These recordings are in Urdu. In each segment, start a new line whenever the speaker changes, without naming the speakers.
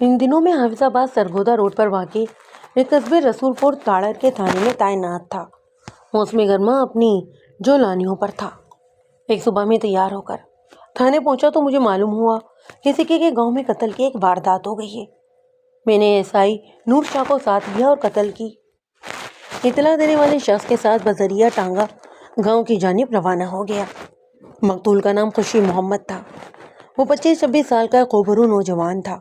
ان دنوں میں حافظ سرگودا روڈ پر واقع ایک قصبے رسول پور تاڑر کے تھانے میں تعینات تھا۔ موسم گرما اپنی جو لانیوں پر تھا۔ ایک صبح میں تیار ہو کر تھانے پہنچا تو مجھے معلوم ہوا کہ سکے کے گاؤں میں قتل کی ایک واردات ہو گئی ہے۔ میں نے SI نور شاہ کو ساتھ لیا اور قتل کی اطلاع دینے والے شخص کے ساتھ بذریعہ ٹانگا گاؤں کی جانب روانہ ہو گیا۔ مقتول کا نام خوشی محمد تھا۔ وہ 25-26 سال کا خوبرو نوجوان تھا۔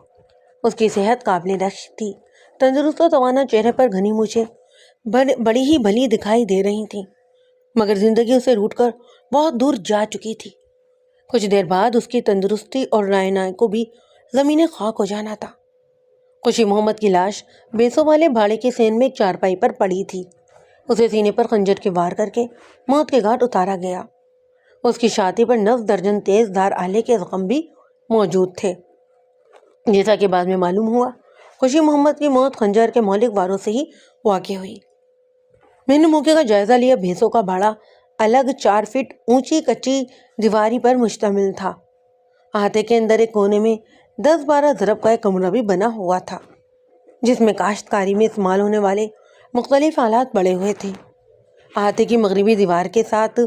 اس کی صحت قابل رشک تھی۔ تندرست و توانا چہرے پر گھنی مونچھیں بڑی ہی بھلی دکھائی دے رہی تھیں، مگر زندگی اسے روٹ کر بہت دور جا چکی تھی۔ کچھ دیر بعد اس کی تندرستی اور رائے کو بھی زمین خاک ہو جانا تھا۔ خوشی محمد کی لاش بیسوں والے بھاڑے کے سین میں ایک چارپائی پر پڑی تھی۔ اسے سینے پر خنجر کے وار کر کے موت کے گھاٹ اتارا گیا۔ اس کی چھاتی پر 9 درجن تیز دھار آلے کے زخم بھی موجود تھے۔ جیسا کہ بعد میں معلوم ہوا، خوشی محمد کی موت خنجر کے مہلک واروں سے ہی واقع ہوئی۔ میں نے موقع کا جائزہ لیا۔ بھینسوں کا بھاڑا الگ 4 فٹ اونچی کچی دیواری پر مشتمل تھا۔ احاطے کے اندر ایک کونے میں 10-12 ضرب کا ایک کمرہ بھی بنا ہوا تھا، جس میں کاشتکاری میں استعمال ہونے والے مختلف آلات پڑے ہوئے تھے۔ احاطے کی مغربی دیوار کے ساتھ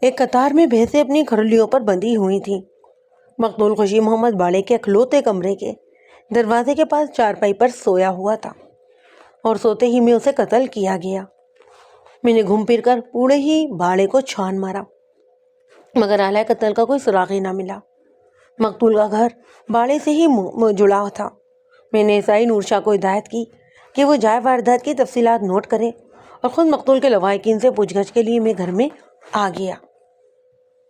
ایک قطار میں بھینسیں اپنی کھرلیوں پر بندھی ہوئی تھیں۔ مقتول خوشی محمد باڑے کے اکلوتے کمرے کے دروازے کے پاس چارپائی پر سویا ہوا تھا اور سوتے ہی میں اسے قتل کیا گیا۔ میں نے گھوم پھر کر پورے ہی باڑے کو چھان مارا، مگر آلہ قتل کا کوئی سراغ ہی نہ ملا۔ مقتول کا گھر باڑے سے ہی جڑا تھا۔ میں نے SI نور شاہ کو ہدایت کی کہ وہ جائے واردات کی تفصیلات نوٹ کرے اور خود مقتول کے لواحقین سے پوچھ گچھ کے لیے میں گھر میں آ گیا۔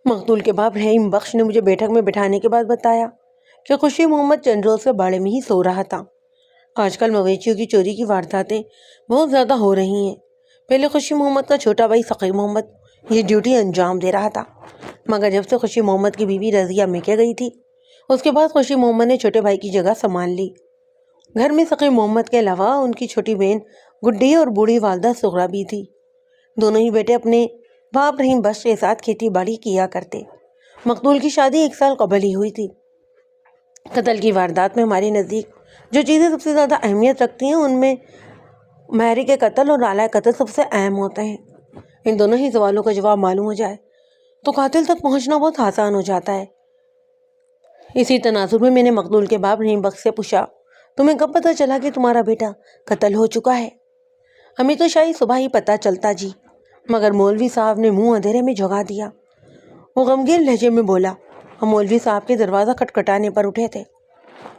مقتول کے باپ رحیم بخش نے مجھے بیٹھک میں بٹھانے کے بعد بتایا کہ خوشی محمد چند روز سے باڑے میں ہی سو رہا تھا۔ آج کل مویشیوں کی چوری کی وارداتیں بہت زیادہ ہو رہی ہیں۔ پہلے خوشی محمد کا چھوٹا بھائی سقی محمد یہ ڈیوٹی انجام دے رہا تھا، مگر جب سے خوشی محمد کی بیوی رضیہ میکے گئی تھی، اس کے بعد خوشی محمد نے چھوٹے بھائی کی جگہ سنبھال لی۔ گھر میں سقی محمد کے علاوہ ان کی چھوٹی بہن گڈی اور بوڑھی والدہ سغرا بھی تھی۔ دونوں ہی بیٹے اپنے باپ رحیم بخش کے ساتھ کھیتی باڑی کیا کرتے۔ مقتول کی شادی 1 سال قبل ہی ہوئی تھی۔ قتل کی واردات میں ہمارے نزدیک جو چیزیں سب سے زیادہ اہمیت رکھتی ہیں، ان میں محرک قتل اور آلہ قتل سب سے اہم ہوتے ہیں۔ ان دونوں ہی سوالوں کا جواب معلوم ہو جائے تو قاتل تک پہنچنا بہت آسان ہو جاتا ہے۔ اسی تناظر میں نے مقتول کے باپ رحیم بخش سے پوچھا، تمہیں کب پتہ چلا کہ تمہارا بیٹا قتل ہو چکا ہے؟ ہمیں تو شاید صبح ہی پتہ چلتا جی، مگر مولوی صاحب نے منہ اندھیرے میں جھگا دیا۔ وہ غمگین لہجے میں بولا، ہم مولوی صاحب کے دروازہ کھٹکھٹانے پر اٹھے تھے۔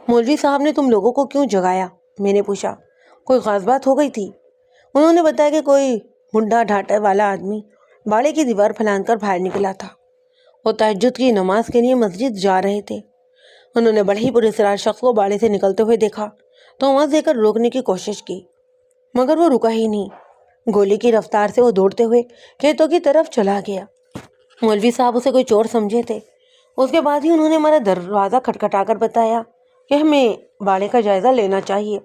مولوی صاحب نے تم لوگوں کو کیوں جگایا؟ میں نے پوچھا، کوئی خاص بات ہو گئی تھی؟ انہوں نے بتایا کہ کوئی منڈا ڈھاٹے والا آدمی باڑے کی دیوار پھلان کر باہر نکلا تھا۔ وہ تہجد کی نماز کے لیے مسجد جا رہے تھے۔ انہوں نے بڑے ہی پراسرار شخص کو باڑے سے نکلتے ہوئے دیکھا تو آواز دے کر روکنے کی کوشش کی، مگر وہ رکا ہی نہیں۔ گولی کی رفتار سے وہ دوڑتے ہوئے کھیتوں کی طرف چلا گیا۔ مولوی صاحب اسے کوئی چور سمجھے تھے۔ اس کے بعد ہی انہوں نے ہمارا دروازہ کھٹکھٹا کر بتایا کہ ہمیں باڑے کا جائزہ لینا چاہیے۔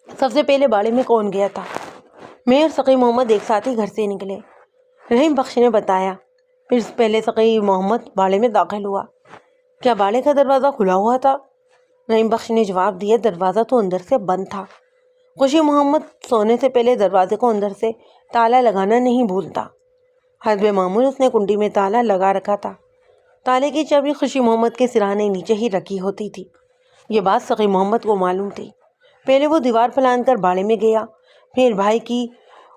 سب سے پہلے باڑے میں کون گیا تھا؟ میں اور سقی محمد ایک ساتھ ہی گھر سے نکلے، رحیم بخش نے بتایا۔ پھر پہلے سقی محمد باڑے میں داخل ہوا۔ کیا باڑے کا دروازہ کھلا ہوا تھا؟ رحیم بخش نے جواب دیا، دروازہ تو اندر سے بند تھا۔ خوشی محمد سونے سے پہلے دروازے کو اندر سے تالا لگانا نہیں بھولتا۔ حسب معمول اس نے کنڈی میں تالا لگا رکھا تھا۔ تالے کی چابی خوشی محمد کے سرہانے نیچے ہی رکھی ہوتی تھی۔ یہ بات سقی محمد کو معلوم تھی۔ پہلے وہ دیوار پھلان کر باڑے میں گیا، پھر بھائی کی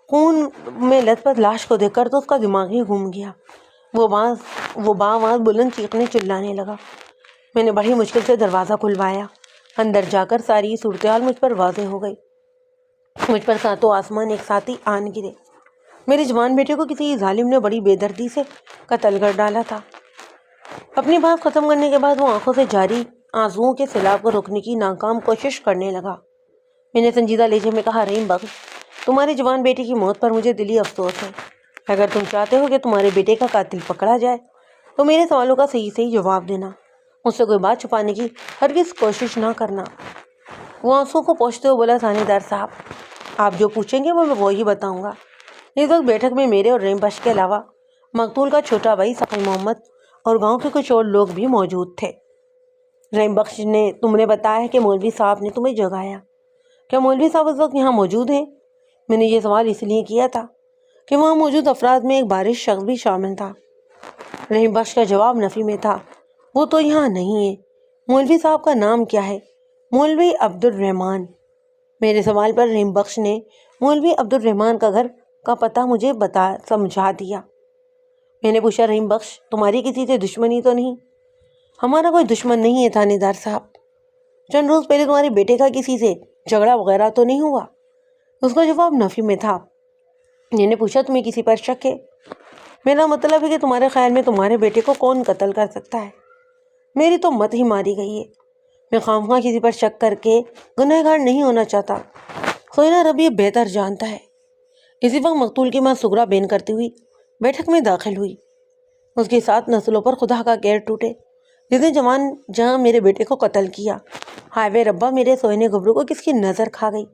خون میں لت پت لاش کو دیکھ کر تو اس کا دماغ ہی گھوم گیا۔ وہ باواز بلند چیخنے چلانے لگا۔ میں نے بڑی مشکل سے دروازہ کھلوایا۔ اندر جا کر ساری صورتحال مجھ پر واضح ہو گئی۔ مجھ پر ساتوں آسمان ایک ساتھ ہی آن گرے۔ میرے جوان بیٹے کو کسی ظالم نے بڑی بے دردی سے قتل کر ڈالا تھا۔ اپنی بات ختم کرنے کے بعد وہ آنکھوں سے جاری آنسوؤں کے سیلاب کو روکنے کی ناکام کوشش کرنے لگا۔ میں نے سنجیدہ لہجے میں کہا، رحیم بخش، تمہارے جوان بیٹے کی موت پر مجھے دلی افسوس ہے۔ اگر تم چاہتے ہو کہ تمہارے بیٹے کا قاتل پکڑا جائے تو میرے سوالوں کا صحیح جواب دینا، مجھ سے کوئی بات چھپانے کی ہرگز کوشش نہ کرنا۔ وہ آنسوؤں کو پوچھتے ہوئے بولا، تھانے دار صاحب، آپ جو پوچھیں گے میں وہی بتاؤں گا۔ اس وقت بیٹھک میں میرے اور رحیم بخش کے علاوہ مقتول کا چھوٹا بھائی سقی محمد اور گاؤں کے کچھ اور لوگ بھی موجود تھے۔ رحیم بخش نے تم نے بتایا ہے کہ مولوی صاحب نے تمہیں جگایا، کیا مولوی صاحب اس وقت یہاں موجود ہیں؟ میں نے یہ سوال اس لیے کیا تھا کہ وہاں موجود افراد میں ایک بارش شخص بھی شامل تھا۔ رحیم بخش کا جواب نفی میں تھا، وہ تو یہاں نہیں ہے۔ مولوی صاحب کا نام کیا ہے؟ مولوی عبد الرحمن۔ میرے سوال پر رحیم بخش نے مولوی عبد الرحمن کا گھر کا پتہ مجھے سمجھا دیا۔ میں نے پوچھا، رحیم بخش تمہاری کسی سے دشمنی تو نہیں؟ ہمارا کوئی دشمن نہیں ہے تھانے دار صاحب، چند روز پہلے تمہارے بیٹے کا کسی سے جھگڑا وغیرہ تو نہیں ہوا؟ اس کا جواب نفی میں تھا۔ میں نے پوچھا، تمہیں کسی پر شک ہے؟ میرا مطلب ہے کہ تمہارے خیال میں تمہارے بیٹے کو کون قتل کر سکتا ہے؟ میری تو مت ہی ماری گئی ہے، میں خواہ کسی پر شک کر کے گنہگار نہیں ہونا چاہتا، سوئنا رب یہ بہتر جانتا ہے۔ اسی وقت مقتول کی ماں سغرا بین کرتی ہوئی بیٹھک میں داخل ہوئی۔ اس کے ساتھ نسلوں پر خدا کا کہر ٹوٹے جس نے جہاں میرے بیٹے کو قتل کیا۔ ہائے وے ربا، میرے سوئنے گبرو کو کس کی نظر کھا گئی؟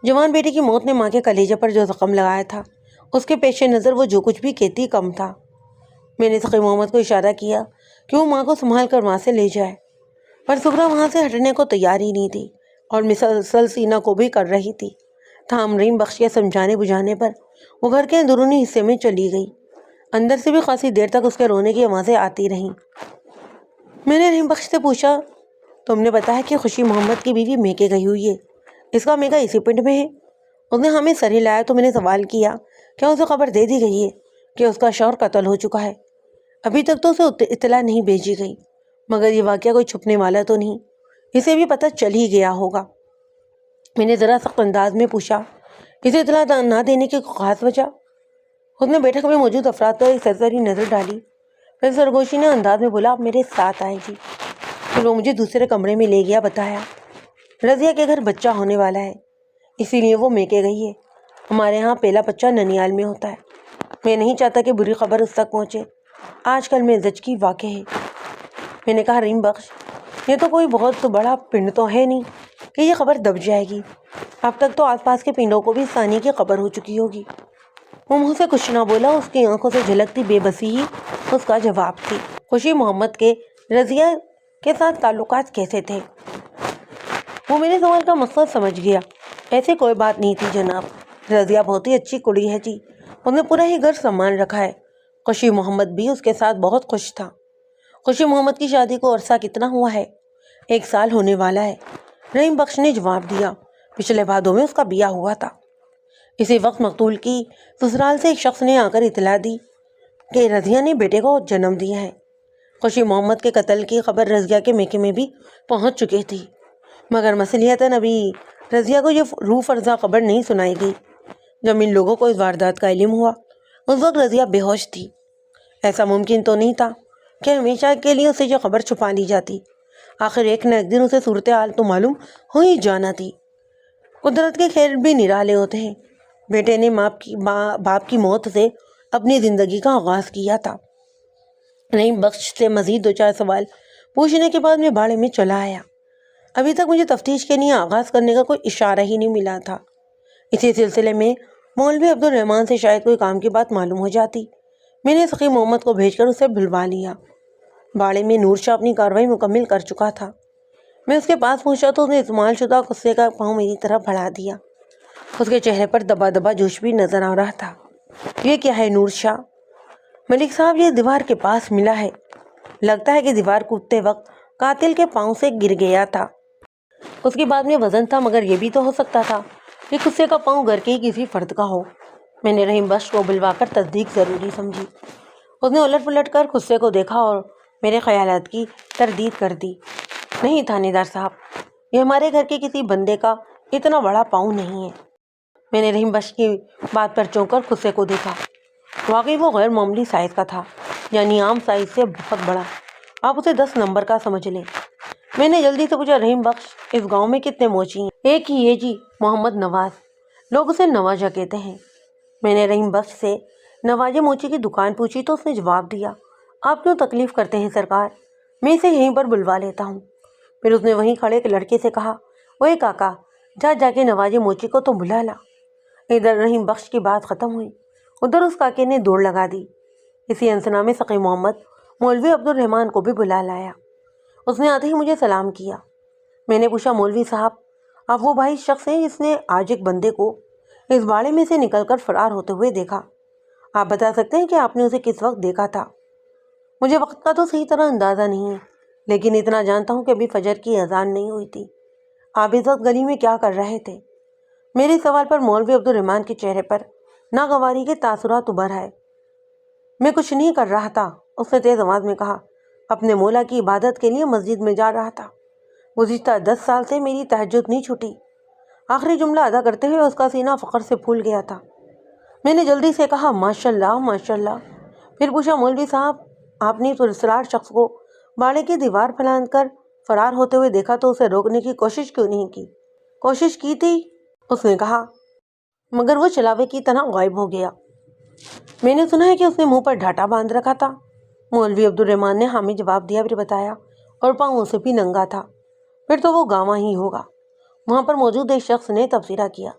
جوان بیٹی کی موت نے ماں کے کلیجے پر جو زخم لگایا تھا، اس کے پیش نظر وہ جو کچھ بھی کہتی کم تھا۔ میں نے سقی محمد کو اشارہ کیا کہ وہ ماں کو سنبھال کر وہاں سے لے جائے، پر سغرا وہاں سے ہٹنے کو تیار ہی نہیں تھی اور مسلسل سینہ کو بھی کر رہی تھی۔ تاہم رحیم بخش کے سمجھانے بجھانے پر وہ گھر کے اندرونی حصے میں چلی گئی۔ اندر سے بھی خاصی دیر تک اس کے رونے کی آوازیں آتی رہیں۔ میں نے رحیم بخش سے پوچھا، تم نے بتایا کہ خوشی محمد کی بیوی میکے گئی ہوئی ہے، اس کا میکا اسی پنڈ میں ہے؟ اس نے ہمیں سر ہلایا تو میں نے سوال کیا، کیا اسے خبر دے دی گئی ہے کہ اس کا شوہر قتل ہو چکا ہے؟ ابھی تک تو اسے اطلاع نہیں بھیجی گئی، مگر یہ واقعہ کوئی چھپنے والا تو نہیں، اسے بھی پتہ چل ہی گیا ہوگا۔ میں نے ذرا سخت انداز میں پوچھا، اسے اطلاع نہ دینے کی خاص وجہ؟ اس نے بیٹھک میں موجود افراد پر ایک سرسری نظر ڈالی، پھر سرگوشیانہ انداز میں بولا، آپ میرے ساتھ آئیں جی۔ پھر وہ مجھے دوسرے کمرے میں لے گیا۔ بتایا، رضیہ کے گھر بچہ ہونے والا ہے، اسی لیے وہ میکے گئی ہے۔ ہمارے ہاں پہلا بچہ ننیال میں ہوتا ہے، میں نہیں چاہتا کہ بری خبر اس تک پہنچے۔ آج کل میں زچ کی واقع ہے۔ میں نے کہا، رحیم بخش یہ تو کوئی بہت بڑا پنڈ تو ہے نہیں کہ یہ خبر دب جائے گی، اب تک تو آس پاس کے پنڈوں کو بھی ثانی کی خبر ہو چکی ہوگی۔ وہ منہ سے کچھ نہ بولا، اس کی آنکھوں سے جھلکتی بے بسی ہی اس کا جواب تھی۔ خوشی محمد کے رضیہ کے ساتھ تعلقات کیسے تھے؟ وہ میرے سوال کا مقصد سمجھ گیا۔ ایسے کوئی بات نہیں تھی جناب، رضیہ بہت ہی اچھی کڑی ہے جی، اس نے پورا ہی گھر سامان رکھا ہے۔ خوشی محمد بھی اس کے ساتھ بہت خوش تھا۔ خوشی محمد کی شادی کو عرصہ کتنا ہوا ہے؟ 1 سال ہونے والا ہے، رحیم بخش نے جواب دیا۔ پچھلے بھادوں میں اس کا بیاہ ہوا تھا۔ اسی وقت مقتول کی سسرال سے ایک شخص نے آ کر اطلاع دی کہ رضیہ نے بیٹے کو جنم دیا ہے۔ خوشی محمد کے قتل کی خبر رضیہ کے میکے میں بھی پہنچ چکی تھی، مگر مصلیحتاً ابھی رضیہ کو یہ روح فرزا خبر نہیں سنائی گئی۔ جب ان لوگوں کو اس واردات کا علم ہوا، اس وقت رضیہ بے ہوش تھی۔ ایسا ممکن تو نہیں تھا کہ ہمیشہ کے لیے اسے یہ خبر چھپا لی جاتی۔ آخر ایک نہ ایک دن اسے صورتحال تو معلوم ہو ہی جانا تھی۔ قدرت کے کھیل بھی نرالے ہوتے ہیں۔ بیٹے نے باپ کی موت سے اپنی زندگی کا آغاز کیا تھا۔ رحیم بخش سے مزید 2-4 سوال پوچھنے کے بعد میں باڑے میں چلا آیا۔ ابھی تک مجھے تفتیش کے لیے آغاز کرنے کا کوئی اشارہ ہی نہیں ملا تھا۔ اسی سلسلے میں مولوی عبد الرحمن سے شاید کوئی کام کی بات معلوم ہو جاتی۔ میں نے سقی محمد کو بھیج کر اسے بلوا لیا۔ باڑے میں نور شاہ اپنی کارروائی مکمل کر چکا تھا۔ میں اس کے پاس پہنچا تو اس نے استعمال شدہ غصے کا پاؤں میری طرف بڑھا دیا۔ اس کے چہرے پر دبا دبا جوش بھی نظر آ رہا تھا۔ یہ کیا ہے نور شاہ؟ ملک صاحب، یہ دیوار کے پاس ملا ہے، لگتا ہے کہ دیوار کودتے وقت قاتل کے پاؤں سے گر گیا تھا۔ اس کی بات میں وزن تھا، مگر یہ بھی تو ہو سکتا تھا کہ غصے کا پاؤں گھر کے ہی کسی فرد کا ہو۔ میں نے رحیم بخش کو بلوا کر تصدیق ضروری سمجھی۔ اس نے الٹ پلٹ کر غصے کو دیکھا اور میرے خیالات کی تردید کر دی۔ نہیں تھانے دار صاحب، یہ ہمارے گھر کے کسی بندے کا اتنا بڑا پاؤں نہیں ہے۔ میں نے رحیم بخش کی بات پر چونک کر غصے کو دیکھا۔ واقعی وہ غیر معمولی سائز کا تھا، یعنی عام سائز سے بہت بڑا، آپ اسے 10 نمبر کا سمجھ لیں۔ میں نے جلدی سے پوچھا، رحیم بخش اس گاؤں میں کتنے موچی ہیں؟ ایک ہی ہے جی، محمد نواز، لوگ اسے نواجہ کہتے ہیں۔ میں نے رحیم بخش سے نواجہ موچی کی دکان پوچھی تو اس نے جواب دیا، آپ کیوں تکلیف کرتے ہیں سرکار، میں اسے یہیں پر بلوا لیتا ہوں۔ پھر اس نے وہیں کھڑے ایک لڑکے سے کہا، اوے کاکا، جا کے نواجہ موچی کو تو بلا لا۔ ادھر رحیم بخش کی بات ختم ہوئی، ادھر اس کاکے نے دوڑ لگا دی۔ اسی انسنا میں سقی محمد مولوی عبد الرحمن کو بھی بلا لایا۔ اس نے آتے ہی مجھے سلام کیا۔ میں نے پوچھا، مولوی صاحب، آپ وہ بھائی شخص ہیں جس نے آج ایک بندے کو اس باڑے میں سے نکل کر فرار ہوتے ہوئے دیکھا؟ آپ بتا سکتے ہیں کہ آپ نے اسے کس وقت دیکھا تھا؟ مجھے وقت کا تو صحیح طرح اندازہ نہیں ہے، لیکن اتنا جانتا ہوں کہ ابھی فجر کی اذان نہیں ہوئی تھی۔ آپ اس وقت گلی میں کیا کر رہے تھے؟ میرے سوال پر مولوی عبد الرحمن کے چہرے پر ناگواری کے تاثرات ابھر آئے۔ میں کچھ نہیں کر رہا تھا، اس نے تیز آواز میں کہا، اپنے مولا کی عبادت کے لیے مسجد میں جا رہا تھا۔ گزشتہ 10 سال سے میری تہجد نہیں چھوٹی۔ آخری جملہ ادا کرتے ہوئے اس کا سینہ فخر سے پھول گیا تھا۔ میں نے جلدی سے کہا، ماشاء اللہ ماشاء اللہ۔ پھر پوچھا، مولوی صاحب، آپ نے پرسرار شخص کو باڑے کی دیوار پھلانگ کر فرار ہوتے ہوئے دیکھا تو اسے روکنے کی کوشش کیوں نہیں کی؟ کوشش کی تھی، اس نے کہا، مگر وہ چلاوے کی طرح غائب ہو گیا۔ میں نے سنا ہے کہ اس نے منہ پر ڈھاٹا باندھ رکھا تھا۔ مولوی عبد الرحمن نے حامی جواب دیا، پھر بتایا، اور پاؤں سے بھی ننگا تھا۔ پھر تو وہ گاما ہی ہوگا۔ وہاں پر موجود ایک شخص نے تبصرہ کیا۔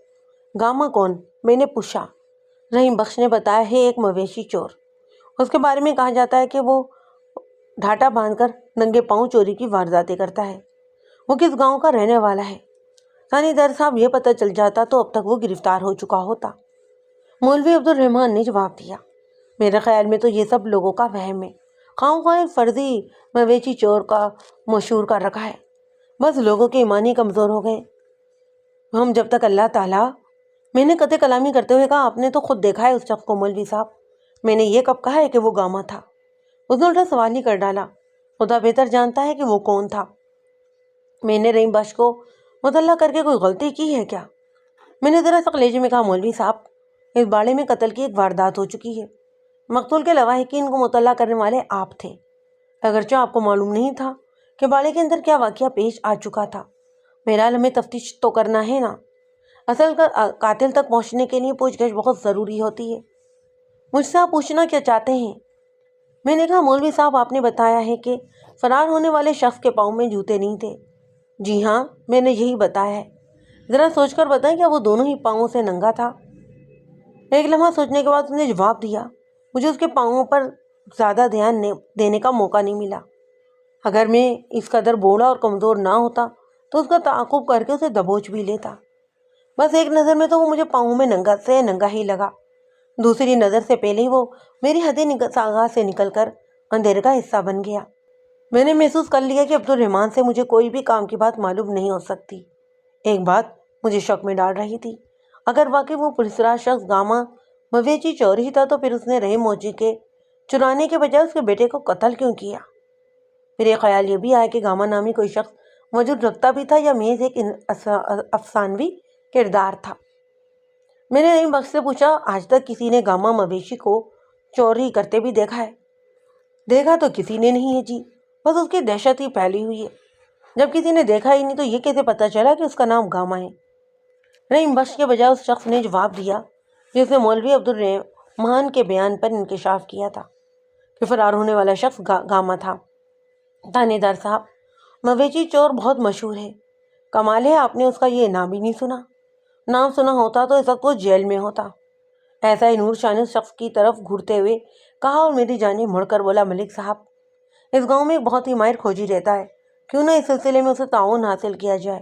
گاما کون؟ میں نے پوچھا۔ رحیم بخش نے بتایا ہے، ایک مویشی چور۔ اس کے بارے میں کہا جاتا ہے کہ وہ ڈھاٹا باندھ کر ننگے پاؤں چوری کی وارداتیں کرتا ہے۔ وہ کس گاؤں کا رہنے والا ہے؟ ثانی در صاحب، یہ پتہ چل جاتا تو اب تک وہ گرفتار ہو چکا ہوتا۔ مولوی عبد الرحمن نے جواب دیا، میرے خیال میں تو یہ سب لوگوں کا وہم ہے، خواہ خواہ فرضی مویشی چور کا مشہور کر رکھا ہے۔ بس لوگوں کے ایمانی کمزور ہو گئے۔ ہم جب تک اللہ تعالیٰ، میں نے قطع کلامی کرتے ہوئے کہا، آپ نے تو خود دیکھا ہے اس شخص کو مولوی صاحب۔ میں نے یہ کب کہا ہے کہ وہ گاما تھا؟ اس نے الٹا سوال ہی کر ڈالا، خدا بہتر جانتا ہے کہ وہ کون تھا۔ میں نے رحیم بخش کو مطلع کر کے کوئی غلطی کی ہے کیا؟ میں نے ذرا سا لہجے میں کہا، مولوی صاحب، اس باڑے میں قتل کی ایک واردات ہو چکی ہے۔ مقتول کے لواحقین کو مطلع کرنے والے آپ تھے، اگرچہ آپ کو معلوم نہیں تھا کہ باڑے کے اندر کیا واقعہ پیش آ چکا تھا۔ بہرحال ہمیں تفتیش تو کرنا ہے نا، اصل قاتل تک پہنچنے کے لیے پوچھ گچھ بہت ضروری ہوتی ہے۔ مجھ سے آپ پوچھنا کیا چاہتے ہیں؟ میں نے کہا، مولوی صاحب، آپ نے بتایا ہے کہ فرار ہونے والے شخص کے پاؤں میں جوتے نہیں تھے۔ جی ہاں، میں نے یہی بتایا ہے۔ ذرا سوچ کر بتائیں، کیا وہ دونوں ہی پاؤں سے ننگا تھا؟ ایک لمحہ سوچنے کے بعد اس نے جواب دیا، مجھے اس کے پاؤں پر زیادہ دھیان دینے کا موقع نہیں ملا۔ اگر میں اس قدر بوڑھا اور کمزور نہ ہوتا تو اس کا تعاقب کر کے اسے دبوچ بھی لیتا۔ بس ایک نظر میں تو وہ مجھے پاؤں میں ننگا ہی لگا، دوسری نظر سے پہلے ہی وہ میری حد نگاہ سے نکل کر اندھیرے کا حصہ بن گیا۔ میں نے محسوس کر لیا کہ عبد الرحمن سے مجھے کوئی بھی کام کی بات معلوم نہیں ہو سکتی۔ ایک بات مجھے شک میں ڈال رہی تھی، اگر واقعی وہ پرسرار شخص گاما مویشی چور ہی تھا تو پھر اس نے رحیم موچی کے چرانے کے بجائے اس کے بیٹے کو قتل کیوں کیا؟ پھر ایک خیال یہ بھی آیا کہ گاما نامی کوئی شخص وجود رکھتا بھی تھا یا محض ایک افسانوی کردار تھا۔ میں نے رحیم بخش سے پوچھا، آج تک کسی نے گاما مویشی کو چوری کرتے بھی دیکھا ہے؟ دیکھا تو کسی نے نہیں ہے جی، بس اس کی دہشت ہی پھیلی ہوئی ہے۔ جب کسی نے دیکھا ہی نہیں تو یہ کیسے پتہ چلا کہ اس کا نام گاما ہے؟ رحیم بخش کے بجائے اس شخص نے جواب دیا جس نے مولوی عبد الرحمن کے بیان پر انکشاف کیا تھا کہ فرار ہونے والا شخص گاما تھا۔ تھانے دار صاحب، مویشی چور بہت مشہور ہے، کمال ہے آپ نے اس کا یہ نام بھی نہیں سنا۔ نام سنا ہوتا تو اس وقت وہ جیل میں ہوتا۔ ایسا ہی نور شاہ نے اس شخص کی طرف گھورتے ہوئے کہا اور میری جانب مڑ کر بولا، ملک صاحب، اس گاؤں میں ایک بہت ہی ماہر کھوجی رہتا ہے، کیوں نہ اس سلسلے میں اسے تعاون حاصل کیا جائے؟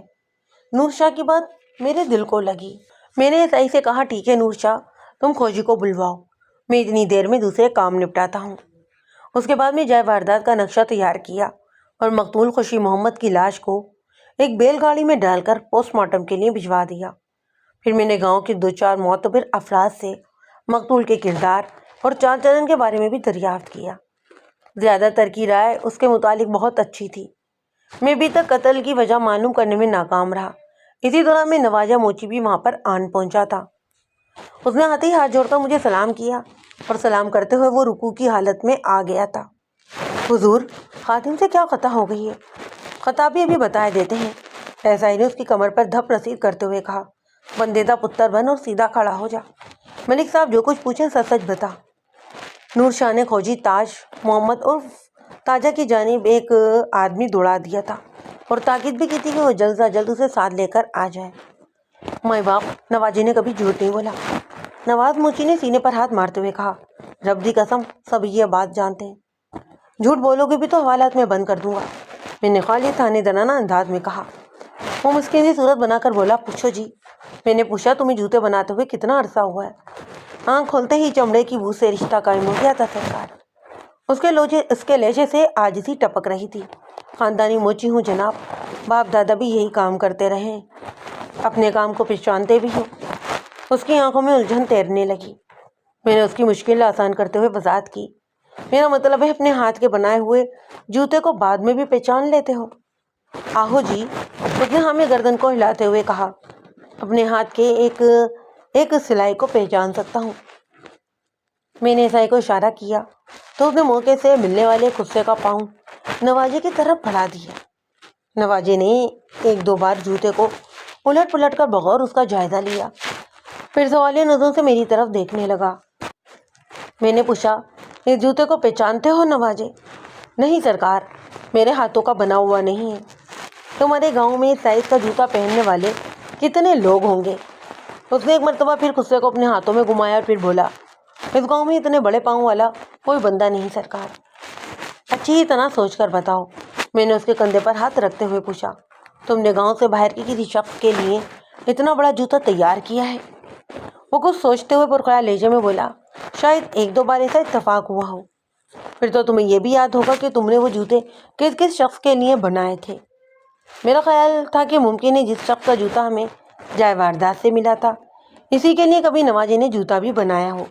نور شاہ کی بات میرے دل کو لگی۔ میں نے صحیح سے کہا، ٹھیک ہے نور شاہ، تم کھوجی کو بلواؤ، میں اتنی دیر میں دوسرے کام نپٹاتا ہوں۔ اس کے بعد میں جائے واردات کا نقشہ تیار کیا اور مقتول خوشی محمد کی لاش کو ایک بیل گاڑی میں ڈال کر پوسٹ مارٹم کے لیے بھجوا دیا۔ پھر میں نے گاؤں کے 2-4 معتبر افراد سے مقتول کے کردار اور چال چلن کے بارے میں بھی دریافت کیا۔ زیادہ تر کی رائے اس کے متعلق بہت اچھی تھی۔ میں ابھی تک قتل کی وجہ معلوم کرنے میں ناکام رہا۔ اسی دوران میں نواجہ موچی بھی وہاں پر آن پہنچا تھا۔ اس نے آتے ہی ہاتھ جوڑ کر مجھے سلام کیا اور سلام کرتے ہوئے وہ رکوع کی حالت میں آ گیا تھا۔ حضور، خادم سے کیا خطا ہو گئی ہے؟ خطا بھی ابھی بتائے دیتے ہیں۔ ایسا ہی نے اس کی کمر پر دھپ رسید کرتے ہوئے کہا، بندیدہ پتر بن اور سیدھا کھڑا ہو جا۔ ملک صاحب، جو کچھ پوچھیں سچ سچ بتا۔ نور شاہ نے کھوجی تاج محمد عرف تاجہ کی جانب ایک آدمی دوڑا دیا تھا اور تاکید بھی کی تھی کہ وہ جلد از جلد اسے ساتھ لے کر آ جائے۔ مائی باپ، نواجی نے کبھی جھوٹ نہیں بولا۔ نواز موچی نے سینے پر ہاتھ مارتے ہوئے کہا، رب دی قسم، سب یہ بات جانتے ہیں۔ جھوٹ بولو گے بھی تو حوالات میں بند کر دوں گا۔ میں نے خالی تھانے دارانہ انداز میں کہا۔ وہ مسکین سی صورت بنا کر بولا، پوچھو جی۔ میں نے پوچھا، تمہیں جوتے بناتے ہوئے کتنا عرصہ ہوا ہے؟ آنکھ کھولتے ہی چمڑے کی بو سے رشتہ قائم ہو گیا تھا سرکار۔ اس کے لہجے سے عاجزی ٹپک رہی تھی۔ خاندانی موچی ہوں جناب، باپ دادا بھی یہی کام کرتے رہے ہیں، اپنے کام کو پہچانتے بھی ہیں۔ اس کی آنکھوں میں الجھن تیرنے لگی۔ میں نے اس کی مشکل آسان کرتے ہوئے وضاحت کی، میرا مطلب ہے اپنے ہاتھ کے بنائے ہوئے جوتے کو بعد میں بھی پہچان لیتے ہو؟ آہو جی، اس نے ہمیں گردن کو ہلاتے ہوئے کہا، اپنے ہاتھ کے ایک سلائی کو پہچان سکتا ہوں۔ میں نے عیسائی کو اشارہ کیا تو اس نے موقع سے ملنے والے غصے کا پاؤں نواجے کی طرف بڑھا دیا۔ نواجے نے ایک دو بار جوتے کو الٹ پلٹ کر بغور اس کا جائزہ لیا، پھر سوالیہ نظروں سے میری طرف دیکھنے لگا۔ میں نے پوچھا، اس جوتے کو پہچانتے ہو نواجے؟ نہیں سرکار، میرے ہاتھوں کا بنا ہوا نہیں ہے۔ تمہارے گاؤں میں اس سائز کا جوتا پہننے والے کتنے لوگ ہوں گے؟ اس نے ایک مرتبہ پھر غصے کو اپنے ہاتھوں میں گھمایا اور پھر بولا، اس گاؤں میں اتنے بڑے پاؤں والا کوئی بندہ نہیں سرکار۔ اچھی طرح سوچ کر بتاؤ، میں نے اس کے کندھے پر ہاتھ رکھتے ہوئے پوچھا، تم نے گاؤں سے باہر کے کسی شخص کے لیے اتنا بڑا جوتا تیار کیا ہے؟ وہ کچھ سوچتے ہوئے پرخیال لہجے میں بولا، شاید ایک دو بار ایسا اتفاق ہوا ہو۔ پھر تو تمہیں یہ بھی یاد ہوگا کہ تم نے وہ جوتے کس کس شخص کے لیے بنائے تھے؟ میرا خیال تھا کہ ممکن ہے جس شخص کا جوتا ہمیں جائے واردات سے ملا تھا، اسی کے لیے کبھی نواجے نے جوتا بھی بنایا ہو۔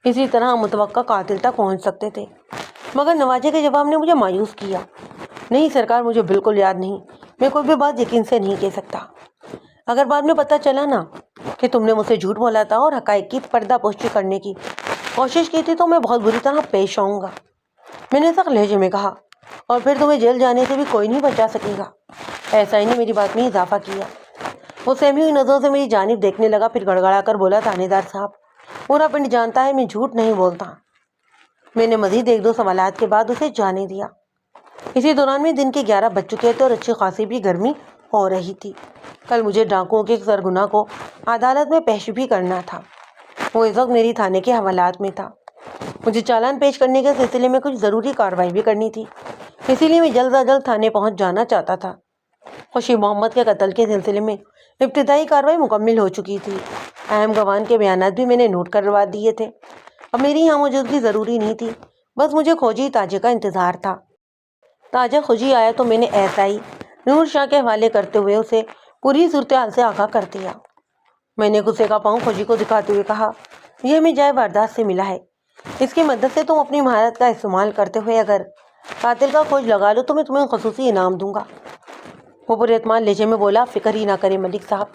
اسی طرح ہم متوقع قاتل تک پہنچ سکتے تھے۔ مگر نواجے کے جواب نے مجھے مایوس کیا۔ نہیں سرکار، مجھے بالکل یاد نہیں، میں کوئی بھی بات یقین سے نہیں کہہ سکتا۔ اگر بعد میں پتہ چلا نا کہ تم نے مجھ سے جھوٹ بولا تھا اور حقائق کی پردہ پوشی کرنے کی کوشش کی تھی تو میں بہت بری طرح پیش آؤں گا، میں نے سخت لہجے میں کہا، اور پھر تمہیں جیل جانے سے بھی کوئی نہیں بچا سکے گا۔ ایسا ہی نے میری بات میں اضافہ کیا۔ وہ سہمی ہوئی نظروں سے میری جانب دیکھنے لگا، پھر گڑگڑا کر بولا، تھانے دار صاحب، پورا پنڈ جانتا ہے میں جھوٹ نہیں بولتا۔ میں نے مزید ایک دو سوالات کے بعد اسے جانے دیا۔ اسی دوران میں دن کے 11 بج چکے تھے اور اچھی خاصی بھی گرمی ہو رہی تھی۔ کل مجھے ڈاکوؤں کے سرغنہ کو عدالت میں پیش بھی کرنا تھا۔ وہ اس وقت میری تھانے کے حوالات میں تھا۔ مجھے چالان پیش کرنے کے سلسلے میں کچھ ضروری کارروائی بھی کرنی تھی، اسی لیے میں جلد از جلد تھانے پہنچ جانا چاہتا تھا۔ خوشی محمد کے قتل کے سلسلے میں ابتدائی کارروائی مکمل ہو چکی تھی۔ اہم گواہان کے بیانات بھی میں نے نوٹ کروا دیے تھے۔ اب میری یہاں موجودگی ضروری نہیں تھی، بس مجھے کھوجی تاجے کا انتظار تھا۔ تاجہ کھوجی آیا تو میں نے ایسائی نور شاہ کے حوالے کرتے ہوئے اسے پوری صورتحال سے آگاہ کر دیا۔ میں نے غصے کا پاؤں کھوجی کو دکھاتے ہوئے کہا، یہ ہمیں جائے واردات سے ملا ہے، اس کی مدد سے تم اپنی مہارت کا استعمال کرتے ہوئے اگر قاتل کا کھوج لگا لو تو میں تمہیں خصوصی انعام دوں گا۔ وہ پر اعتماد لہجے میں بولا، فکر ہی نہ کرے ملک صاحب،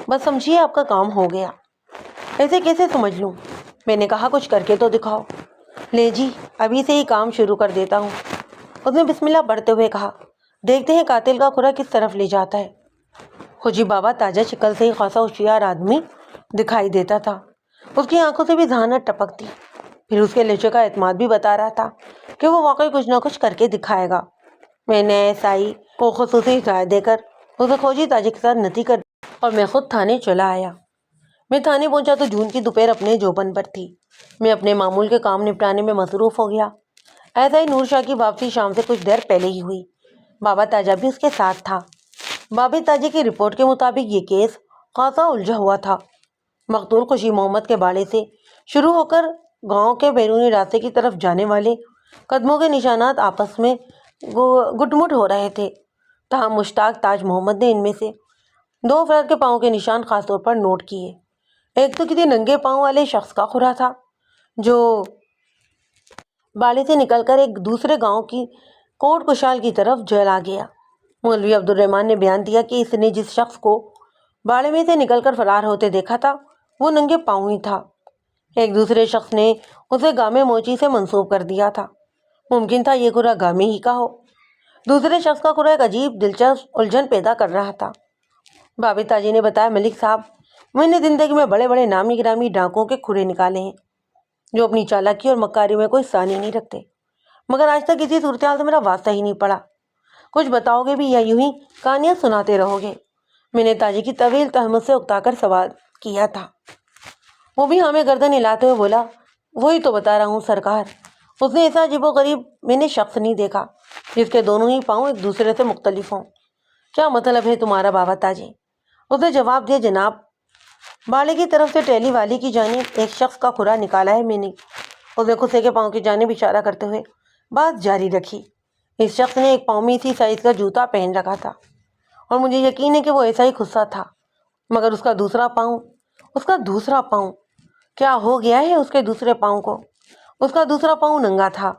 بس سمجھیے آپ کا کام ہو گیا۔ ایسے کیسے سمجھ لوں؟ میں نے کہا، کچھ کر کے تو دکھاؤ۔ لے جی، ابھی سے ہی کام شروع کر دیتا ہوں۔ اس نے بسم اللہ پڑھتے ہوئے کہا، دیکھتے ہیں قاتل کا کھرا کس طرف لے جاتا ہے۔ کھوجی بابا تاجہ شکل سے ہی خاصا ہوشیار آدمی دکھائی دیتا تھا، اس کی آنکھوں سے بھی ذہانت ٹپکتی، پھر اس کے لہجے کا اعتماد بھی بتا رہا تھا کہ وہ واقعی کچھ نہ کچھ کر کے دکھائے گا۔ میں نے ایسائی کو خصوصی ہدایت دے کر اسے کھوجی تاجے کے ساتھ نتی کر اور میں خود تھانے چلا آیا۔ میں تھانے پہنچا تو جون کی دوپہر اپنے جوبن پر تھی۔ میں اپنے معمول کے کام نپٹانے میں مصروف ہو گیا۔ ایسائی نور شاہ کی واپسی شام سے کچھ دیر پہلے ہی ہوئی۔ بابا تاجہ بھی اس کے ساتھ تھا۔ بابا تاجے کی رپورٹ کے مطابق یہ کیس خاصا الجھا ہوا تھا۔ مقتول خوشی محمد کے باڑے سے شروع ہو کر گاؤں کے بیرونی راستے کی طرف جانے والے قدموں کے نشانات آپس میں گٹ مٹ ہو رہے تھے۔ تاہم مشتاق تاج محمد نے ان میں سے 2 افراد کے پاؤں کے نشان خاص طور پر نوٹ کیے۔ ایک تو کسی ننگے پاؤں والے شخص کا کھرا تھا جو باڑے سے نکل کر ایک دوسرے گاؤں کی کوٹ کشال کی طرف چلا گیا۔ مولوی عبد الرحمن نے بیان دیا کہ اس نے جس شخص کو باڑے میں سے نکل کر فرار ہوتے دیکھا تھا وہ ننگے پاؤں ہی تھا۔ ایک دوسرے شخص نے اسے گامے موچی سے منسوب کر دیا تھا، ممکن تھا یہ کھرا گامے ہی کا ہو۔ دوسرے شخص کا کھرا ایک عجیب دلچسپ الجھن پیدا کر رہا تھا۔ بابا تاجی نے بتایا، ملک صاحب، میں نے زندگی میں بڑے بڑے نامی گرامی ڈاکوؤں کے کھرے نکالے ہیں جو اپنی چالاکی اور مکاری میں کوئی ثانی نہیں رکھتے، مگر آج تک کسی صورتحال سے میرا واسطہ ہی نہیں پڑا۔ کچھ بتاؤ گے بھی یا یوں ہی کہانیاں سناتے رہو گے؟ میں نے تاجی کی طویل تہمت سے اکتا کر سوال کیا تھا۔ وہ بھی ہمیں گردن ہلاتے ہوئے بولا، وہی تو بتا رہا ہوں سرکار، اس نے ایسا عجیب و غریب میں نے شخص نہیں دیکھا جس کے دونوں ہی پاؤں ایک دوسرے سے مختلف ہوں۔ کیا مطلب ہے تمہارا بابا تاجی؟ اس نے جواب دیا، جناب، باڑے کی طرف سے ٹیلی والی کی جانب ایک شخص کا کھرا نکالا ہے میں نے۔ اس نے کھسے کے پاؤں کی جانب اشارہ کرتے ہوئے بات جاری رکھی۔ اس شخص نے ایک پاؤں میں اسی سائز کا جوتا پہن رکھا تھا اور مجھے یقین ہے کہ وہ ایسا ہی خصا تھا، مگر اس کا دوسرا پاؤں کیا ہو گیا ہے اس کے دوسرے پاؤں کو؟ اس کا دوسرا پاؤں ننگا تھا۔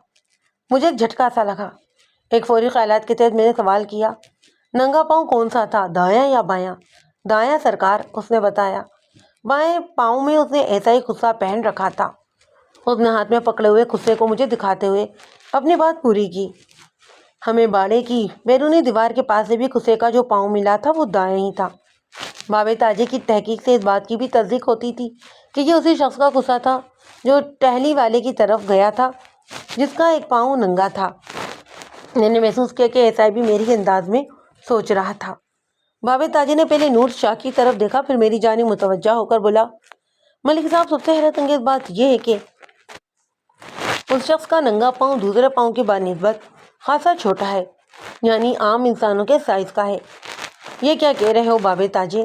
مجھے ایک جھٹکا سا لگا۔ ایک فوری خیالات کے تحت میں نے سوال کیا، ننگا پاؤں کون سا تھا، دایاں یا بایاں؟ دایاں سرکار، اس نے بتایا۔ بائیں پاؤں میں اس نے ایسا ہی خصا پہن رکھا تھا۔ اس نے ہاتھ میں پکڑے ہوئے خصے کو مجھے دکھاتے ہوئے اپنی بات پوری کی۔ ہمیں باڑے کی بیرونی دیوار کے پاس سے بھی خصے کا جو پاؤں ملا تھا وہ دایاں ہی تھا۔ بابے تاجے کی تحقیق سے اس بات کی بھی تصدیق ہوتی تھی کہ یہ اسی شخص کا خصا تھا جو ٹہلی والے کی طرف گیا تھا، جس کا ایک پاؤں ننگا تھا۔ میں نے محسوس کیا کہ ایسا بھی میری انداز میں سوچ رہا تھا۔ بابے تاجے نے پہلے نور شاہ کی طرف دیکھا، پھر میری جانب متوجہ ہو کر بولا، ملک صاحب، سب سے حیرت انگیز بات یہ ہے کہ اس شخص کا ننگا پاؤں دوسرے پاؤں کی بنسبت خاصا چھوٹا ہے، یعنی عام انسانوں کے سائز کا ہے۔ یہ کیا کہہ رہے ہو بابے تاجے؟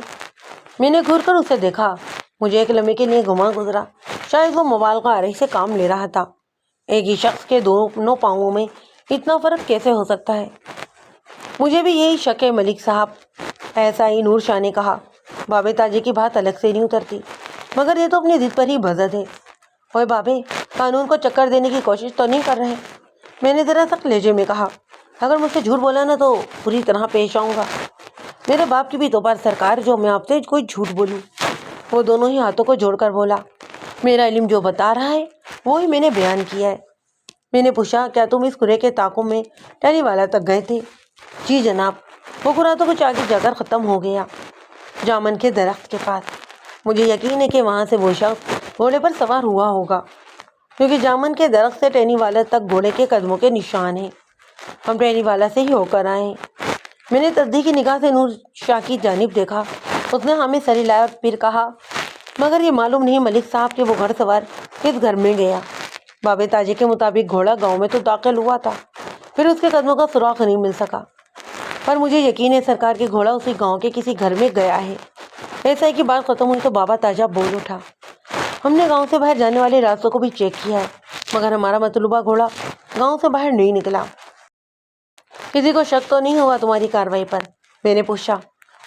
میں نے گھور کر اسے دیکھا۔ مجھے ایک لمحے کے لیے گمان گزرا شاید وہ مبالغہ آرائی سے کام لے رہا تھا۔ ایک ہی شخص کے دونوں پاؤں میں اتنا فرق کیسے ہو سکتا ہے؟ مجھے بھی یہی شک ہے ملک صاحب، ایسا ہی نور شاہ نے کہا۔ بابے تاجے کی بات الگ سے نہیں اترتی، مگر یہ تو اپنی ضد پر ہی بزد ہے۔ اوے بابے، قانون کو چکر دینے کی کوشش تو نہیں کر رہے؟ میں نے ذرا سخت لہجے میں کہا۔ اگر مجھ سے جھوٹ بولا نا تو پوری طرح پیش آؤں گا۔ میرے باپ کی بھی تو بار سرکار جو میں آپ سے کوئی جھوٹ بولوں۔ وہ دونوں ہی ہاتھوں کو جوڑ کر بولا، میرا علم جو بتا رہا ہے وہی میں نے بیان کیا ہے۔ میں نے پوچھا، کیا تم اس کھرے کے تعاقب میں ٹہلی والا تک گئے تھے؟ جی جناب، وہ کھرا تو کچھ آگے جا کر ختم ہو گیا، جامن کے درخت کے پاس۔ مجھے یقین ہے کہ وہاں سے وہ شخص گھوڑے پر سوار ہوا ہوگا، کیونکہ جامن کے درخت سے ٹہلی والا تک گھوڑے کے قدموں کے نشان ہیں۔ ہم ٹہلی والا سے ہی ہو کر آئے ہیں۔ میں نے تصدیقی نگاہ سے نور شاہ کی جانب دیکھا۔ اس نے ہمیں سر ہلایا اور پھر کہا، مگر یہ معلوم نہیں ملک صاحب کہ وہ گھڑ سوار کس گھر میں گیا۔ بابے تاجے کے مطابق گھوڑا گاؤں میں تو داخل ہوا تھا، پھر اس کے قدموں کا سراغ نہیں مل سکا، پر مجھے یقین ہے سرکار کہ گھوڑا اسی گاؤں کے کسی گھر میں گیا ہے۔ ایسا ہے کہ بات ختم ہوئی تو بابا تاجا بول اٹھا، ہم نے گاؤں سے باہر جانے والے راستوں کو بھی چیک کیا ہے، مگر ہمارا مطلوبہ گھوڑا گاؤں سے باہر نہیں نکلا۔ کسی کو شک تو نہیں ہوا تمہاری کارروائی پر؟ میں نے پوچھا۔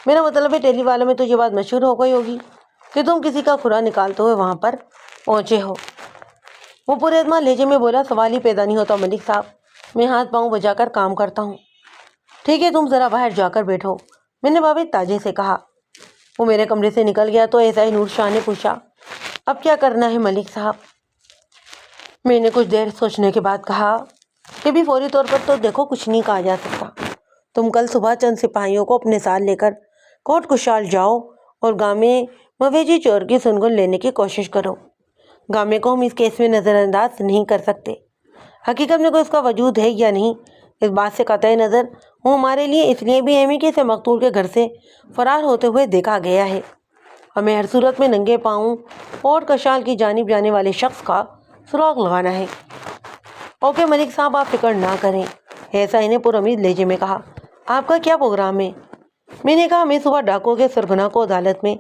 میرا مطلب ہے ٹیلی والوں میں تو یہ بات مشہور ہو گئی ہوگی کہ تم کسی کا کھرا نکالتے ہوئے وہاں پر پہنچے ہو۔ وہ پورے اعتماد لہجے میں بولا، سوال ہی پیدا نہیں ہوتا ملک صاحب، میں ہاتھ پاؤں بجا کر کام کرتا ہوں۔ ٹھیک ہے، تم ذرا باہر جا کر بیٹھو، میں نے بابے تاجے سے کہا۔ وہ میرے کمرے سے نکل گیا تو ایسا ہی نور شاہ نے پوچھا، اب کیا کرنا ہے ملک صاحب؟ میں نے کچھ دیر سوچنے کے بعد کہا کہ بھی فوری طور پر تو دیکھو کچھ نہیں کہا جا سکتا۔ تم کل صبح چند سپاہیوں کو اپنے ساتھ لے کر کوٹ کشال جاؤ اور گامے مویشی چور کی سنگن لینے کی کوشش کرو۔ گامے کو ہم اس کیس میں نظر انداز نہیں کر سکتے۔ حقیقت میں کوئی اس کا وجود ہے یا نہیں، اس بات سے قطع نظر وہ ہمارے لیے اس لیے بھی اہم ہے کہ اسے مقتول کے گھر سے فرار ہوتے ہوئے دیکھا گیا ہے۔ ہمیں ہر صورت میں ننگے پاؤں کوٹ کشال کی جانب جانے والے شخص کا سراغ لگانا ہے۔ اوکے ملک صاحب، آپ فکر نہ کریں، ایسا ہی نے پر امید لہجے میں کہا۔ آپ کا کیا پروگرام ہے؟ میں نے کہا، میں صبح ڈاکو کے سرغنہ کو عدالت میں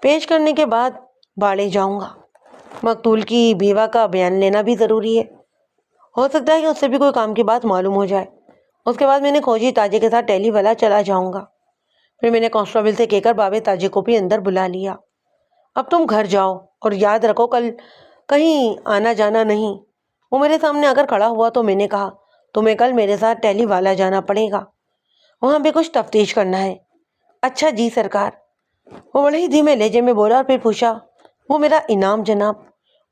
پیش کرنے کے بعد باڑے جاؤں گا۔ مقتول کی بیوہ کا بیان لینا بھی ضروری ہے، ہو سکتا ہے کہ اس سے بھی کوئی کام کی بات معلوم ہو جائے۔ اس کے بعد میں نے کھوجی تاجے کے ساتھ ٹیلی والا چلا جاؤں گا۔ پھر میں نے کانسٹیبل سے کہہ کر بابے تاجے کو بھی اندر بلا لیا۔ اب تم گھر جاؤ اور یاد رکھو کل کہیں آنا جانا نہیں۔ وہ میرے سامنے آ کر کھڑا ہوا تو میں نے کہا، تمہیں کل میرے ساتھ ٹیلی والا جانا پڑے گا، وہاں بھی کچھ تفتیش کرنا ہے۔ اچھا جی سرکار، وہ بڑے ہی دھیمے لہجے میں بولا اور پھر پوچھا، وہ میرا انعام جناب؟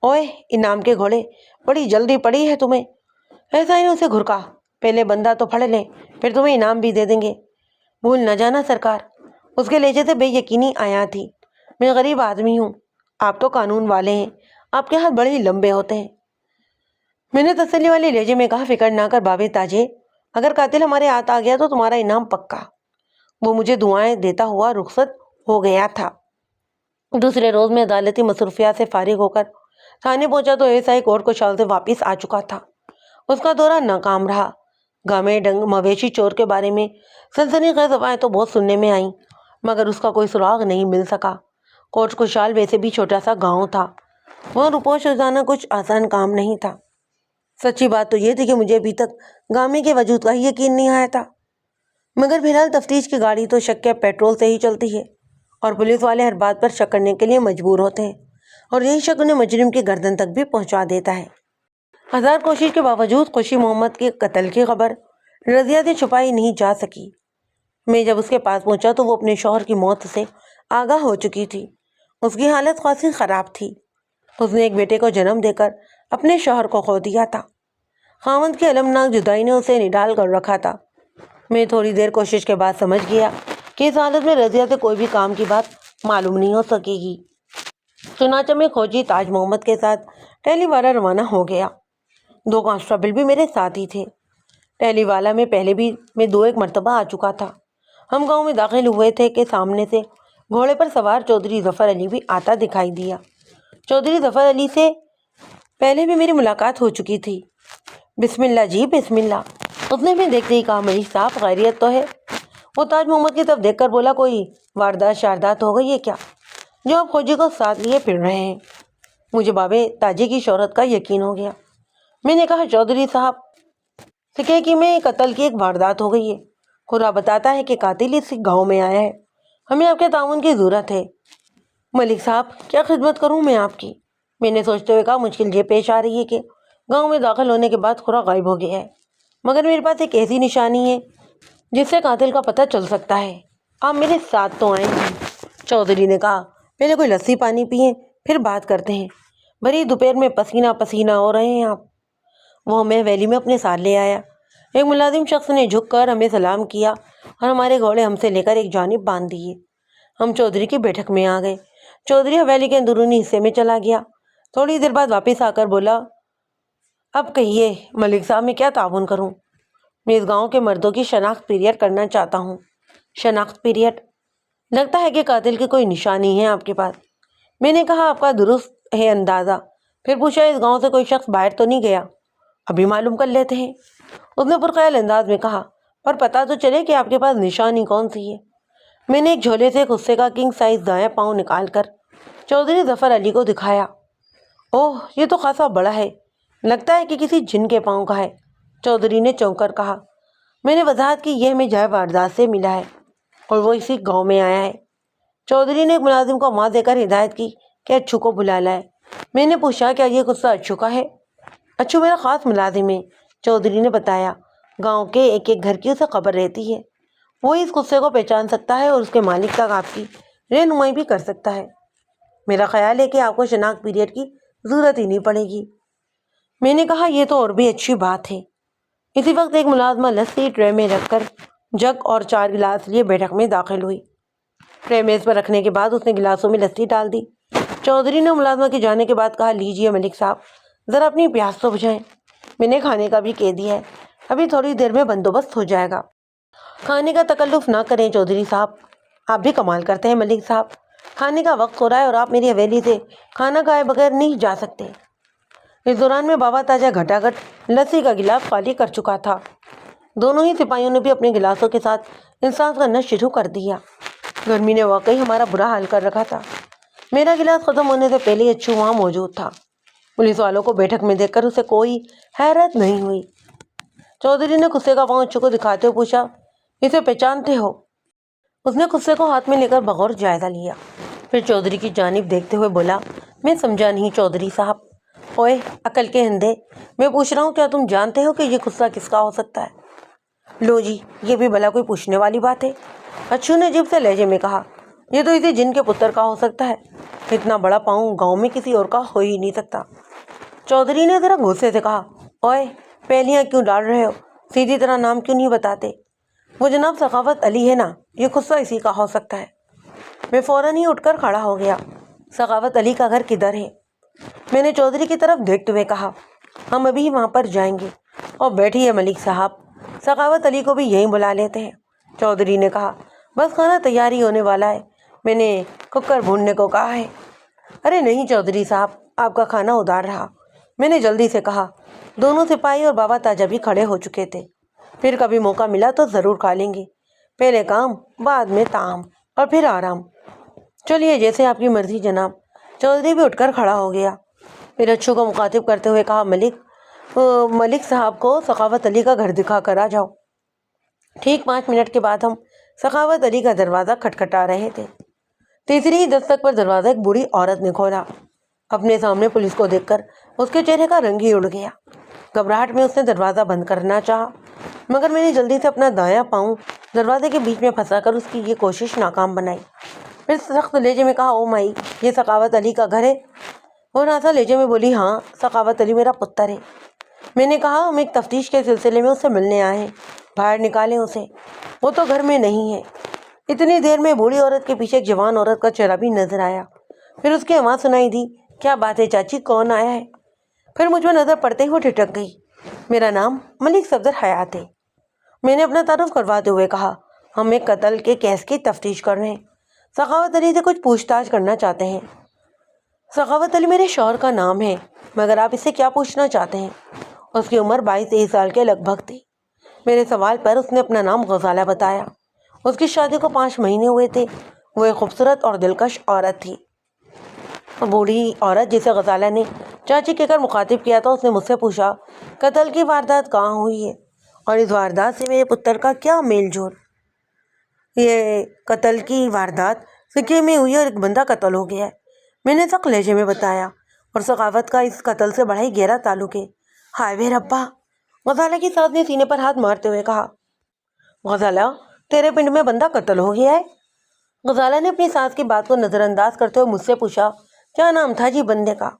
اوئے انعام کے گھوڑے، بڑی جلدی پڑی ہے تمہیں؟ ایسا ہی نے اسے گھرکا، پہلے بندہ تو پھڑ لیں، پھر تمہیں انعام بھی دے دیں گے۔ بھول نہ جانا سرکار۔ اس کے لہجے سے بے یقینی آیا تھی۔ میں غریب آدمی ہوں، آپ تو قانون والے ہیں، آپ کے ہاتھ بڑے ہی لمبے ہوتے ہیں۔ میں نے تسلی والے لہجے میں کہا، فکر نہ کر بابے تاجے، اگر قاتل ہمارے ہاتھ آ گیا تو تمہارا انعام پکا۔ وہ مجھے دعائیں دیتا ہوا رخصت ہو گیا تھا۔ دوسرے روز میں عدالتی مصروفیات سے فارغ ہو کر تھانے پہنچا تو ایسا ہی کوٹ کشال سے واپس آ چکا تھا۔ اس کا دورہ ناکام رہا۔ گاؤں میں مویشی چور کے بارے میں سنسنی خیز افواہیں تو بہت سننے میں آئیں، مگر اس کا کوئی سراغ نہیں مل سکا۔ کوٹ کشال ویسے بھی چھوٹا سا گاؤں تھا، وہاں روپوش ہو جانا کچھ آسان کام نہیں تھا۔ سچی بات تو یہ تھی کہ مجھے ابھی تک گامے کے وجود کا ہی یقین نہیں آیا تھا، مگر فی الحال تفتیش کی گاڑی تو شک کے پیٹرول سے ہی چلتی ہے، اور پولیس والے ہر بات پر شک کرنے کے لیے مجبور ہوتے ہیں، اور یہی شک انہیں مجرم کی گردن تک بھی پہنچا دیتا ہے۔ ہزار کوشش کے باوجود خوشی محمد کے قتل کی خبر رضیہ سے چھپائی نہیں جا سکی۔ میں جب اس کے پاس پہنچا تو وہ اپنے شوہر کی موت سے آگاہ ہو چکی تھی۔ اس کی حالت خاصی خراب تھی۔ اس نے ایک بیٹے کو جنم دے کر اپنے شوہر کو کھو دیا تھا۔ خاوند کی المناک جدائی نے اسے نڈال کر رکھا تھا۔ میں تھوڑی دیر کوشش کے بعد سمجھ گیا کہ اس حالت میں رضیہ سے کوئی بھی کام کی بات معلوم نہیں ہو سکے گی۔ چنانچہ میں کھوجی تاج محمد کے ساتھ ٹیلی والا روانہ ہو گیا۔ 2 کانسٹیبل بھی میرے ساتھ ہی تھے۔ ٹیلی والا میں پہلے بھی میں 2-1 مرتبہ آ چکا تھا۔ ہم گاؤں میں داخل ہوئے تھے کہ سامنے سے گھوڑے پر سوار چودھری ظفر علی بھی آتا دکھائی دیا۔ چودھری ظفر علی سے پہلے بھی میری ملاقات ہو چکی تھی۔ بسم اللہ جی، بسم اللہ، اس نے بھی دیکھتے ہی کہا۔ ملک صاحب خیریت تو ہے؟ وہ تاج محمد کی طرف دیکھ کر بولا، کوئی واردات شاردات ہو گئی ہے کیا جو آپ فوجی کو ساتھ لیے پھر رہے ہیں؟ مجھے بابے تاجی کی شہرت کا یقین ہو گیا۔ میں نے کہا، چودھری صاحب سکیکی میں قتل کی ایک واردات ہو گئی ہے۔ خدا بتاتا ہے کہ قاتل اس گاؤں میں آیا ہے، ہمیں آپ کے تعاون کی ضرورت ہے۔ ملک صاحب کیا خدمت کروں میں آپ کی؟ میں نے سوچتے ہوئے کہا، مشکل یہ پیش آ رہی ہے کہ گاؤں میں داخل ہونے کے بعد خورا غائب ہو گیا ہے، مگر میرے پاس ایک ایسی نشانی ہے جس سے قاتل کا پتہ چل سکتا ہے۔ آپ میرے ساتھ تو آئیں گے؟ چودھری نے کہا، پہلے کوئی لسی پانی پئیں پھر بات کرتے ہیں، بھری دوپہر میں پسینہ پسینہ ہو رہے ہیں آپ۔ وہ ہمیں حویلی میں اپنے ساتھ لے آیا۔ ایک ملازم شخص نے جھک کر ہمیں سلام کیا اور ہمارے گھوڑے ہم سے لے کر ایک جانب باندھ دیے۔ ہم چودھری کی بیٹھک میں آ گئے۔ چودھری حویلی کے اندرونی حصے میں چلا گیا۔ تھوڑی دیر بعد واپس آ کر بولا، اب کہیے ملک صاحب میں کیا تعاون کروں؟ میں اس گاؤں کے مردوں کی شناخت پیریڈ کرنا چاہتا ہوں۔ شناخت پیریڈ؟ لگتا ہے کہ قاتل کی کوئی نشانی ہے آپ کے پاس۔ میں نے کہا، آپ کا درست ہے اندازہ۔ پھر پوچھا، اس گاؤں سے کوئی شخص باہر تو نہیں گیا؟ ابھی معلوم کر لیتے ہیں، اس نے پرخیال انداز میں کہا، پر پتہ تو چلے کہ آپ کے پاس نشانی کون سی ہے۔ میں نے ایک جھولے سے غصے کا کنگ سائز دایاں پاؤں نکال کر چودھری ظفر علی کو دکھایا۔ اوہ، یہ تو خاصا بڑا ہے، لگتا ہے کہ کسی جن کے پاؤں کا ہے، چودھری نے چونک کر کہا۔ میں نے وضاحت کی، یہ ہمیں جائے واردات سے ملا ہے اور وہ اسی گاؤں میں آیا ہے۔ چودھری نے ایک ملازم کو آواز دے کر ہدایت کی کہ اچھو کو بلا لائے۔ میں نے پوچھا، کیا یہ غصہ اچھو کا ہے؟ اچھو میرا خاص ملازم ہے، چودھری نے بتایا۔ گاؤں کے ایک ایک گھر کی اسے خبر رہتی ہے، وہ اس غصے کو پہچان سکتا ہے اور اس کے مالک تک آپ کی رہنمائی بھی کر سکتا ہے۔ میرا خیال ہے کہ آپ کو شناخت پیریڈ کی ضرورت ہی نہیں پڑے گی۔ میں نے کہا، یہ تو اور بھی اچھی بات ہے۔ اسی وقت ایک ملازمہ لسی ٹرے میں رکھ کر جگ اور 4 گلاس لیے بیٹھک میں داخل ہوئی۔ ٹرے میز پر رکھنے کے بعد اس نے گلاسوں میں لسی ڈال دی۔ چودھری نے ملازمہ کے جانے کے بعد کہا، لیجیے ملک صاحب ذرا اپنی پیاس تو بجھائیں، میں نے کھانے کا بھی کہہ دیا ہے، ابھی تھوڑی دیر میں بندوبست ہو جائے گا۔ کھانے کا تکلف نہ کریں چودھری صاحب، آپ بھی کمال کرتے ہیں ملک صاحب، کھانے کا وقت ہو رہا ہے اور آپ میری حویلی سے کھانا کھائے بغیر نہیں جا سکتے۔ اس دوران میں بابا تاجہ گھٹا گھٹ لسی کا گلاس خالی کر چکا تھا۔ دونوں ہی سپاہیوں نے بھی اپنے گلاسوں کے ساتھ انصاف کرنا شروع کر دیا۔ گرمی نے واقعی ہمارا برا حال کر رکھا تھا۔ میرا گلاس ختم ہونے سے پہلے اچھو وہاں موجود تھا۔ پولیس والوں کو بیٹھک میں دیکھ کر اسے کوئی حیرت نہیں ہوئی۔ چودھری نے غصے کا پاؤں اچھو کو دکھاتے ہوئے پوچھا، اسے پہچانتے ہو؟ اس نے غصے کو ہاتھ میں لے کر بغور جائزہ لیا، پھر چودھری کی جانب دیکھتے ہوئے بولا، میں سمجھا نہیں چودھری صاحب۔ اوئے عقل کے اندھے، میں پوچھ رہا ہوں کیا تم جانتے ہو کہ یہ غصہ کس کا ہو سکتا ہے؟ لو جی، یہ بھی بھلا کوئی پوچھنے والی بات ہے، اچھو نے عجیب سے لہجے میں کہا، یہ تو اسی جن کے پتر کا ہو سکتا ہے، اتنا بڑا پاؤں گاؤں میں کسی اور کا ہو ہی نہیں سکتا۔ چودھری نے ذرا غصے سے کہا، اوئے پہلیاں کیوں ڈال رہے ہو، سیدھی طرح نام کیوں نہیں بتاتے؟ وہ جناب سخاوت علی ہے نا، یہ غصہ اسی کا ہو سکتا ہے۔ میں فوراً ہی اٹھ کر کھڑا ہو گیا۔ سخاوت علی کا گھر کدھر ہے؟ میں نے چودھری کی طرف دیکھتے ہوئے کہا، ہم ابھی وہاں پر جائیں گے، اور بیٹھیے ملک صاحب، سخاوت علی کو بھی یہیں بلا لیتے ہیں۔ چودھری نے کہا، بس کھانا تیار ہی ہونے والا ہے، میں نے کوکر بھوننے کو کہا ہے۔ ارے نہیں چودھری صاحب، آپ کا کھانا ادھر رہا، میں نے جلدی سے کہا۔ دونوں سپاہی اور بابا تاجہ بھی کھڑے ہو چکے تھے۔ پھر کبھی موقع ملا تو ضرور کھا لیں گے، پہلے کام بعد میں طعام اور پھر آرام۔ چلیے جیسے آپ کی مرضی جناب۔ چودھری بھی اٹھ کر کھڑا ہو گیا۔ پھر اچھو کو مخاطب کرتے ہوئے کہا، ملک صاحب کو سخاوت علی کا گھر دکھا کر آ جاؤ۔ ٹھیک 5 منٹ کے بعد ہم سخاوت علی کا دروازہ کھٹکھٹا رہے تھے۔ تیسری ہی دستک پر دروازہ ایک بوڑھی عورت نے کھولا۔ اپنے سامنے پولیس کو دیکھ کر اس کے چہرے کا رنگ ہی اڑ گیا۔ گھبراہٹ میں اس نے دروازہ بند کرنا چاہا، مگر میں نے جلدی سے اپنا دایاں پاؤں دروازے کے بیچ میں پھنسا کر اس کی یہ کوشش ناکام بنائی۔ پھر سخت لہجے میں کہا، او مائی، یہ سخاوت علی کا گھر ہے؟ وہ ناسا لہجے میں بولی، ہاں، سخاوت علی میرا پتر ہے۔ میں نے کہا، ہم ایک تفتیش کے سلسلے میں اس سے ملنے آئے ہیں، باہر نکالیں اسے، وہ تو گھر میں نہیں ہے۔ اتنی دیر میں بوڑھی عورت کے پیچھے ایک جوان عورت کا چہرہ بھی نظر آیا۔ پھر اس کی آواز سنائی دی، کیا بات ہے چاچی، کون آیا ہے؟ پھر مجھ میں نظر پڑتے ہی وہ ٹھٹک گئی۔ میرا نام ملک صفدر حیات ہے، میں نے اپنا تعارف کرواتے ہوئے کہا۔ ہم ایک قتل کے کیس کی تفتیش کر رہے ہیں، سخاوت علی سے کچھ پوچھ تاچھ کرنا چاہتے ہیں۔ سخاوت علی میرے شوہر کا نام ہے، مگر آپ اس سے کیا پوچھنا چاہتے ہیں؟ اس کی عمر 22-23 سال کے لگ بھگ تھی۔ میرے سوال پر اس نے اپنا نام غزالہ بتایا۔ اس کی شادی کو 5 مہینے ہوئے تھے۔ وہ ایک خوبصورت اور دلکش عورت تھی۔ بوڑھی عورت جسے غزالہ نے چاچی کہہ کر مخاطب کیا تھا، اس نے مجھ سے پوچھا، قتل کی واردات کہاں ہوئی ہے اور اس واردات سے میرے پتر کا کیا میل جول؟ یہ قتل کی واردات سکے میں ہوئی اور ایک بندہ قتل ہو گیا ہے، میں نے سخت لہجے میں بتایا، اور سخاوت کا اس قتل سے بڑا ہی گہرا تعلق ہے۔ ہائے وے ربا! غزالہ کی ساس نے سینے پر ہاتھ مارتے ہوئے کہا، غزالہ، تیرے پنڈ میں بندہ قتل ہو گیا ہے؟ غزالہ نے اپنی ساس کی بات کو نظر انداز کرتے ہوئے مجھ سے پوچھا، کیا نام تھا جی بندے کا؟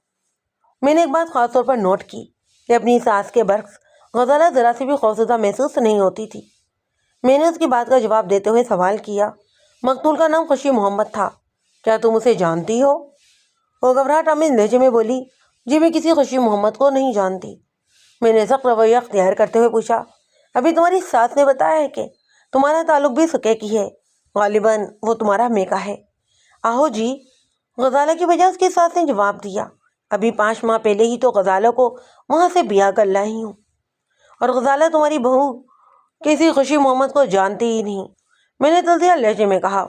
میں نے ایک بات خاص طور پر نوٹ کی کہ اپنی ساس کے برعکس غزالہ ذرا سی بھی خوفزدہ محسوس نہیں ہوتی تھی۔ میں نے اس کی بات کا جواب دیتے ہوئے سوال کیا، مقتول کا نام خوشی محمد تھا، کیا تم اسے جانتی ہو؟ وہ گھبراہٹ آمیز لہجے میں بولی، جی میں کسی خوشی محمد کو نہیں جانتی۔ میں نے سخت رویہ اختیار کرتے ہوئے پوچھا، ابھی تمہاری ساس نے بتایا ہے کہ تمہارا تعلق بھی سکے کی ہے، غالباً وہ تمہارا میکا ہے۔ آہو جی، غزالہ کی بجائے اس کی ساس نے جواب دیا، ابھی 5 ماہ پہلے ہی تو غزالہ کو وہاں سے بیاہ کر لائی ہوں، اور غزالہ تمہاری بہو کسی خوشی محمد کو جانتی ہی نہیں۔ میں نے تلخیہ لہجے میں کہا،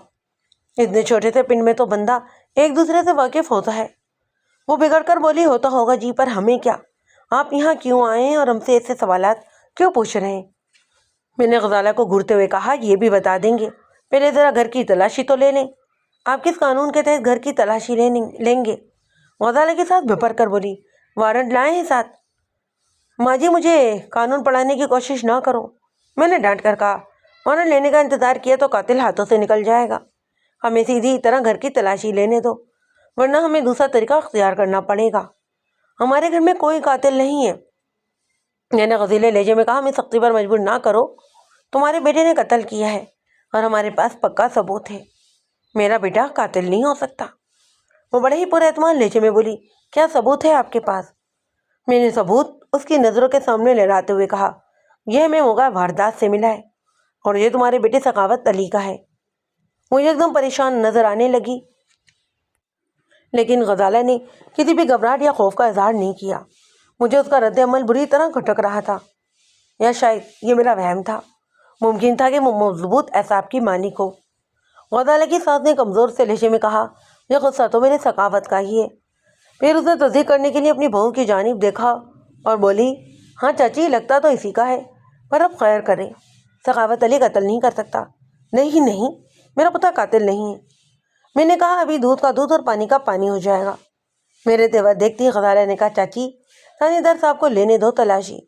اتنے چھوٹے سے پنڈ میں تو بندہ ایک دوسرے سے واقف ہوتا ہے۔ وہ بگڑ کر بولی، ہوتا ہوگا جی، پر ہمیں کیا؟ آپ یہاں کیوں آئے ہیں اور ہم سے ایسے سوالات کیوں پوچھ رہے ہیں؟ میں نے غزالہ کو گھورتے ہوئے کہا، یہ بھی بتا دیں گے، پہلے ذرا گھر کی تلاشی تو لے لیں۔ آپ کس قانون کے تحت گھر کی تلاشی لیں گے؟ غزالہ کے ساتھ بھپر کر بولی، وارنٹ لائے ہیں ساتھ؟ ماں جی، مجھے قانون پڑھانے کی کوشش نہ کرو، میں نے ڈانٹ کر کہا۔ وارنٹ لینے کا انتظار کیا تو قاتل ہاتھوں سے نکل جائے گا، ہمیں سیدھی طرح گھر کی تلاشی لینے دو، ورنہ ہمیں دوسرا طریقہ اختیار کرنا پڑے گا۔ ہمارے گھر میں کوئی قاتل نہیں ہے، میں نے غضیلے لہجے میں کہا۔ ہمیں سختی پر مجبور نہ کرو، تمہارے بیٹے نے قتل کیا ہے اور ہمارے پاس پکا ثبوت ہے، میرا بیٹا قاتل نہیں ہو سکتا۔ وہ بڑے ہی پر اعتماد لہجے میں بولی، کیا ثبوت ہے آپ کے پاس؟ میں نے ثبوت اس کی نظروں کے سامنے لہراتے ہوئے کہا، یہ ہمیں موقع واردات سے ملا ہے اور یہ تمہارے بیٹے سخاوت علی کا ہے۔ وہ ایک دم پریشان نظر آنے لگی، لیکن غزالہ نے کسی بھی گھبراہٹ یا خوف کا اظہار نہیں کیا۔ مجھے اس کا رد عمل بری طرح کھٹک رہا تھا، یا شاید یہ میرا وہم تھا۔ ممکن تھا کہ وہ مضبوط اعصاب کی مالک ہو۔ غزالہ کی ساس نے کمزور سے لہجے میں کہا، یہ غصہ تو میرے سخاوت کا ہی ہے۔ پھر اسے تصدیق کرنے کے لیے اپنی بہو کی جانب دیکھا اور بولی، ہاں چاچی، لگتا تو اسی کا ہے، پر اب خیر کریں، سخاوت علی قتل نہیں کر سکتا۔ نہیں نہیں، میرا پتہ قاتل نہیں ہے۔ میں نے کہا، ابھی دودھ کا دودھ اور پانی کا پانی ہو جائے گا۔ میرے تیور دیکھتی غزالہ نے کہا، چاچی، تھانے دار صاحب کو لینے دو تلاشی،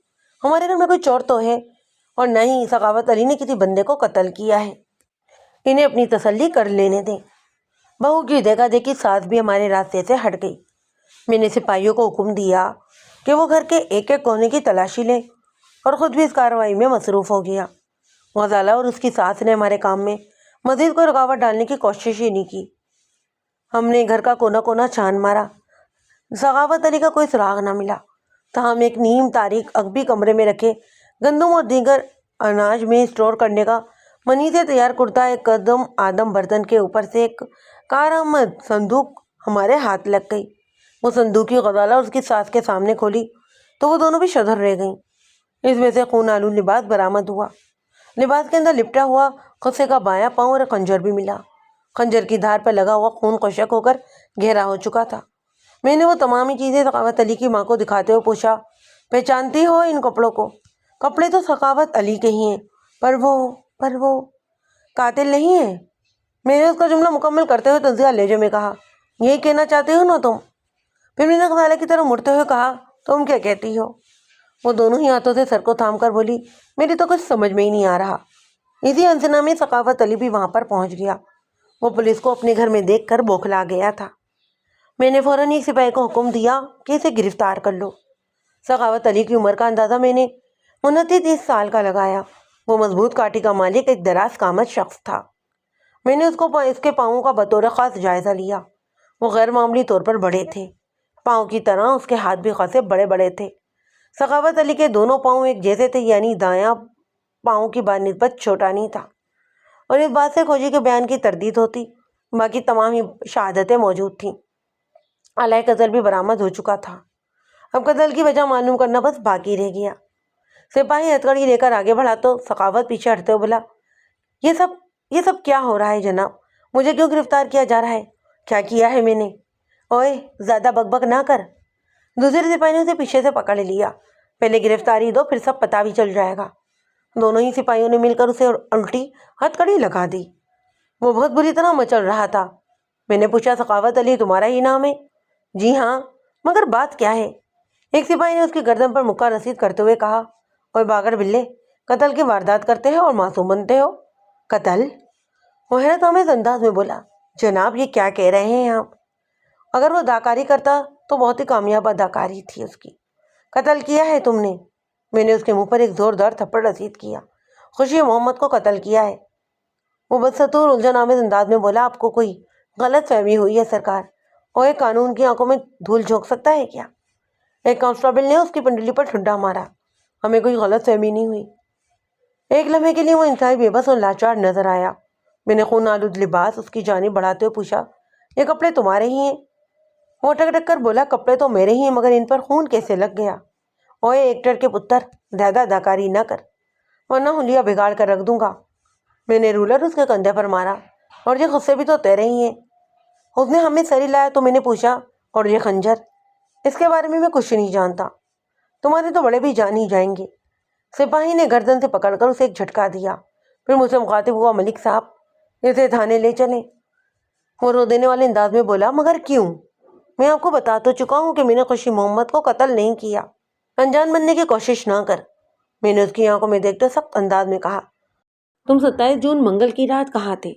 ہمارے گھر میں کوئی چور تو ہے اور نہ ہی سخاوت علی نے کسی بندے کو قتل کیا ہے، انہیں اپنی تسلی کر لینے دیں۔ بہو کی دیکھا دیکھی ساس بھی ہمارے راستے سے ہٹ گئی۔ میں نے سپاہیوں کو حکم دیا کہ وہ گھر کے ایک ایک کونے کی تلاشی لیں اور خود بھی اس کارروائی میں مصروف ہو گیا۔ غزالہ اور اس کی ساس نے ہمارے کام میں مزید کوئی رکاوٹ ڈالنے کی کوشش ہی نہیں کی۔ ہم نے گھر کا کونا کونا چھان مارا، سخاوت علی کا کوئی سراغ نہ ملا، تاہم ایک نیم تاریک عقبی کمرے میں رکھے گندم اور دیگر اناج میں اسٹور کرنے کا منی سے تیار کرتا ایک قدم آدم برتن کے اوپر سے ایک کارآمد صندوق ہمارے ہاتھ لگ گئی۔ وہ صندوق کی غزالہ اور اس کی ساس کے سامنے کھولی تو وہ دونوں بھی شدھر رہ گئیں۔ اس میں سے خون آلود لباس برآمد ہوا۔ لباس کے اندر لپٹا ہوا خصے کا بایاں پاؤں اور خنجر بھی ملا۔ خنجر کی دھار پر لگا ہوا خون خشک ہو کر گہرا ہو چکا تھا۔ میں نے وہ تمام ہی چیزیں سخاوت علی کی ماں کو دکھاتے ہوئے پوچھا، پہچانتی ہو ان کپڑوں کو؟ کپڑے تو سخاوت علی کے ہی ہیں، پر وہ قاتل نہیں ہے۔ میں نے اس کا جملہ مکمل کرتے ہوئے تنزیہ لہجے میں کہا، یہی کہنا چاہتے ہو نا تم؟ پھر میں نے خالہ کی طرف مڑتے ہوئے کہا، تم کیا کہتی ہو؟ وہ دونوں ہی ہاتھوں سے سر کو تھام کر بولی، میری تو کچھ سمجھ میں ہی نہیں آ رہا۔ اسی انجنا میں سخاوت علی بھی وہاں پر پہنچ گیا۔ وہ پولیس کو اپنے گھر میں دیکھ کر بوکھلا گیا تھا۔ میں نے فوراً ایک سپاہی کو حکم دیا کہ اسے گرفتار کر لو۔ سخاوت علی کی عمر کا اندازہ میں نے 29-30 سال کا لگایا۔ وہ مضبوط کاٹی کا مالک ایک دراز قامت شخص تھا۔ میں نے اس کے پاؤں کا بطور خاص جائزہ لیا۔ وہ غیر معمولی طور پر بڑے تھے۔ پاؤں کی طرح اس کے ہاتھ بھی خاصے بڑے بڑے تھے۔ سخاوت علی کے دونوں پاؤں ایک جیسے تھے، یعنی دایاں پاؤں کی بنسبت چھوٹا نہیں تھا، اور اس بات سے کھوجی کے بیان کی تردید ہوتی۔ باقی تمام ہی شہادتیں موجود تھیں۔ آلۂ قتل بھی برآمد ہو چکا تھا۔ اب قتل کی وجہ معلوم کرنا بس باقی رہ گیا۔ سپاہی ہتھکڑی لے کر آگے بڑھا تو سخاوت پیچھے ہٹتے ہوئے بولا، یہ سب کیا ہو رہا ہے جناب؟ مجھے کیوں گرفتار کیا جا رہا ہے؟ کیا کیا ہے میں نے؟ اوئے زیادہ بک بک نہ کر۔ دوسرے سپاہی نے اسے پیچھے سے پکڑ لیا۔ پہلے گرفتاری دو، پھر سب پتہ بھی چل جائے گا۔ دونوں ہی سپاہیوں نے مل کر اسے الٹی ہتھکڑی لگا دی۔ وہ بہت بری طرح مچل رہا تھا۔ میں نے پوچھا، سخاوت علی تمہارا ہی نام ہے؟ جی ہاں، مگر بات کیا ہے؟ ایک سپاہی نے اس کی گردن پر مکہ رسید کرتے ہوئے کہا، اوے باگر بلے، قتل کی واردات کرتے ہو اور معصوم بنتے ہو۔ قتل؟ وہ حیرت آمیز انداز میں بولا، جناب یہ کیا کہہ رہے ہیں آپ؟ اگر وہ اداکاری کرتا تو بہت ہی کامیاب اداکاری تھی اس کی۔ قتل کیا ہے تم نے؟ میں نے اس کے منہ پر ایک زوردار تھپڑ رسید کیا۔ خوشی محمد کو قتل کیا ہے۔ وہ بدستور الجھن آمیز انداز میں بولا، آپ کو کوئی غلط فہمی ہوئی ہے سرکار۔ اوے قانون کی آنکھوں میں دھول جھونک سکتا ہے کیا؟ ایک کانسٹیبل نے اس کی پنڈلی پر ٹھڈا مارا۔ ہمیں کوئی غلط فہمی نہیں ہوئی۔ ایک لمحے کے لیے وہ انتہائی بے بس اور لاچار نظر آیا۔ میں نے خون آلود لباس اس کی جانب بڑھاتے ہوئے پوچھا، یہ کپڑے تمہارے ہی ہیں؟ وہ ٹک ٹک کر بولا، کپڑے تو میرے ہی ہیں، مگر ان پر خون کیسے لگ گیا؟ اوے ایکٹر کے پتر، زیادہ اداکاری نہ کر ورنہ ہنڈیا بگاڑ کر رکھ دوں گا۔ میں نے رولر اس کے کندھے پر مارا، اور یہ غصے بھی تو تیرے ہی ہیں۔ اس نے ہمیں سری لایا تو میں نے پوچھا، اور یہ خنجر؟ اس کے بارے میں کچھ نہیں جانتا۔ تمہارے تو بڑے بھی جان ہی جائیں گے۔ سپاہی نے گردن سے پکڑ کر اسے ایک جھٹکا دیا، پھر مجھ سے مخاطب ہوا، ملک صاحب اسے تھانے لے چلیں۔ وہ رو دینے والے انداز میں بولا، مگر کیوں؟ میں آپ کو بتا تو چکا ہوں کہ میں نے خوشی محمد کو قتل نہیں کیا۔ انجان بننے کی کوشش نہ کر۔ میں نے اس کی آنکھوں میں دیکھتے سخت انداز میں کہا، تم 27 جون منگل کی رات کہاں تھے؟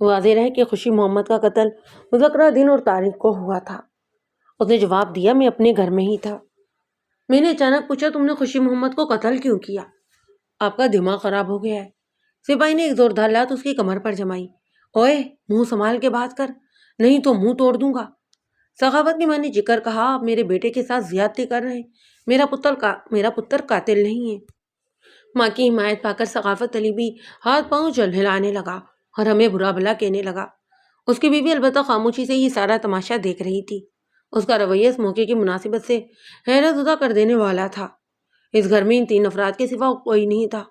واضح رہے کہ خوشی محمد کا قتل مذکرہ دن اور تاریخ کو ہوا تھا۔ اس نے جواب دیا، میں اپنے گھر میں ہی تھا۔ میں نے اچانک پوچھا، تم نے خوشی محمد کو قتل کیوں کیا؟ آپ کا دماغ خراب ہو گیا ہے۔ سپاہی نے ایک زوردار لات اس کی کمر پر جمائی۔ اوئے منہ سنبھال کے بات کر، نہیں تو منہ توڑ دوں گا۔ سخاوت کی ماں نے جکر کہا، آپ میرے بیٹے کے ساتھ زیادتی کر رہے ہیں۔ میرا پتر قاتل نہیں ہے۔ ماں کی حمایت پا کر سخاوت علی بھی ہاتھ پاؤں ہلانے لگا اور ہمیں برا بھلا کہنے لگا۔ اس کی بیوی البتہ خاموشی سے یہ سارا تماشا دیکھ رہی تھی۔ اس کا رویہ اس موقع کی مناسبت سے حیرت زدہ کر دینے والا تھا۔ اس گھر میں ان 3 افراد کے سوا کوئی نہیں تھا۔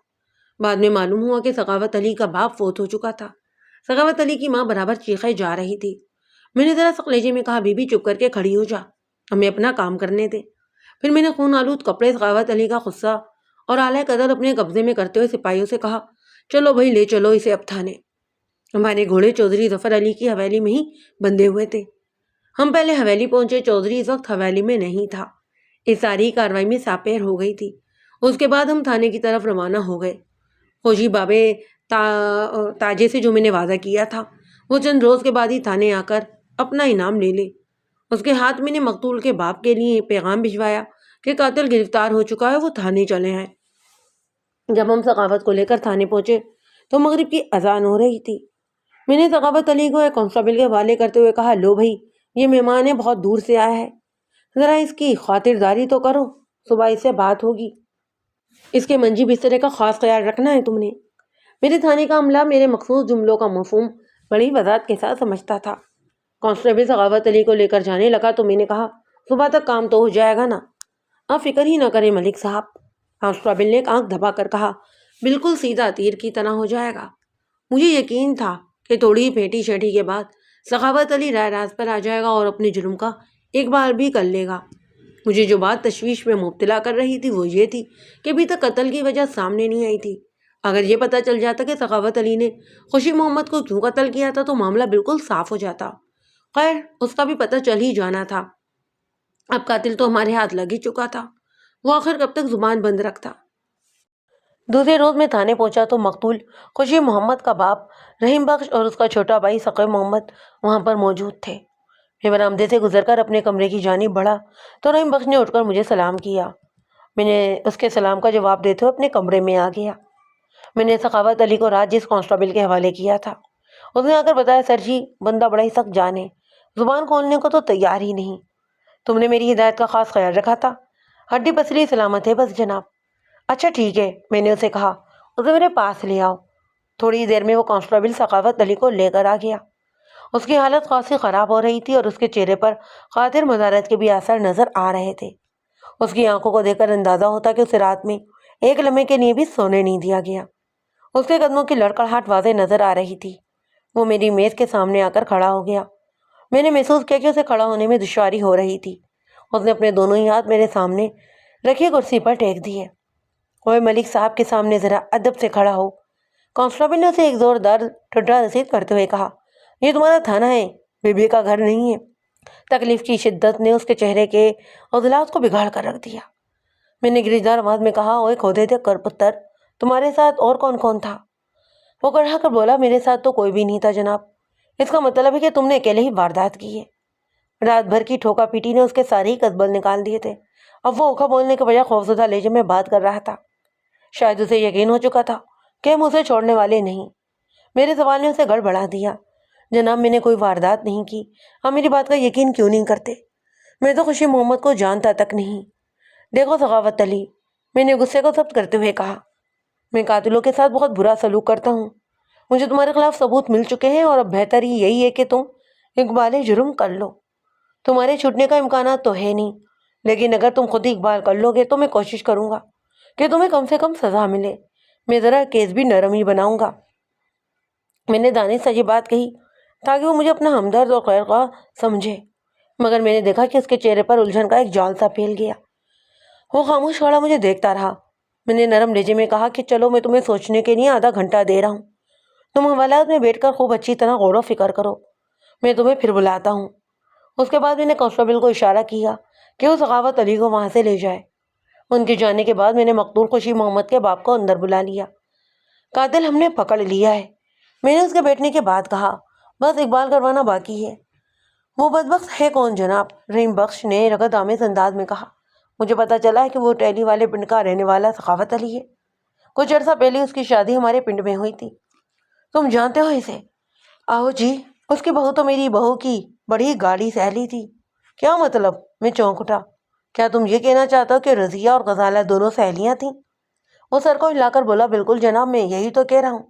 بعد میں معلوم ہوا کہ سخاوت علی کا باپ فوت ہو چکا تھا۔ سخاوت علی کی ماں برابر چیخے جا رہی تھی۔ میں نے ذرا سخت لہجے میں کہا، بی بی چپ کر کے کھڑی ہو جا، ہمیں اپنا کام کرنے دے۔ پھر میں نے خون آلود کپڑے سخاوت علی کا خصہ اور آلۂ قتل اپنے قبضے میں کرتے ہوئے سپاہیوں سے کہا، چلو بھائی لے چلو اسے اب تھانے۔ ہمارے گھوڑے چودھری ظفر علی کی حویلی میں ہی بندھے ہوئے تھے۔ ہم پہلے حویلی پہنچے، چودھری اس وقت حویلی میں نہیں تھا۔ اس ساری کاروائی میں ساپیر ہو گئی تھی۔ اس کے بعد ہم تھانے کی طرف روانہ ہو گئے۔ خوشی بابے تاجے سے جو میں نے وعدہ کیا تھا، وہ چند روز کے بعد ہی تھانے آ کر اپنا انعام لے لے۔ اس کے ہاتھ میں نے مقتول کے باپ کے لیے پیغام بھجوایا کہ قاتل گرفتار ہو چکا ہے، وہ تھانے چلے ہیں۔ جب ہم سخاوت کو لے کر تھانے پہنچے تو مغرب کی اذان ہو رہی تھی۔ میں نے سخاوت علی کو ایک کانسٹیبل کے حوالے کرتے ہوئے کہا، لو بھائی، یہ مہمان ہے، بہت دور سے آیا ہے، ذرا اس کی خاطرداری تو کرو، صبح اس سے بات ہوگی۔ اس کے منجی بسترے کا خاص خیال رکھنا ہے تم نے۔ میرے تھانے کا عملہ میرے مخصوص جملوں کا مفہوم بڑی وضاحت کے ساتھ سمجھتا تھا۔ کانسٹیبل سخاوت علی کو لے کر جانے لگا تو میں نے کہا، صبح تک کام تو ہو جائے گا نا؟ آپ فکر ہی نہ کریں ملک صاحب۔ کانسٹیبل نے آنکھ دبا کر کہا، بالکل سیدھا تیر کی طرح ہو جائے گا۔ مجھے یقین تھا کہ تھوڑی پیٹی شیٹی کے بعد سخاوت علی رائے راست پر آ جائے گا اور اپنے جرم کا اقبال بھی کر لے گا۔ مجھے جو بات تشویش میں مبتلا کر رہی تھی وہ یہ تھی کہ ابھی تک قتل کی وجہ سامنے نہیں آئی تھی۔ اگر یہ پتہ چل جاتا کہ سخاوت علی نے خوشی محمد کو کیوں قتل کیا تھا تو معاملہ بالکل صاف ہو جاتا۔ خیر، اس کا بھی پتہ چل ہی جانا تھا۔ اب قاتل تو ہمارے ہاتھ لگ ہی چکا تھا، وہ آخر کب تک زبان بند رکھتا۔ دوسرے روز میں تھانے پہنچا تو مقتول خوشی محمد کا باپ رحیم بخش اور اس کا چھوٹا بھائی ثقیب محمد وہاں پر موجود تھے۔ میں برآمدے سے گزر کر اپنے کمرے کی جانب بڑھا تو رحیم بخش نے اٹھ کر مجھے سلام کیا۔ میں نے اس کے سلام کا جواب دیتے ہوئے اپنے کمرے میں آ گیا۔ میں نے سخاوت علی کو رات جس کانسٹیبل کے حوالے کیا تھا اس نے آ کر بتایا، سر جی بندہ بڑا ہی سخت جان ہے، زبان کھولنے کو تو تیار ہی نہیں۔ تم نے میری ہدایت کا خاص خیال رکھا تھا، ہڈی پسلی سلامت ہے بس جناب۔ اچھا ٹھیک ہے، میں نے اسے کہا، اسے میرے پاس لے آؤ۔ تھوڑی دیر میں وہ کانسٹیبل سخاوت علی کو لے کر آ گیا۔ اس کی حالت خاصی خراب ہو رہی تھی اور اس کے چہرے پر قاتل مزارت کے بھی آثار نظر آ رہے تھے۔ اس کی آنکھوں کو دیکھ کر اندازہ ہوتا کہ اسے رات میں ایک لمحے کے لیے بھی سونے نہیں دیا گیا۔ اس کے قدموں کی لڑکڑاہٹ واضح نظر آ رہی تھی۔ وہ میری میز کے سامنے آ کر کھڑا ہو گیا۔ میں نے محسوس کیا کہ اسے کھڑا ہونے میں دشواری ہو رہی تھی۔ اس نے اپنے دونوں ہی ہاتھ میرے سامنے رکھی کرسی پر ٹیک دیے۔ اوے ملک صاحب کے سامنے ذرا ادب سے کھڑا ہو، کانسٹیبل نے اسے ایک زوردار ٹھڈا رسید کرتے ہوئے کہا۔ یہ تمہارا تھانہ ہے، بی کا گھر نہیں ہے۔ تکلیف کی شدت نے اس کے چہرے کے عضلات کو بگاڑ کر رکھ دیا۔ میں نے گریزدار آواز میں کہا، اوے کھودے دے کر پتر، تمہارے ساتھ اور کون کون تھا؟ وہ کڑھا کر بولا، میرے ساتھ تو کوئی بھی نہیں تھا جناب۔ اس کا مطلب ہے کہ تم نے اکیلے ہی واردات کی ہے۔ رات بھر کی ٹھوکا پیٹی نے اس کے سارے ہی قصبل نکال دیے تھے۔ اب وہ اوکھا بولنے کے بجائے خوفزدہ لہجے میں بات کر رہا تھا۔ شاید اسے یقین ہو چکا تھا کہ ہم اسے چھوڑنے والے نہیں۔ میرے سوال نے اسے گڑبڑا دیا۔ جناب میں نے کوئی واردات نہیں کی، آپ میری بات کا یقین کیوں نہیں کرتے؟ میں تو خوشی محمد کو جانتا تک نہیں۔ دیکھو سخاوت علی، میں نے غصے کو ضبط کرتے ہوئے کہا، میں قاتلوں کے ساتھ بہت برا سلوک کرتا ہوں۔ مجھے تمہارے خلاف ثبوت مل چکے ہیں اور اب بہتر ہی یہی ہے کہ تم اقبال جرم کر لو۔ تمہارے چھوٹنے کا امکانات تو ہے نہیں، لیکن اگر تم خود ہی اقبال کر لو گے تو میں کوشش کروں گا کہ تمہیں کم سے کم سزا ملے۔ میں ذرا کیس بھی نرم ہی بناؤں گا۔ میں نے دانش سے یہ بات کہی تاکہ وہ مجھے اپنا ہمدرد اور خیر خواہ سمجھے، مگر میں نے دیکھا کہ اس کے چہرے پر الجھن کا ایک جال سا پھیل گیا۔ وہ خاموش کھڑا مجھے دیکھتا رہا۔ میں نے نرم لہجے میں کہا کہ چلو میں تمہیں سوچنے کے لیے آدھا گھنٹہ دے رہا ہوں، تم حوالات میں بیٹھ کر خوب اچھی طرح غور و فکر کرو، میں تمہیں پھر بلاتا ہوں۔ اس کے بعد میں نے کانسٹیبل کو اشارہ کیا کہ وہ سخاوت علی کو وہاں سے لے جائے۔ ان کے جانے کے بعد میں نے مقتول خوشی محمد کے باپ کو اندر بلا لیا۔ قاتل ہم نے پکڑ لیا ہے، میں نے اس کے بیٹھنے کے بعد کہا، بس اقبال کروانا باقی ہے۔ وہ بدبخت ہے کون جناب؟ رحیم بخش نے رغد آمیز انداز میں کہا، مجھے پتہ چلا ہے کہ وہ ٹیلی والے پنڈ کا رہنے والا سخاوت علی ہے۔ کچھ عرصہ پہلے اس کی شادی ہمارے پنڈ میں ہوئی تھی، تم جانتے ہو اسے؟ آہو جی، اس کی بہو تو میری بہو کی بڑی گاڑی سہیلی تھی۔ کیا مطلب؟ میں چونک اٹھا۔ کیا تم یہ کہنا چاہتے ہو کہ رضیہ اور غزالہ دونوں سہیلیاں تھیں؟ وہ سر کو ہلا کر بولا، بالکل جناب، میں یہی تو کہہ رہا ہوں،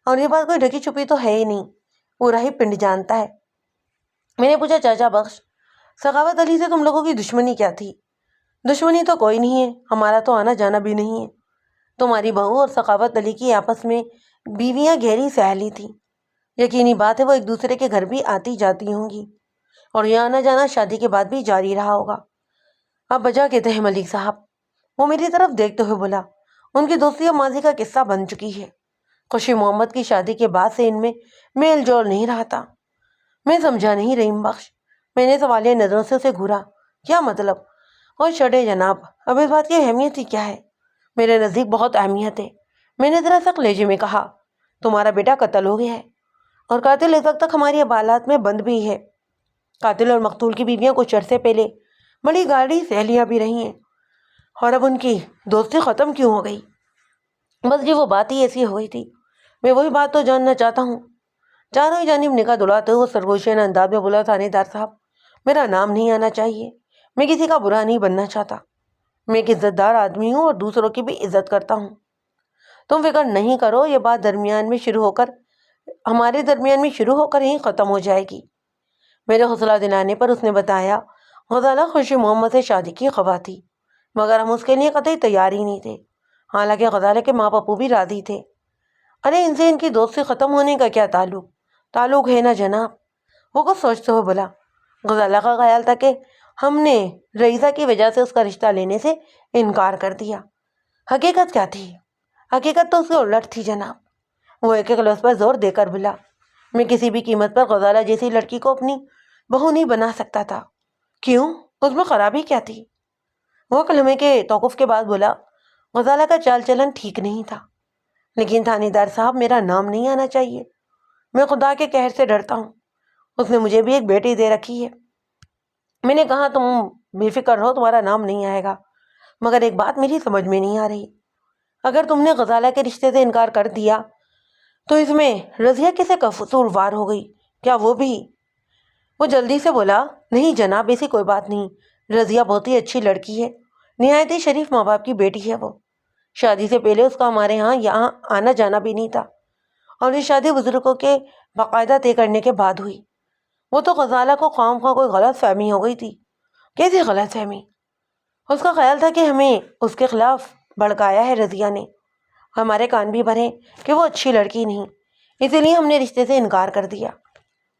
اور یہ بات کوئی ڈھکی چھپی تو ہے ہی نہیں، پورا ہی پنڈ جانتا ہے۔ میں نے پوچھا، چاچا بخش، سخاوت علی سے تم لوگوں کی دشمنی کیا تھی؟ دشمنی تو کوئی نہیں ہے، ہمارا تو آنا جانا بھی نہیں ہے۔ تمہاری بہو اور سخاوت علی کی آپس میں بیویاں گہری سہیلی تھیں، یقینی بات ہے وہ ایک دوسرے کے گھر بھی آتی جاتی ہوں گی، اور یہ آنا جانا شادی کے بعد بھی جاری رہا ہوگا۔ آپ بجا کہتے ہیں ملک صاحب، وہ میری طرف دیکھتے ہوئے بولا، ان کی دوستی اب ماضی کا قصہ بن چکی ہے۔ خوشی محمد کی شادی کے بعد سے ان میں میل جول نہیں رہا تھا۔ میں سمجھا نہیں رحیم بخش، میں نے سوالیہ نظروں سے اسے گھورا۔ کیا مطلب؟ اور چھڑے جناب، اب اس بات کی اہمیت ہی کیا ہے؟ میرے نزدیک بہت اہمیت ہے، میں نے ذرا سخت لہجے میں کہا۔ تمہارا بیٹا قتل ہو گیا ہے، اور قاتل اس وقت تک ہماری عدالت میں بند بھی ہے۔ قاتل اور مقتول کی بیویاں کچھ عرصے پہلے بڑی گاڑی سہیلیاں بھی رہی ہیں، اور اب ان کی دوستی ختم کیوں ہو گئی؟ بس یہ وہ بات ہی ایسی ہوئی تھی، میں وہی بات تو جاننا چاہتا ہوں۔ چاروں ہی جانب نگاہ دوڑاتے ہوئے سرگوشیانہ انداز میں بولا، تھانے دار صاحب، میرا نام نہیں آنا چاہیے، میں کسی کا برا نہیں بننا چاہتا، میں ایک عزت دار آدمی ہوں اور دوسروں کی بھی عزت کرتا ہوں۔ تم فکر نہیں کرو، یہ بات ہمارے درمیان میں شروع ہو کر ہی ختم ہو جائے گی۔ میرے حوصلہ دلانے پر اس نے بتایا، غزالہ خوشی محمد سے شادی کی خواہ تھی، مگر ہم اس کے لیے قطعی تیار ہی نہیں تھے۔ حالانکہ غزالہ کے ماں پپو بھی راضی تھے۔ ارے ان سے ان کی دوستی ختم ہونے کا کیا تعلق ہے نا جناب، وہ کچھ سوچتے ہوئے بولا۔ غزالہ کا خیال تھا کہ ہم نے رئیسہ کی وجہ سے اس کا رشتہ لینے سے انکار کر دیا۔ حقیقت کیا تھی؟ حقیقت تو اس کے الٹ تھی جناب۔ وہ ایک لفظ پر زور دے کر بولا، میں کسی بھی قیمت پر غزالہ جیسی لڑکی کو اپنی بہو نہیں بنا سکتا تھا۔ کیوں؟ اس میں خرابی کیا تھی؟ وہ کلمے کے توقف کے بعد بولا، غزالہ کا چال چلن ٹھیک نہیں تھا، لیکن تھانے دار صاحب میرا نام نہیں آنا چاہیے، میں خدا کے قہر سے ڈرتا ہوں۔ اس نے مجھے بھی ایک بیٹی دے رکھی ہے۔ میں نے کہا تم بے فکر رہو، تمہارا نام نہیں آئے گا، مگر ایک بات میری سمجھ میں نہیں آ رہی، اگر تم نے غزالہ کے رشتے سے انکار کر دیا تو اس میں رضیہ کسے قصوروار ہو گئی؟ کیا وہ بھی؟ وہ جلدی سے بولا، نہیں جناب، ایسی کوئی بات نہیں، رضیہ بہت ہی اچھی لڑکی ہے، نہایت ہی شریف ماں باپ کی بیٹی ہے وہ۔ شادی سے پہلے اس کا ہمارے یہاں آنا جانا بھی نہیں تھا، اور یہ شادی بزرگوں کے باقاعدہ طے کرنے کے بعد ہوئی۔ وہ تو غزالہ کو خواہ کوئی غلط فہمی ہو گئی تھی۔ کیسی غلط فہمی؟ اس کا خیال تھا کہ ہمیں اس کے خلاف بھڑکایا ہے رضیہ نے، ہمارے کان بھی بھرے کہ وہ اچھی لڑکی نہیں، اسی لیے ہم نے رشتے سے انکار کر دیا۔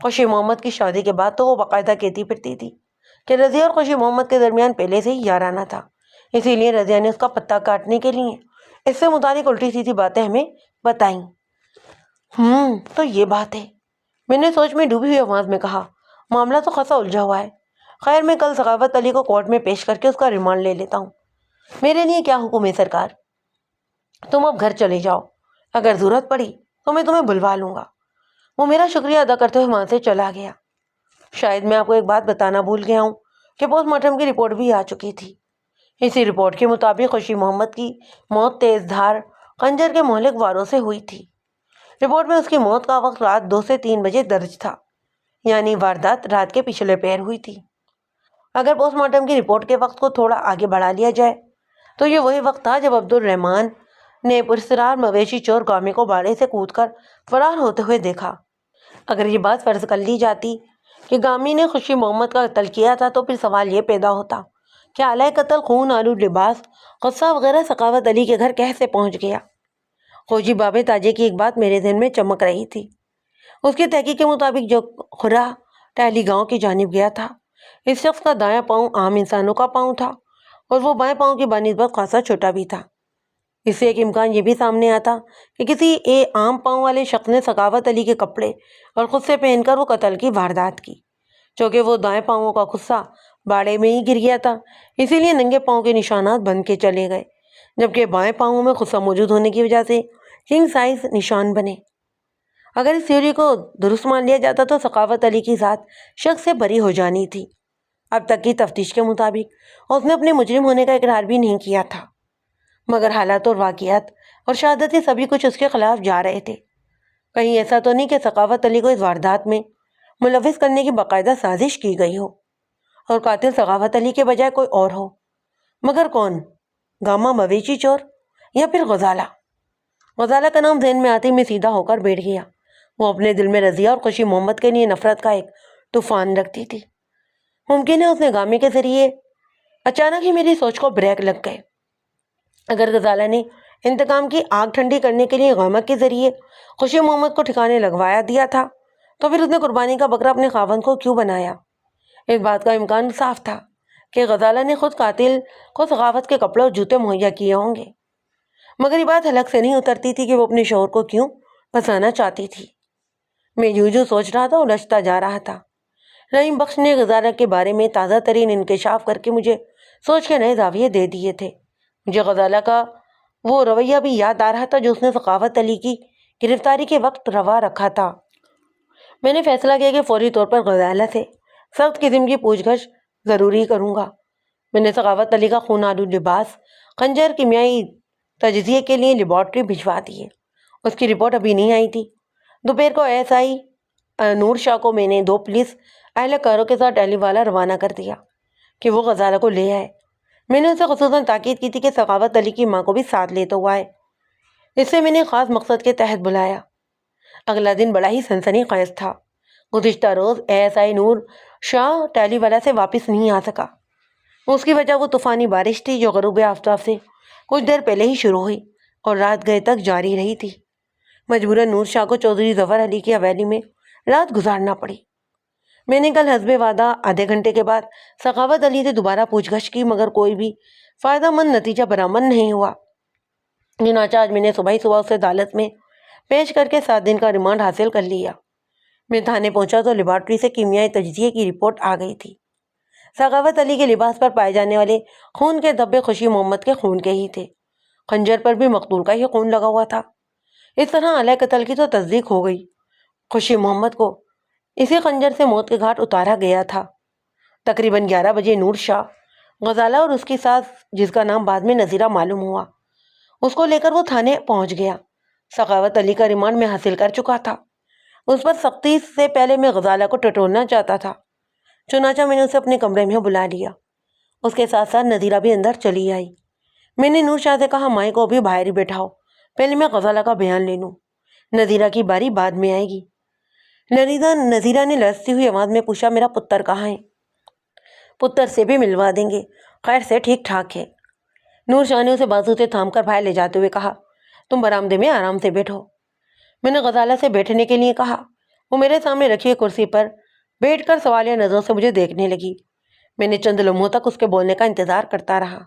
خوشی محمد کی شادی کے بعد تو وہ باقاعدہ کہتی پھرتی تھی کہ رضیہ اور خوشی محمد کے درمیان پہلے سے ہی یارانہ تھا، اسی لیے رضیہ نے اس کا پتہ کاٹنے کے لیے اس سے متعلق الٹی سیدھی باتیں ہمیں بتائیں۔ تو یہ بات ہے، میں نے سوچ میں ڈوبی ہوئی آواز میں کہا، معاملہ تو خاصا الجھا ہوا ہے۔ خیر، میں کل سخاوت علی کو کورٹ میں پیش کر کے اس کا ریمانڈ لے لیتا ہوں۔ میرے لیے کیا حکم ہے سرکار؟ تم اب گھر چلے جاؤ، اگر ضرورت پڑی تو میں تمہیں بلوا لوں گا۔ وہ میرا شکریہ ادا کرتے ہوئے وہاں سے چلا گیا۔ شاید میں آپ کو ایک بات بتانا بھول گیا ہوں کہ پوسٹ مارٹم کی رپورٹ بھی آ چکی تھی۔ اسی رپورٹ کے مطابق خوشی محمد کی موت تیز دھار خنجر کے مہلک واروں سے ہوئی تھی۔ رپورٹ میں اس کی موت کا وقت رات 2 سے 3 بجے درج تھا، یعنی واردات رات کے پچھلے پہر ہوئی تھی۔ اگر پوسٹ مارٹم کی رپورٹ کے وقت کو تھوڑا آگے بڑھا لیا جائے تو یہ وہی وقت تھا جب عبدالرحمن نے پرسرار مویشی چور گامی کو باڑے سے کود کر فرار ہوتے ہوئے دیکھا۔ اگر یہ بات فرض کر لی جاتی کہ گامی نے خوشی محمد کا قتل کیا تھا تو پھر سوال یہ پیدا ہوتا کہ آلہ قتل خون آلود لباس غصہ وغیرہ سخاوت علی کے گھر کیسے پہنچ گیا؟ خوجی بابے تاجے کی ایک بات میرے ذہن میں چمک رہی تھی۔ اس کی تحقیق کے مطابق جو خورا ٹہلی گاؤں کی جانب گیا تھا، اس شخص کا دایاں پاؤں عام انسانوں کا پاؤں تھا اور وہ بائیں پاؤں کی بنسبت خاصا چھوٹا بھی تھا۔ اس سے ایک امکان یہ بھی سامنے آتا کہ کسی عام پاؤں والے شخص نے سخاوت علی کے کپڑے اور خود سے پہن کر وہ قتل کی واردات کی۔ چونکہ وہ دائیں پاؤں کا خصہ باڑے میں ہی گر گیا تھا، اسی لیے ننگے پاؤں کے نشانات بن کے چلے گئے، جبکہ بائیں پاؤں میں خصہ موجود ہونے کی وجہ سے کنگ سائز نشان بنے۔ اگر اس تھیوری کو درست مان لیا جاتا تو سخاوت علی کی ذات شک سے بری ہو جانی تھی۔ اب تک کی تفتیش کے مطابق اس نے اپنے مجرم ہونے کا اقرار بھی نہیں کیا تھا، مگر حالات اور واقعات اور شہادتیں سبھی کچھ اس کے خلاف جا رہے تھے۔ کہیں ایسا تو نہیں کہ سخاوت علی کو اس واردات میں ملوث کرنے کی باقاعدہ سازش کی گئی ہو اور قاتل سخاوت علی کے بجائے کوئی اور ہو؟ مگر کون؟ گاما مویشی چور یا پھر غزالہ؟ غزالہ کا نام ذہن میں آتے ہی میں سیدھا ہو کر بیٹھ گیا۔ وہ اپنے دل میں رضیہ اور خوشی محمد کے لیے نفرت کا ایک طوفان رکھتی تھی۔ ممکن ہے اس نے گامی کے ذریعے اچانک ہی میری سوچ کو بریک لگ گئے۔ اگر غزالہ نے انتقام کی آگ ٹھنڈی کرنے کے لیے غامہ کے ذریعے خوشی محمد کو ٹھکانے لگوایا دیا تھا تو پھر اس نے قربانی کا بکرا اپنے خاوند کو کیوں بنایا؟ اس بات کا امکان صاف تھا کہ غزالہ نے خود قاتل کو سخاوت کے کپڑے اور جوتے مہیا کیے ہوں گے، مگر یہ بات حلق سے نہیں اترتی تھی کہ وہ اپنے شوہر کو کیوں پھنسانا چاہتی تھی۔ میں جو سوچ رہا تھا الجھتا جا رہا تھا۔ رحیم بخش نے غزالہ کے بارے میں تازہ ترین انکشاف کر کے مجھے سوچ کے نئے زاویے دے دیے تھے۔ مجھے غزالہ کا وہ رویہ بھی یاد آ رہا تھا جو اس نے سخاوت علی کی گرفتاری کے وقت روا رکھا تھا۔ میں نے فیصلہ کیا کہ فوری طور پر غزالہ سے سخت قسم کی پوچھ گچھ ضروری کروں گا۔ میں نے سخاوت علی کا خون آلود لباس خنجر کیمیائی تجزیے کے لیے لیبارٹری بھجوا دی ہے۔ اس کی رپورٹ ابھی نہیں آئی تھی۔ دوپہر کو SI نور شاہ کو میں نے 2 پولیس اہلکاروں کے ساتھ ٹیلی والا روانہ کر دیا کہ وہ غزالہ کو لے آئے۔ میں نے اسے خصوصاً تاکید کی تھی کہ سخاوت علی کی ماں کو بھی ساتھ لیتے ہوا ہے۔ اس سے میں نے خاص مقصد کے تحت بلایا۔ اگلا دن بڑا ہی سنسنی خیز تھا۔ گزشتہ روز SI نور شاہ ٹیلی والا سے واپس نہیں آ سکا۔ اس کی وجہ وہ طوفانی بارش تھی جو غروب آفتاب سے کچھ دیر پہلے ہی شروع ہوئی اور رات گئے تک جاری رہی تھی۔ مجبوراً نور شاہ کو چودھری ظفر علی کی حویلی میں رات گزارنا پڑی۔ میں نے کل حسب وعدہ آدھے گھنٹے کے بعد سخاوت علی سے دوبارہ پوچھ گچھ کی، مگر کوئی بھی فائدہ مند نتیجہ برآمد نہیں ہوا۔ چنانچہ آج میں نے صبح اسے عدالت میں پیش کر کے 7 دن کا ریمانڈ حاصل کر لیا۔ میں تھانے پہنچا تو لیبارٹری سے کیمیائی تجزیے کی رپورٹ آ گئی تھی۔ سخاوت علی کے لباس پر پائے جانے والے خون کے دھبے خوشی محمد کے خون کے ہی تھے۔ خنجر پر بھی مقتول کا ہی خون لگا ہوا تھا۔ اس طرح علیہ قتل کی تو تصدیق ہو گئی۔ خوشی محمد کو اسی خنجر سے موت کے گھاٹ اتارا گیا تھا۔ تقریباً 11 بجے نور شاہ غزالہ اور اس کی ساس، جس کا نام بعد میں نذیرہ معلوم ہوا، اس کو لے کر وہ تھانے پہنچ گیا۔ سخاوت علی کا ریمانڈ میں حاصل کر چکا تھا۔ اس پر سختی سے پہلے میں غزالہ کو ٹٹولنا چاہتا تھا، چنانچہ میں نے اسے اپنے کمرے میں بلا لیا۔ اس کے ساتھ ساتھ نذیرہ بھی اندر چلی آئی۔ میں نے نور شاہ سے کہا، مائی کو بھی باہر ہی بیٹھاؤ، پہلے میں غزالہ کا بیان لے لوں، نذیرہ کی باری بعد میں آئے گی۔ نذیرہ نے لرزتی ہوئی آواز میں پوچھا، میرا پتر کہاں ہے؟ پتر سے بھی ملوا دیں گے، خیر سے ٹھیک ٹھاک ہے۔ نور شاہ نے اسے بازو سے تھام کر باہر لے جاتے ہوئے کہا، تم برآمدے میں آرام سے بیٹھو۔ میں نے غزالہ سے بیٹھنے کے لیے کہا۔ وہ میرے سامنے رکھی ہوئی کرسی پر بیٹھ کر سوالیہ نظروں سے مجھے دیکھنے لگی۔ میں نے چند لمحوں تک اس کے بولنے کا انتظار کرتا رہا۔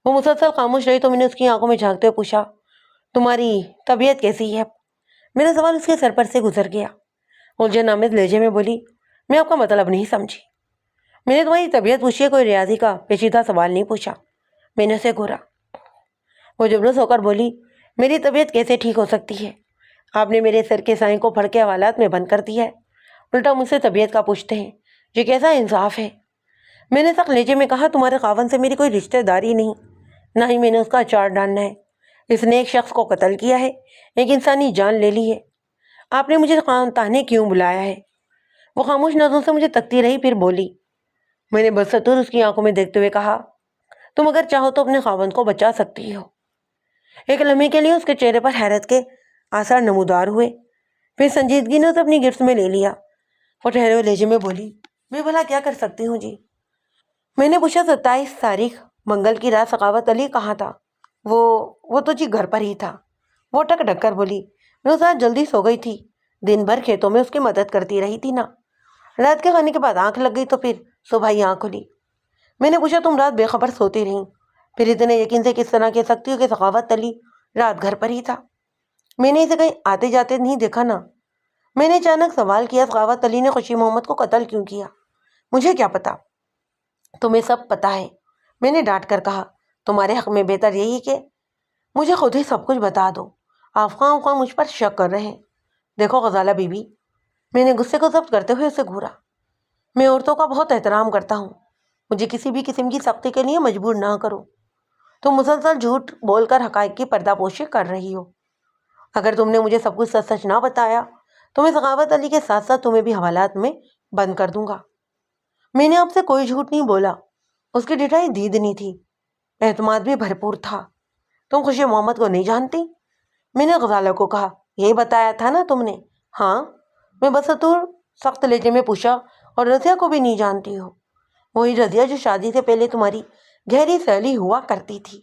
وہ مسلسل خاموش رہی تو میں نے اس کی آنکھوں میں جھانکتے ہوئے پوچھا، تمہاری طبیعت کیسی ہے؟ میرا سوال اس کے سر پر سے گزر گیا۔ الجھن آمیز لہجے میں بولی، میں آپ کا مطلب نہیں سمجھی۔ میں نے تمہاری طبیعت پوچھی ہے، کوئی ریاضی کا پیچیدہ سوال نہیں پوچھا۔ میں نے اسے گھورا۔ وہ جبلس ہو کر بولی، میری طبیعت کیسے ٹھیک ہو سکتی ہے؟ آپ نے میرے سر کے سائیں کو پھڑ کے حوالات میں بند کر دیا ہے، الٹا مجھ سے طبیعت کا پوچھتے ہیں، یہ کیسا انصاف ہے؟ میں نے سخت لہجے میں کہا، تمہارے خاوند سے میری کوئی رشتہ داری نہیں، نہ ہی میں نے اس کا اچار ڈالنا ہے۔ اس نے ایک شخص کو قتل کیا ہے، ایک انسانی جان لے لی ہے۔ آپ نے مجھے تانے کیوں بلایا ہے؟ وہ خاموش نظروں سے مجھے تکتی رہی، پھر بولی۔ میں نے بدستور اس کی آنکھوں میں دیکھتے ہوئے کہا، تم اگر چاہو تو اپنے خاوند کو بچا سکتی ہو۔ ایک لمحے کے لیے اس کے چہرے پر حیرت کے آثار نمودار ہوئے، پھر سنجیدگی نے اسے اپنی گرفت میں لے لیا۔ وہ ٹھہرے ہوئے لہجے میں بولی، میں بھلا کیا کر سکتی ہوں جی؟ میں نے پوچھا، 27 تاریخ منگل کی رات سخاوت علی کہاں تھا؟ وہ تو جی گھر پر ہی تھا۔ وہ ٹک ٹک کر بولی، میں اس رات جلدی سو گئی تھی، دن بھر کھیتوں میں اس کی مدد کرتی رہی تھی نا، رات کے کھانے کے بعد آنکھ لگ گئی تو پھر صبح ہی آنکھ کھلی۔ میں نے پوچھا، تم رات بے خبر سوتی رہیں، پھر اتنے یقین سے کس طرح کہہ سکتی ہو کہ سخاوت علی رات گھر پر ہی تھا؟ میں نے اسے کہیں آتے جاتے نہیں دیکھا نا۔ میں نے اچانک سوال کیا، سخاوت علی نے خوشی محمد کو قتل کیوں کیا؟ مجھے کیا پتا، تمہیں سب پتا ہے، میں نے ڈانٹ کر کہا۔ تمہارے حق میں بہتر یہی کہ مجھے خود ہی سب کچھ بتا دو، آپ خواہ مجھ پر شک کر رہے ہیں۔ دیکھو غزالہ بی بی، میں نے غصے کو ضبط کرتے ہوئے اسے گھورا، میں عورتوں کا بہت احترام کرتا ہوں، مجھے کسی بھی قسم کی سختی کے لیے مجبور نہ کرو۔ تم مسلسل جھوٹ بول کر حقائق کی پردہ پوشی کر رہی ہو۔ اگر تم نے مجھے سب کچھ سچ سچ نہ بتایا تو میں سخاوت علی کے ساتھ ساتھ تمہیں بھی حوالات میں بند کر دوں گا۔ میں نے آپ سے کوئی جھوٹ نہیں بولا، اس کی ڈٹائی دیدنی تھی، اعتماد بھی بھرپور تھا۔ تم خوشی محمد کو نہیں جانتی؟ میں نے غزالہ کو کہا، یہی بتایا تھا نا تم نے؟ ہاں، میں بستور سخت لہجے میں پوچھا، اور رضیہ کو بھی نہیں جانتی ہو؟ وہی رضیہ جو شادی سے پہلے تمہاری گہری سہیلی ہوا کرتی تھی۔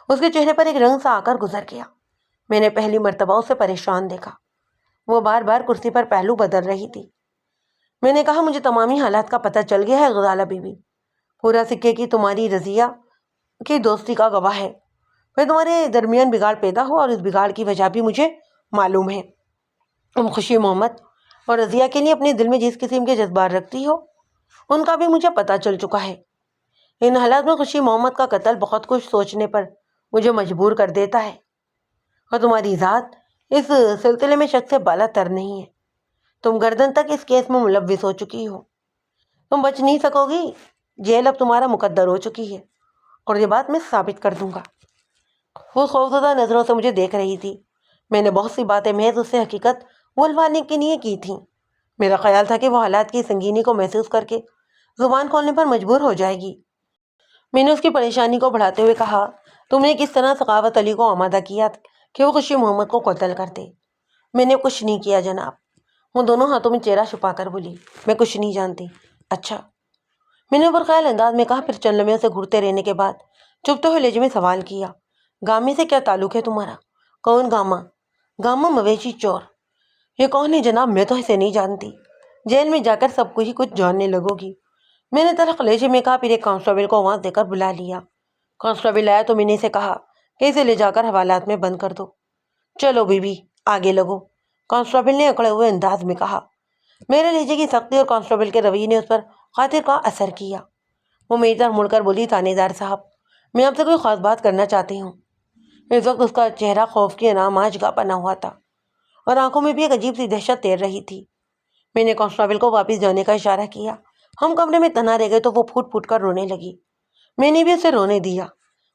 اس کے چہرے پر ایک رنگ سا آ کر گزر گیا۔ میں نے پہلی مرتبہ اسے پریشان دیکھا، وہ بار بار کرسی پر پہلو بدل رہی تھی۔ میں نے کہا، مجھے تمامی حالات کا پتہ چل گیا ہے غزالہ بی بی، پورا سکے کی تمہاری رضیہ کی دوستی کا گواہ ہے۔ میں تمہارے درمیان بگاڑ پیدا ہوا اور اس بگاڑ کی وجہ بھی مجھے معلوم ہے۔ تم خوشی محمد اور رضیہ کے لیے اپنے دل میں جس قسم کے جذبات رکھتی ہو، ان کا بھی مجھے پتہ چل چکا ہے۔ ان حالات میں خوشی محمد کا قتل بہت کچھ سوچنے پر مجھے مجبور کر دیتا ہے، اور تمہاری ذات اس سلسلے میں شک سے بالا تر نہیں ہے۔ تم گردن تک اس کیس میں ملوث ہو چکی ہو، تم بچ نہیں سکو گی، جیل اب تمہارا مقدر ہو چکی ہے، اور یہ بات میں ثابت کر دوں گا۔ وہ خوفزدہ نظروں سے مجھے دیکھ رہی تھی۔ میں نے بہت سی باتیں محض اس سے حقیقت بلوانے کے لیے کی تھیں۔ میرا خیال تھا کہ وہ حالات کی سنگینی کو محسوس کر کے زبان کھولنے پر مجبور ہو جائے گی۔ میں نے اس کی پریشانی کو بڑھاتے ہوئے کہا، تم نے کس طرح سخاوت علی کو آمادہ کیا کہ وہ خوشی محمد کو قتل کر دے؟ میں نے کچھ نہیں کیا جناب۔ وہ دونوں ہاتھوں میں چہرہ چھپا کر بولی، میں کچھ نہیں جانتی۔ اچھا، میں نے برخیال انداز میں کہا، پھر چند لمحوں سے گھرتے رہنے کے بعد چپتے ہوئے لہجے میں سوال کیا، گامی سے کیا تعلق ہے تمہارا؟ کون گاما؟ گاما مویشی چور۔ یہ کون ہے جناب؟ میں تو اسے نہیں جانتی، جیل میں جا کر سب کچھ جاننے لگو گی، میں نے تلخ لہجے میں کہا۔ پھر ایک کانسٹیبل کو آواز دے کر بلا لیا۔ کانسٹیبل آیا تو میں نے اسے کہا کہ اسے لے جا کر حوالات میں بند کر دو۔ چلو بی بی آگے لگو، کانسٹیبل نے اکڑے ہوئے انداز میں کہا۔ میرے لہجے کی سختی اور کانسٹیبل کے رویے نے اس پر قاتل کا اثر کیا۔ وہ میری طرف مڑ کر بولی، تھانے دار صاحب، میں آپ سے کوئی خاص بات کرنا چاہتی ہوں۔ اس وقت اس کا چہرہ خوف کی انعام آج گاہ بنا ہوا تھا اور آنکھوں میں بھی ایک عجیب سی دہشت تیر رہی تھی۔ میں نے کانسٹیبل کو واپس جانے کا اشارہ کیا۔ ہم کمرے میں تنہا رہ گئے تو وہ پھوٹ پھوٹ کر رونے لگی۔ میں نے بھی اسے رونے دیا۔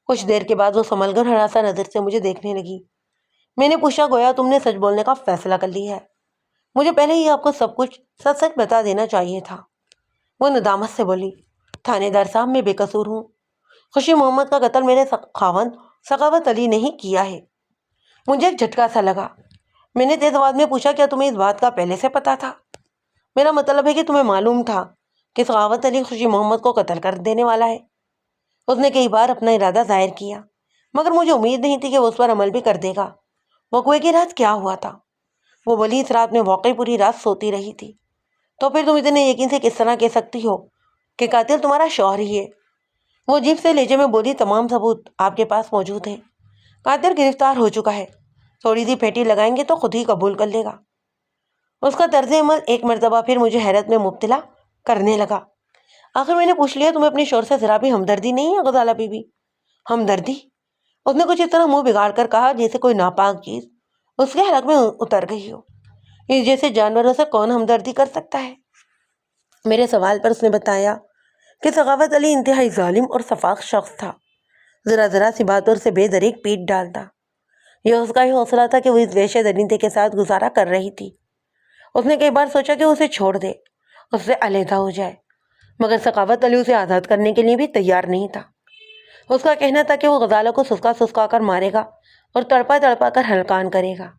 کچھ دیر کے بعد وہ سنبھل کر ہراساں نظر سے مجھے دیکھنے لگی۔ میں نے پوچھا، گویا تم نے سچ بولنے کا فیصلہ کر لیا ہے؟ مجھے پہلے ہی آپ کو سب کچھ سچ سچ بتا دینا چاہیے تھا، وہ ندامت سے بولی۔ تھانے دار صاحب، میں بے قصور ہوں۔ خوشی محمد کا قتل میرے خاوند سخاوت علی نے ہی کیا ہے۔ مجھے ایک جھٹکا سا لگا۔ میں نے تیز آواز میں پوچھا، کیا تمہیں اس بات کا پہلے سے پتا تھا؟ میرا مطلب ہے کہ تمہیں معلوم تھا کہ سخاوت علی خوشی محمد کو قتل کر دینے والا ہے۔ اس نے کئی بار اپنا ارادہ ظاہر کیا، مگر مجھے امید نہیں تھی کہ وہ اس پر عمل بھی کر دے گا۔ وقوعے کی رات کیا ہوا تھا؟ وہ بولی، اس رات میں واقعی پوری رات سوتی رہی تھی۔ تو پھر تم اتنے یقین سے کس طرح کہہ سکتی ہو کہ قاتل تمہارا شوہر ہی ہے؟ وہ عجیب سے لہجے میں بولی، تمام ثبوت آپ کے پاس موجود ہیں، قاتل گرفتار ہو چکا ہے، تھوڑی سی پھیٹی لگائیں گے تو خود ہی قبول کر لے گا۔ اس کا طرز عمل ایک مرتبہ پھر مجھے حیرت میں مبتلا کرنے لگا۔ آخر میں نے پوچھ لیا، تمہیں اپنے شوہر سے ذرا بھی ہمدردی نہیں ہے غزالہ بی بی؟ ہمدردی؟ اس نے کچھ اس طرح منہ بگاڑ کر کہا جیسے کوئی ناپاک چیز اس کے حلق میں اتر گئی ہو۔ اس جیسے جانوروں سے کون ہمدردی کر سکتا ہے؟ میرے سوال پر اس نے بتایا کہ سخاوت علی انتہائی ظالم اور شفاق شخص تھا، ذرا ذرا سی باتوں سے بے دریغ پیٹ ڈالتا۔ یہ اس کا ہی حوصلہ تھا کہ وہ اس وحشی درندے کے ساتھ گزارا کر رہی تھی۔ اس نے کئی بار سوچا کہ اسے چھوڑ دے، اس سے علیحدہ ہو جائے، مگر سخاوت علی اسے آزاد کرنے کے لیے بھی تیار نہیں تھا۔ اس کا کہنا تھا کہ وہ غزالہ کو سسکا سسکا کر مارے گا اور تڑپا تڑپا کر ہلکان کرے گا۔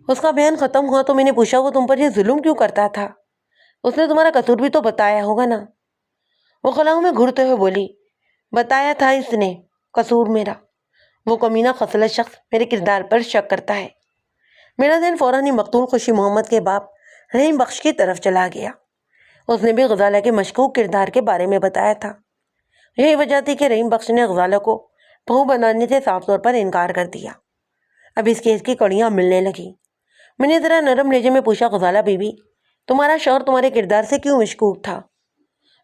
اس کا بیان ختم ہوا تو میں نے پوچھا، وہ تم پر یہ ظلم کیوں کرتا تھا؟ اس نے تمہارا قصور بھی تو بتایا ہوگا نا؟ وہ خلاؤں میں گھرتے ہوئے بولی، بتایا تھا اس نے، قصور میرا۔ وہ کمینہ خصلت شخص میرے کردار پر شک کرتا ہے۔ میرا ذہن فوراً ہی مقتول خوشی محمد کے باپ رحیم بخش کی طرف چلا گیا۔ اس نے بھی غزالہ کے مشکوک کردار کے بارے میں بتایا تھا۔ یہی وجہ تھی کہ رحیم بخش نے غزالہ کو بہو بنانے سے صاف طور پر انکار کر دیا۔ اب اس کیس کی کڑیاں ملنے لگیں۔ میں نے ذرا نرم لہجے میں پوچھا، غزالہ بی بی، تمہارا شوہر تمہارے کردار سے کیوں مشکوک تھا؟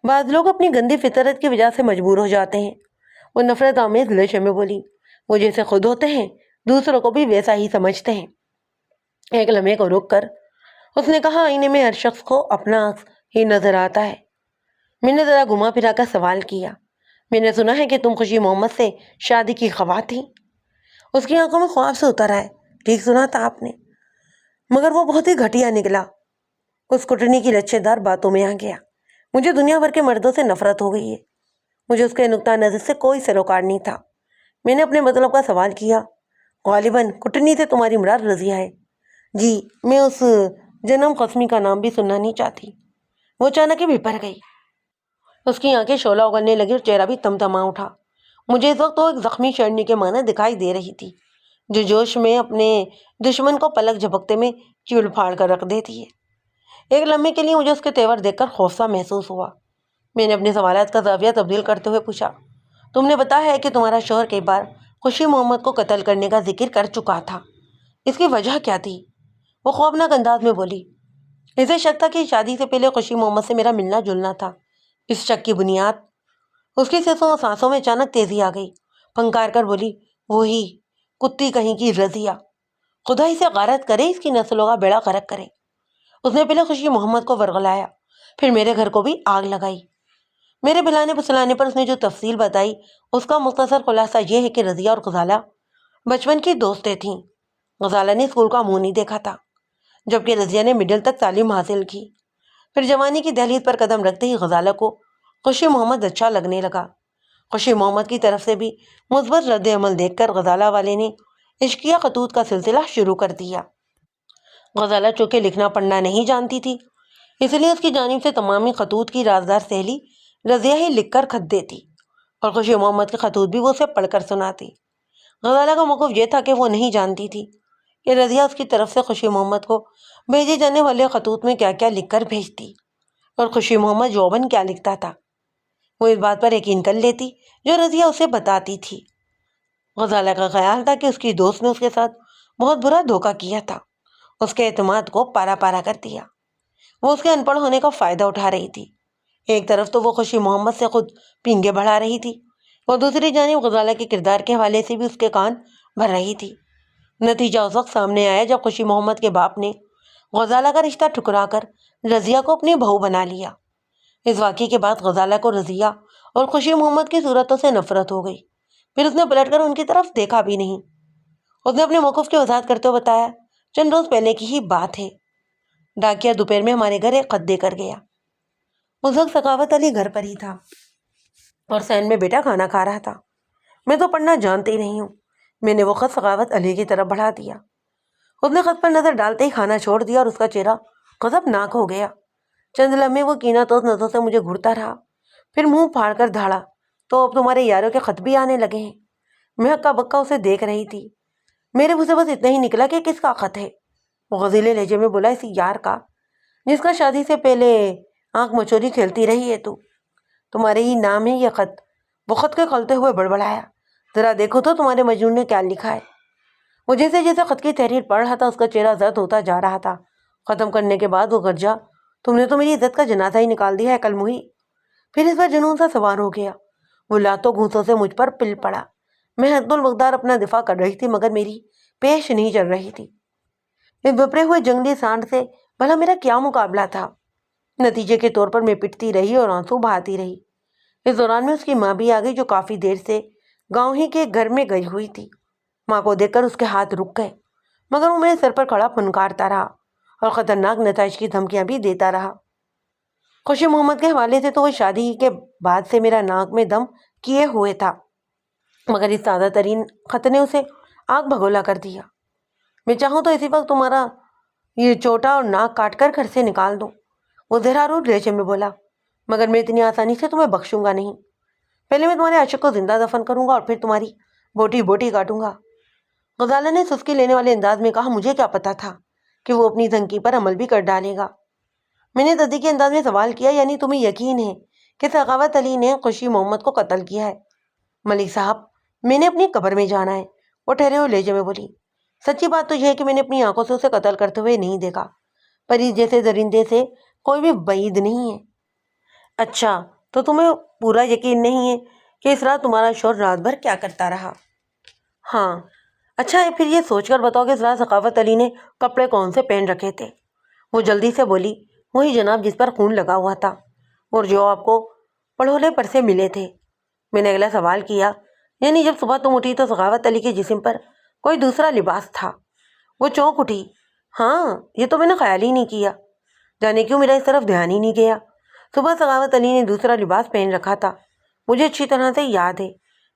بعض لوگ اپنی گندی فطرت کی وجہ سے مجبور ہو جاتے ہیں، وہ نفرت آمیز لہجے میں بولی۔ وہ جیسے خود ہوتے ہیں دوسروں کو بھی ویسا ہی سمجھتے ہیں۔ ایک لمحے کو رک کر اس نے کہا، آئینے میں ہر شخص کو اپنا عکس ہی نظر آتا ہے۔ میں نے ذرا گھما پھرا کر سوال کیا، میں نے سنا ہے کہ تم خوشی محمد سے شادی کی خواہاں تھی؟ اس کی آنکھوں میں خواب سے اتر آئے، ٹھیک سنا تھا آپ نے، مگر وہ بہت ہی گھٹیا نکلا۔ اس کٹنی کی لچھے دار باتوں میں آ گیا، مجھے دنیا بھر کے مردوں سے نفرت ہو گئی ہے۔ مجھے اس کے نقطہ نظر سے کوئی سروکار نہیں تھا۔ میں نے اپنے مطلب کا سوال کیا، غالباً کٹنی سے تمہاری مراد رضیہ ہے؟ جی، میں اس جنم قسمی کا نام بھی سننا نہیں چاہتی۔ وہ اچانک ہی بھپر گئی، اس کی آنکھیں شعلہ اگلنے لگی اور چہرہ بھی تمتما اٹھا۔ مجھے اس وقت وہ ایک زخمی شیرنی کے معنی دکھائی دے رہی تھی جو جوش میں اپنے دشمن کو پلک جھپکتے میں چیڑ پھاڑ کر رکھ دیتی ہے۔ ایک لمحے کے لیے مجھے اس کے تیور دیکھ کر خوفزا محسوس ہوا۔ میں نے اپنے سوالات کا زاویہ تبدیل کرتے ہوئے پوچھا، تم نے بتایا ہے کہ تمہارا شوہر کئی بار خوشی محمد کو قتل کرنے کا ذکر کر چکا تھا، اس کی وجہ کیا تھی؟ وہ خوفناک انداز میں بولی، اسے شک تھا کہ شادی سے پہلے خوشی محمد سے میرا ملنا جلنا تھا۔ اس شک کی بنیاد، اس کی سانسوں میں اچانک تیزی آ گئی، پھنکار کر بولی، وہی کتی کہیں کی رضیہ، خدا اسے غارت کرے، اس کی نسلوں کا بیڑا غرق کرے۔ اس نے پہلے خوشی محمد کو ورغلایا، پھر میرے گھر کو بھی آگ لگائی۔ میرے بلانے پسلانے پر اس نے جو تفصیل بتائی اس کا مختصر خلاصہ یہ ہے کہ رضیہ اور غزالہ بچپن کی دوستیں تھیں۔ غزالہ نے اسکول کا منہ نہیں دیکھا تھا، جبکہ رضیہ نے مڈل تک تعلیم حاصل کی۔ پھر جوانی کی دہلیز پر قدم رکھتے ہی غزالہ کو خوشی محمد اچھا لگنے لگا۔ خوشی محمد کی طرف سے بھی مثبت رد عمل دیکھ کر غزالہ والے نے عشقیہ خطوط کا سلسلہ شروع کر دیا۔ غزالہ چونکہ لکھنا پڑھنا نہیں جانتی تھی، اس لیے اس کی جانب سے تمامی خطوط کی رازدار سہیلی رضیہ ہی لکھ کر خط دیتی اور خوشی محمد کے خطوط بھی وہ اسے پڑھ کر سناتی۔ غزالہ کا موقف یہ تھا کہ وہ نہیں جانتی تھی کہ رضیہ اس کی طرف سے خوشی محمد کو بھیجے جانے والے خطوط میں کیا کیا لکھ کر بھیجتی اور خوشی محمد جواباً کیا لکھتا تھا۔ وہ اس بات پر یقین کر لیتی جو رضیہ اسے بتاتی تھی۔ غزالہ کا خیال تھا کہ اس کی دوست نے اس کے ساتھ بہت برا دھوکہ کیا تھا، اس کے اعتماد کو پارا پارا کر دیا۔ وہ اس کے ان پڑھ ہونے کا فائدہ اٹھا رہی تھی۔ ایک طرف تو وہ خوشی محمد سے خود پینگے بڑھا رہی تھی، اور دوسری جانب غزالہ کے کردار کے حوالے سے بھی اس کے کان بھر رہی تھی۔ نتیجہ اس وقت سامنے آیا جب خوشی محمد کے باپ نے غزالہ کا رشتہ ٹھکرا کر رضیہ کو اپنی بہو بنا لیا۔ اس واقعے کے بعد غزالہ کو رضیہ اور خوشی محمد کی صورتوں سے نفرت ہو گئی۔ پھر اس نے پلٹ کر ان کی طرف دیکھا بھی نہیں۔ اس نے اپنے موقف کی وضاحت کرتے ہوئے بتایا، چند روز پہلے کی ہی بات ہے، ڈاکیا دوپہر میں ہمارے گھر ایک خط دے کر گیا۔ اس وقت سخاوت علی گھر پر ہی تھا اور سین میں بیٹا کھانا کھا رہا تھا۔ میں تو پڑھنا جانتی نہیں ہوں۔ میں نے وہ خط سخاوت علی کی طرف بڑھا دیا۔ اس نے خط پر نظر ڈالتے ہی کھانا چھوڑ دیا اور اس کا چہرہ غضبناک ہو گیا۔ چند لمحے وہ کینہ توز نظروں سے مجھے گھورتا رہا، پھر منہ پھاڑ کر دھاڑا، تو اب تمہارے یاروں کے خط بھی آنے لگے ہیں؟ میں ہکا بکا اسے دیکھ رہی تھی۔ میرے منہ سے بس اتنا ہی نکلا کہ کس کا خط ہے؟ وہ غضیلے لہجے میں بولا، اسی یار کا جس کا شادی سے پہلے آنکھ مچوری کھیلتی رہی ہے تو۔ تمہارے ہی نام ہے یہ خط۔ وہ خط کے کھولتے ہوئے بڑبڑایا، ذرا دیکھو تو تمہارے مجنون نے کیا لکھا ہے۔ وہ جیسے جیسے خط کی تحریر پڑھ رہا تھا اس کا چہرہ زرد ہوتا جا رہا تھا۔ ختم کرنے کے بعد وہ گرجا، تم نے تو میری عزت کا جنازہ ہی نکال دیا ہے عقل مہی۔ پھر اس پر جنون سا سوار ہو گیا۔ وہ لاتوں گھونسوں سے مجھ پر پل پڑا۔ میں حد المقدار اپنا دفاع کر رہی تھی مگر میری پیش نہیں چل رہی تھی۔ اس بپرے ہوئے جنگلی سانڈ سے بھلا میرا کیا مقابلہ تھا؟ نتیجے کے طور پر میں پٹتی رہی اور آنسو بہاتی رہی۔ اس دوران میں اس کی ماں بھی آ گئی جو کافی دیر سے گاؤں ہی کے گھر میں گئی ہوئی تھی۔ ماں کو دیکھ کر اس کے ہاتھ رک گئے مگر وہ میرے سر پر کھڑا پھنکارتا رہا اور خطرناک نتائج کی دھمکیاں بھی دیتا رہا۔ خوشی محمد کے حوالے سے تو وہ شادی کے بعد سے میرا ناک میں دم کیے ہوئے تھا، مگر اس سادہ ترین خط نے اسے آگ بھگولا کر دیا۔ میں چاہوں تو اسی وقت تمہارا یہ چوٹا اور ناک کاٹ کر گھر سے نکال دوں، وہ زہرآلود لہجے میں بولا، مگر میں اتنی آسانی سے تمہیں بخشوں گا نہیں۔ پہلے میں تمہارے عاشق کو زندہ دفن کروں گا اور پھر تمہاری بوٹی بوٹی کاٹوں گا۔ غزالہ نے سسکی لینے والے انداز میں کہا، مجھے کیا پتا تھا کہ وہ اپنی دھمکی پر عمل بھی کر ڈالے گا۔ میں نے تصدیقی انداز میں سوال کیا، یعنی تمہیں یقین ہے کہ سخاوت علی نے خوشی محمد کو قتل کیا ہے؟ ملک صاحب، میں نے اپنی قبر میں جانا ہے، وہ ٹھہرے ہوئے لہجے میں بولی۔ سچی بات تو یہ ہے کہ میں نے اپنی آنکھوں سے اسے قتل کرتے ہوئے نہیں دیکھا، پر اس جیسے درندے سے کوئی بھی بعید نہیں ہے۔ اچھا، تو تمہیں پورا یقین نہیں ہے کہ اس رات تمہارا شوہر رات بھر کیا کرتا رہا؟ ہاں۔ اچھا، پھر یہ سوچ کر بتاؤ کہ اس رات سخاوت علی نے کپڑے کون سے پہن رکھے تھے؟ وہ جلدی سے بولی، وہی جناب جس پر خون لگا ہوا تھا اور جو آپ کو پڑھولے پر سے ملے تھے۔ میں نے اگلا سوال کیا، یعنی جب صبح تم اٹھی تو سخاوت علی کے جسم پر کوئی دوسرا لباس تھا؟ وہ چونک اٹھی، ہاں، یہ تو میں نے خیال ہی نہیں کیا، جانے کیوں میرا اس طرف دھیان ہی نہیں گیا۔ صبح سخاوت علی نے دوسرا لباس پہن رکھا تھا، مجھے اچھی طرح سے یاد ہے،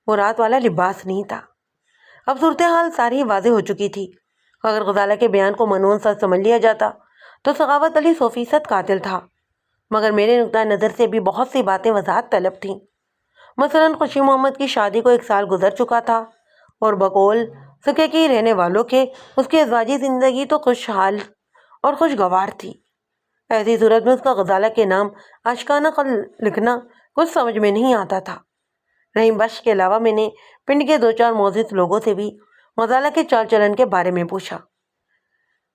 وہ رات والا لباس نہیں تھا۔ اب صورتحال ساری واضح ہو چکی تھی۔ اگر غزالہ کے بیان کو منون سچ سمجھ لیا جاتا تو سخاوت علی 100% قاتل تھا، مگر میرے نقطۂ نظر سے بھی بہت سی باتیں وضاحت طلب تھیں۔ مثلاً خوشی محمد کی شادی کو 1 سال گزر چکا تھا اور بقول سکے کی رہنے والوں کے اس کی ازواجی زندگی تو خوشحال اور خوشگوار تھی۔ ایسی صورت میں اس کا غزالہ کے نام عاشقانہ خط لکھنا کچھ سمجھ میں نہیں آتا تھا۔ رحیم بخش کے علاوہ میں نے پنڈ کے 2-4 معزز لوگوں سے بھی غزالہ کے چال چلن کے بارے میں پوچھا۔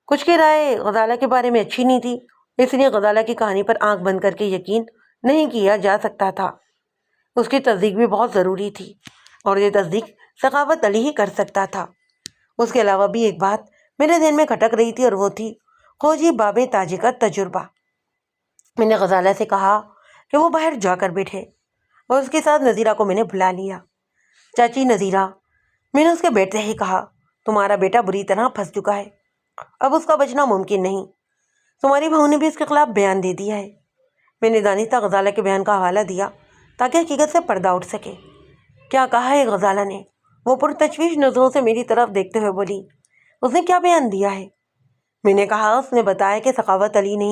کچھ کی رائے غزالہ کے بارے میں اچھی نہیں تھی، اس لیے غزالہ کی کہانی پر آنکھ بند کر کے یقین نہیں کیا جا سکتا تھا۔ اس کی تصدیق بھی بہت ضروری تھی اور یہ تصدیق سخاوت علی ہی کر سکتا تھا۔ اس کے علاوہ بھی ایک بات میرے ذہن میں کھٹک رہی تھی اور وہ تھی خوجی باب تاجی کا تجربہ۔ میں نے غزالہ سے کہا کہ وہ باہر جا کر بیٹھے اور اس کے ساتھ نذیرہ کو میں نے بلا لیا۔ چاچی نذیرہ، میں نے اس کے بیٹے ہی کہا، تمہارا بیٹا بری طرح پھنس چکا ہے، اب اس کا بچنا ممکن نہیں۔ تمہاری بہو نے بھی اس کے خلاف بیان دے دیا ہے۔ میں نے دانستہ غزالہ کے بیان کا حوالہ دیا تاکہ حقیقت سے پردہ اٹھ سکے۔ کیا کہا ہے غزالہ نے؟ وہ پرتشویش نظروں سے میری طرف دیکھتے ہوئے بولی، اس نے کیا بیان دیا ہے؟ میں نے کہا، اس نے بتایا کہ سخاوت علی نے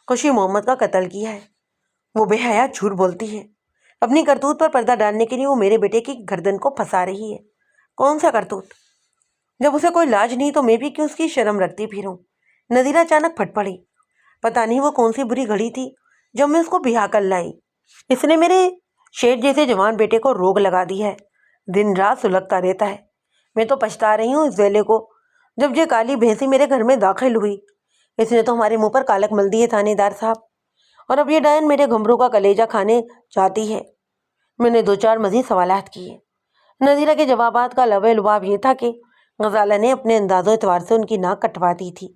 خوشی محمد کا قتل کیا ہے۔ وہ بے حیا جھوٹ بولتی ہے، اپنی کرتوت پر پردہ ڈالنے کے لیے وہ میرے بیٹے کی گردن کو پھنسا رہی ہے۔ کون سا کرتوت؟ جب اسے کوئی لاج نہیں تو میں بھی کیوں اس کی شرم رکھتی پھروں؟ نذیرہ اچانک پھٹ پڑی۔ پتہ نہیں وہ کون سی بری گھڑی تھی جب میں اس کو بیاہ کر لائی۔ اس نے میرے شیر جیسے جوان بیٹے کو روگ لگا دی ہے، دن رات سلگتا رہتا ہے۔ میں تو پچھتا رہی ہوں اس ویلے کو جب یہ کالی بھینسی میرے گھر میں داخل ہوئی۔ اس نے تو ہمارے منہ پر کالک مل دی ہے تھانے دار صاحب، اور اب یہ ڈائن میرے گھمروں کا کلیجہ کھانے چاہتی ہے۔ میں نے 2-4 مزید سوالات کیے۔ نذیرہ کے جوابات کا لباب یہ تھا کہ غزالہ نے اپنے انداز و اعتبار سے ان کی ناک کٹوا دی تھی۔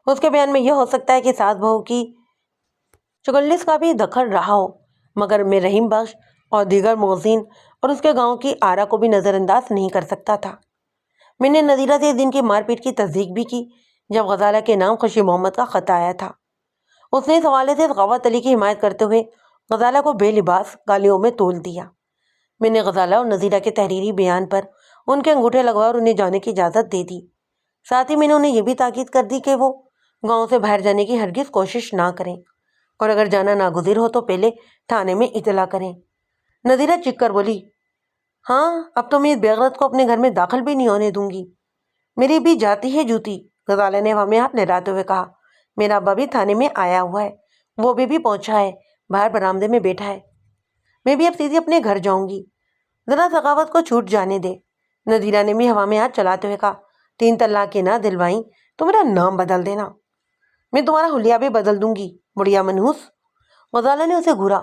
اس کے بیان میں یہ ہو سکتا ہے کہ ساس بہو کی چگلس کا بھی دخل رہا ہو، مگر میں رحیم بخش اور دیگر محسن اور اس کے گاؤں کی آرا کو بھی نظر انداز نہیں کر سکتا تھا۔ میں نے نذیرہ سے اس دن کی مار پیٹ کی تصدیق بھی کی جب غزالہ کے نام خوشی محمد کا خط آیا تھا۔ اس نے اس حوالے سے سخاوت علی کی حمایت کرتے ہوئے غزالہ کو بے لباس گالیوں میں تول دیا۔ میں نے غزالہ اور نذیرہ کے تحریری بیان پر ان کے انگوٹھے لگوا اور انہیں جانے کی اجازت دے دی۔ ساتھ ہی میں نے انہیں یہ بھی تاکید کر دی کہ وہ گاؤں سے باہر جانے کی ہرگز کوشش نہ کریں، اور اگر جانا ناگزیر ہو تو پہلے تھانے میں اطلاع کریں۔ نذیرہ چیخ کر بولی، ہاں اب تو میں اس بےغیرت کو اپنے گھر میں داخل بھی نہیں ہونے دوں گی۔ میری بھی جاتی ہے جوتی۔ غزالہ نے ہمیں ہاتھ لہراتے ہوئے کہا، میرا ابا بھی تھانے میں آیا ہوا ہے، وہ بھی پہنچا ہے، باہر برآمدے میں بیٹھا ہے۔ میں بھی اب سیدھی اپنے گھر جاؤں گی، ذرا سخاوت کو چھوٹ جانے دے۔ نذیرہ نے بھی ہوا میں ہاتھ چلاتے ہوئے کہا، 3 طلاق کے نہ دلوائیں تو میرا نام بدل دینا، میں تمہارا حلیہ بھی بدل دوں گی، بڑھیا منحوس۔ غزالہ نے اسے گھورا،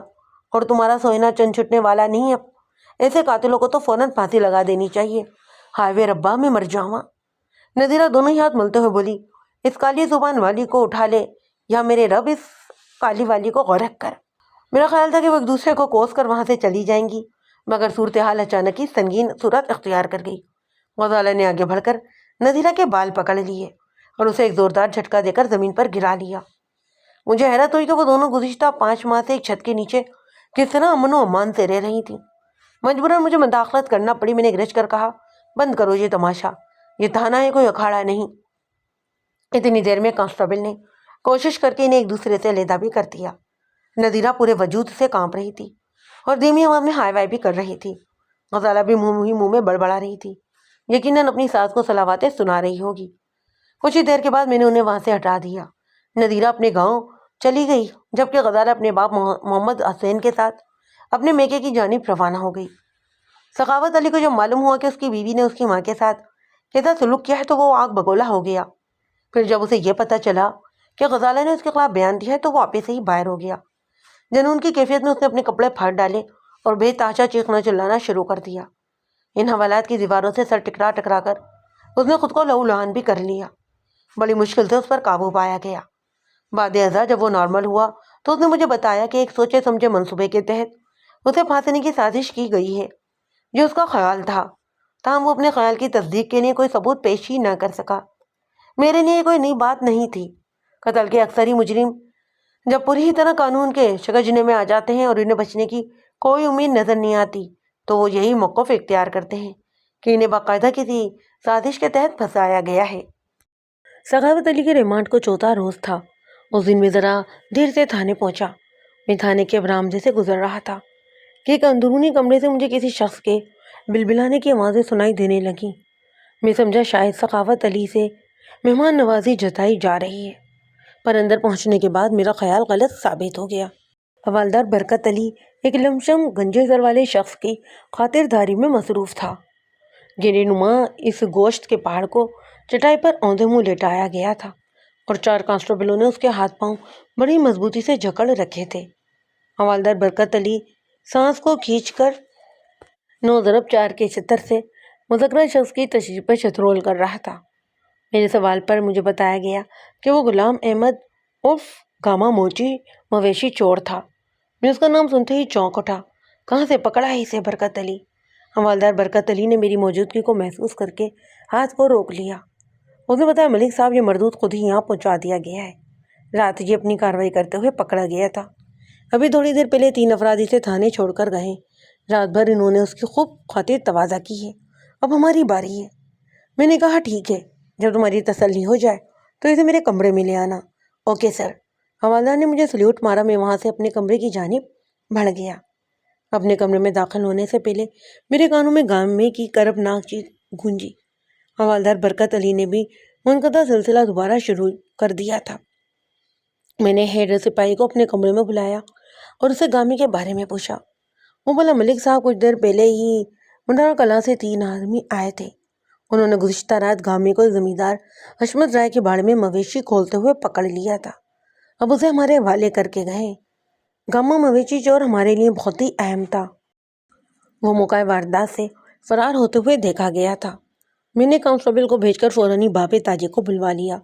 اور تمہارا سوئنا چند چھٹنے والا نہیں اب، ایسے قاتلوں کو تو فوراً پھانسی لگا دینی چاہیے۔ ہائے وے ربا، میں مر جاواں۔ نذیرہ دونوں ہی ہاتھ ملتے ہوئے بولی، اس کالی زبان والی کو اٹھا لے، یا میرے رب اس کالی والی کو غرق کر۔ میرا خیال تھا کہ وہ ایک دوسرے کو کوس کر وہاں سے چلی جائیں گی، مگر صورتحال اچانک ہی سنگین صورت اختیار کر گئی۔ غزالہ نے آگے بڑھ کر نذیرہ کے بال پکڑ لیے اور اسے ایک زوردار جھٹکا دے کر زمین پر گرا لیا۔ مجھے حیرت ہوئی کہ وہ دونوں گزشتہ 5 ماہ سے ایک چھت کے نیچے کس طرح امن و امان سے رہ رہی تھیں۔ مجبوراً مجھے مداخلت کرنا پڑی۔ میں نے گرج کر کہا، بند کرو یہ تماشا، یہ تھانہ ہے، کوئی اکھاڑا نہیں۔ اتنی دیر میں کانسٹیبل نے کوشش کر کے انہیں ایک دوسرے سے علیحدہ بھی کر دیا۔ نذیرہ پورے وجود سے کانپ رہی تھی اور دھیمی آواز میں ہائے وائے بھی کر رہی تھی۔ غزالہ بھی منہ میں بڑبڑا رہی تھی، یقیناً اپنی ساس کو صلواتیں سنا رہی ہوگی۔ کچھ ہی دیر کے بعد میں نے انہیں وہاں سے ہٹا دیا۔ نذیرہ اپنے گاؤں چلی گئی، جبکہ غزالہ اپنے باپ محمد حسین کے ساتھ اپنے میکے کی جانب روانہ ہو گئی۔ سخاوت علی کو جب معلوم ہوا کہ اس کی بیوی نے اس کی ماں کے ساتھ کیسا سلوک کیا ہے تو وہ آگ بگولا ہو گیا۔ پھر جب اسے یہ پتہ چلا کہ غزالہ نے اس کے خلاف بیان دیا ہے تو وہ آپے سے ہی باہر ہو گیا۔ جنون کی کیفیت میں اس نے اپنے کپڑے پھاڑ ڈالے اور بے تحاشا چیخنا چلانا شروع کر دیا۔ ان حوالات کی دیواروں سے سر ٹکرا ٹکرا کر اس نے خود کو لہو لہان بھی کر لیا۔ بڑی مشکل سے اس پر قابو پایا گیا۔ بعد ازاں جب وہ نارمل ہوا تو اس نے مجھے بتایا کہ ایک سوچے سمجھے منصوبے کے تحت اسے پھانسنے کی سازش کی گئی ہے، جو اس کا خیال تھا، تاہم وہ اپنے خیال کی تصدیق کے لیے کوئی ثبوت پیش ہی نہ کر سکا۔ میرے لیے کوئی نئی بات نہیں تھی۔ قتل کے اکثر ہی مجرم جب پوری طرح قانون کے شکنجے میں آ جاتے ہیں اور انہیں بچنے کی کوئی امید نظر نہیں آتی تو وہ یہی موقف اختیار کرتے ہیں کہ انہیں باقاعدہ کسی سازش کے تحت پھنسایا گیا ہے۔ سخاوت علی کے ریمانڈ کو 4تھا روز تھا۔ اس دن میں ذرا دیر سے تھانے پہنچا۔ میں تھانے کے برآمدے سے گزر رہا تھا کہ ایک اندرونی کمرے سے مجھے کسی شخص کے بلبلانے کی آوازیں سنائی دینے لگیں۔ میں سمجھا شاید سخاوت علی سے مہمان نوازی جتائی جا رہی ہے، پر اندر پہنچنے کے بعد میرا خیال غلط ثابت ہو گیا۔ حوالدار برکت علی ایک لمشم گنجے سر والے شخص کی خاطرداری میں مصروف تھا۔ گرے نما اس گوشت کے پہاڑ کو چٹائی پر اوندھے منہ لیٹایا گیا تھا اور 4 کانسٹیبلوں نے اس کے ہاتھ پاؤں بڑی مضبوطی سے جکڑ رکھے تھے۔ حوالدار برکت علی سانس کو کھینچ کر 9×4 کے چتر سے مذکرہ شخص کی تشریح پر شترول کر رہا تھا۔ میرے سوال پر مجھے بتایا گیا کہ وہ غلام احمد عرف گاما موچی مویشی چور تھا۔ میں اس کا نام سنتے ہی چونک اٹھا۔ کہاں سے پکڑا ہے اسے برکت علی؟ حوالدار برکت علی نے میری موجودگی کو محسوس کر کے ہاتھ کو روک لیا۔ اس نے بتایا، ملک صاحب، یہ مردود خود ہی یہاں پہنچا دیا گیا ہے۔ رات یہ اپنی کارروائی کرتے ہوئے پکڑا گیا تھا۔ ابھی تھوڑی دیر پہلے 3 افراد اسے تھانے چھوڑ کر گئے۔ رات بھر انہوں نے اس کی خوب خاطر تواضع کی ہے۔ اب ہماری باری ہے۔ میں نے کہا، ٹھیک ہے، جب تمہاری تسلی ہو جائے تو اسے میرے کمرے میں لے آنا۔ Okay sir. حوالدار نے مجھے سلیوٹ مارا۔ میں وہاں سے اپنے کمرے کی جانب بڑھ گیا۔ اپنے کمرے میں داخل ہونے سے پہلے میرے کانوں میں گامے کی کربناک چیز گونجی۔ حوالدار برکت علی نے بھی منقطع سلسلہ دوبارہ شروع کر دیا تھا۔ میں نے حیدر سپاہی کو اپنے کمرے میں بلایا اور اسے گامی کے بارے میں پوچھا۔ وہ بولا، ملک صاحب کچھ دیر پہلے ہی منڈارا کلا سے 3 آدمی آئے تھے۔ انہوں نے گزشتہ رات گامی کو زمیندار حشمت رائے کے باڑے میں مویشی کھولتے ہوئے پکڑ لیا تھا۔ اب اسے ہمارے حوالے کر کے گئے۔ گاما مویشی چور ہمارے لیے بہت ہی اہم تھا۔ وہ موقع واردات سے فرار ہوتے ہوئے دیکھا گیا تھا۔ میں نے کانسٹیبل کو بھیج کر فوراً باب تاجے کو بلوا لیا۔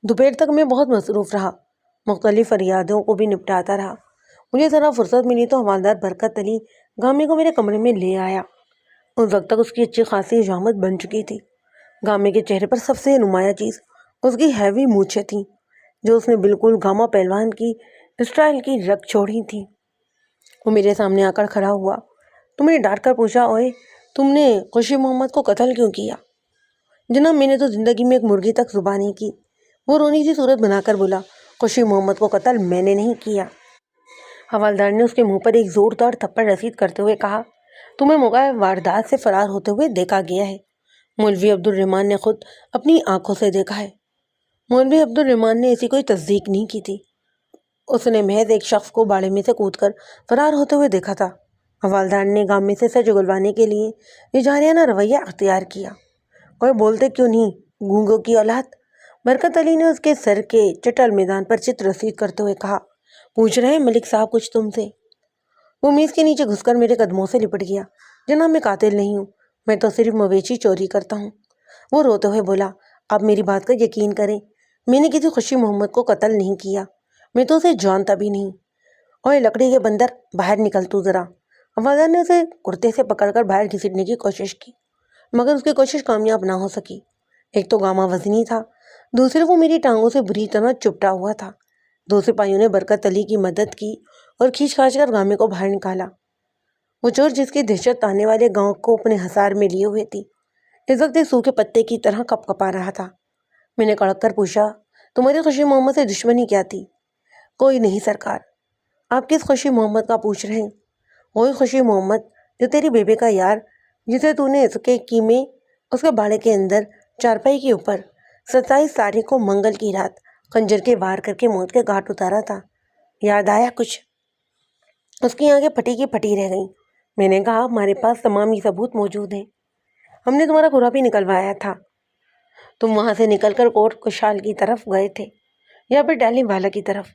دوپہر تک میں بہت مصروف رہا، مختلف فریادوں کو بھی نپٹاتا رہا۔ مجھے ذرا فرصت ملی تو حوالدار برکت علی گامی کو میرے کمرے میں لے آیا۔ اس وقت تک اس کی اچھی خاصی حجامت بن چکی تھی۔ گامی کے چہرے پر سب سے نمایاں چیز اس کی ہیوی مونچھیں تھیں، جو اس نے بالکل گاما پہلوان کی اسٹائل کی رکھ چھوڑی تھی۔ وہ میرے سامنے آ کر کھڑا ہوا تو میں نے ڈانٹ کر پوچھا، اوئے تم نے خوشی محمد کو قتل کیوں کیا؟ جناب، میں نے تو زندگی میں ایک مرغی تک ذبح نہیں کی۔ وہ رونی سی صورت بنا کر بولا، خوشی محمد کو قتل میں نے نہیں کیا۔ حوالدار نے اس کے منہ پر ایک زوردار تھپڑ رسید کرتے ہوئے کہا، تمہیں موقع واردات سے فرار ہوتے ہوئے دیکھا گیا ہے۔ مولوی عبد الرحمن نے خود اپنی آنکھوں سے دیکھا ہے۔ مولوی عبد الرحمن نے ایسی کوئی تصدیق نہیں کی تھی۔ اس نے محض ایک شخص کو باڑے میں سے کود کر فرار ہوتے ہوئے دیکھا تھا۔ حوالدار نے گامی سے سچ اگلوانے کے لیے یہ جاریانہ رویہ اختیار کیا۔ اور بولتے کیوں نہیں، گونگوں کی اولاد؟ برکت علی نے اس کے سر کے چٹل میدان پر چت رسید کرتے ہوئے کہا، پوچھ رہے ہیں ملک صاحب کچھ تم سے؟ وہ میز کے نیچے گھس کر میرے قدموں سے لپٹ گیا۔ جناب، میں قاتل نہیں ہوں، میں تو صرف مویشی چوری کرتا ہوں۔ وہ روتے ہوئے بولا، آپ میری بات کا یقین کریں، میں نے کسی خوشی محمد کو قتل نہیں کیا، میں تو اسے جانتا بھی نہیں۔ اوے لکڑی کے بندر، باہر نکل تو ذرا۔ حوالدار نے اسے کرتے سے پکڑ کر باہر گھسیٹنے کی کوشش کی، مگر اس کی کوشش کامیاب نہ ہو سکی۔ ایک تو گاما وزنی تھا، دوسرے وہ میری ٹانگوں سے بری طرح چپٹا ہوا تھا۔ 2 سپاہیوں نے برکت علی کی مدد کی اور کھینچ کھانچ کر گامے کو باہر نکالا۔ وہ چور جس کی دہشت آنے والے گاؤں کو اپنے حصار میں لیے ہوئے تھی، اس وقت ایک سوکھے پتے کی طرح کپ کپا رہا تھا۔ میں نے کڑک کر پوچھا، تمہاری خوشی محمد سے دشمنی کیا تھی؟ کوئی نہیں سرکار۔ آپ کس خوشی محمد کا پوچھ رہے ہیں؟ وہی خوشی محمد جو تیری بیبے کا یار، جسے تو نے اس کے کیمے اس کے باڑے کے اندر چارپائی کے اوپر 27 تاریخ کو منگل کی رات خنجر کے وار کر کے موت کے گھاٹ اتارا تھا۔ یاد آیا کچھ؟ اس کی آنکھیں پھٹی کی پھٹی رہ گئیں۔ میں نے کہا، ہمارے پاس تمام یہ ثبوت موجود ہیں۔ ہم نے تمہارا گھوڑا بھی نکلوایا تھا۔ تم وہاں سے نکل کر کوٹ کشال کی طرف گئے تھے یا پھر ڈالی والا کی طرف؟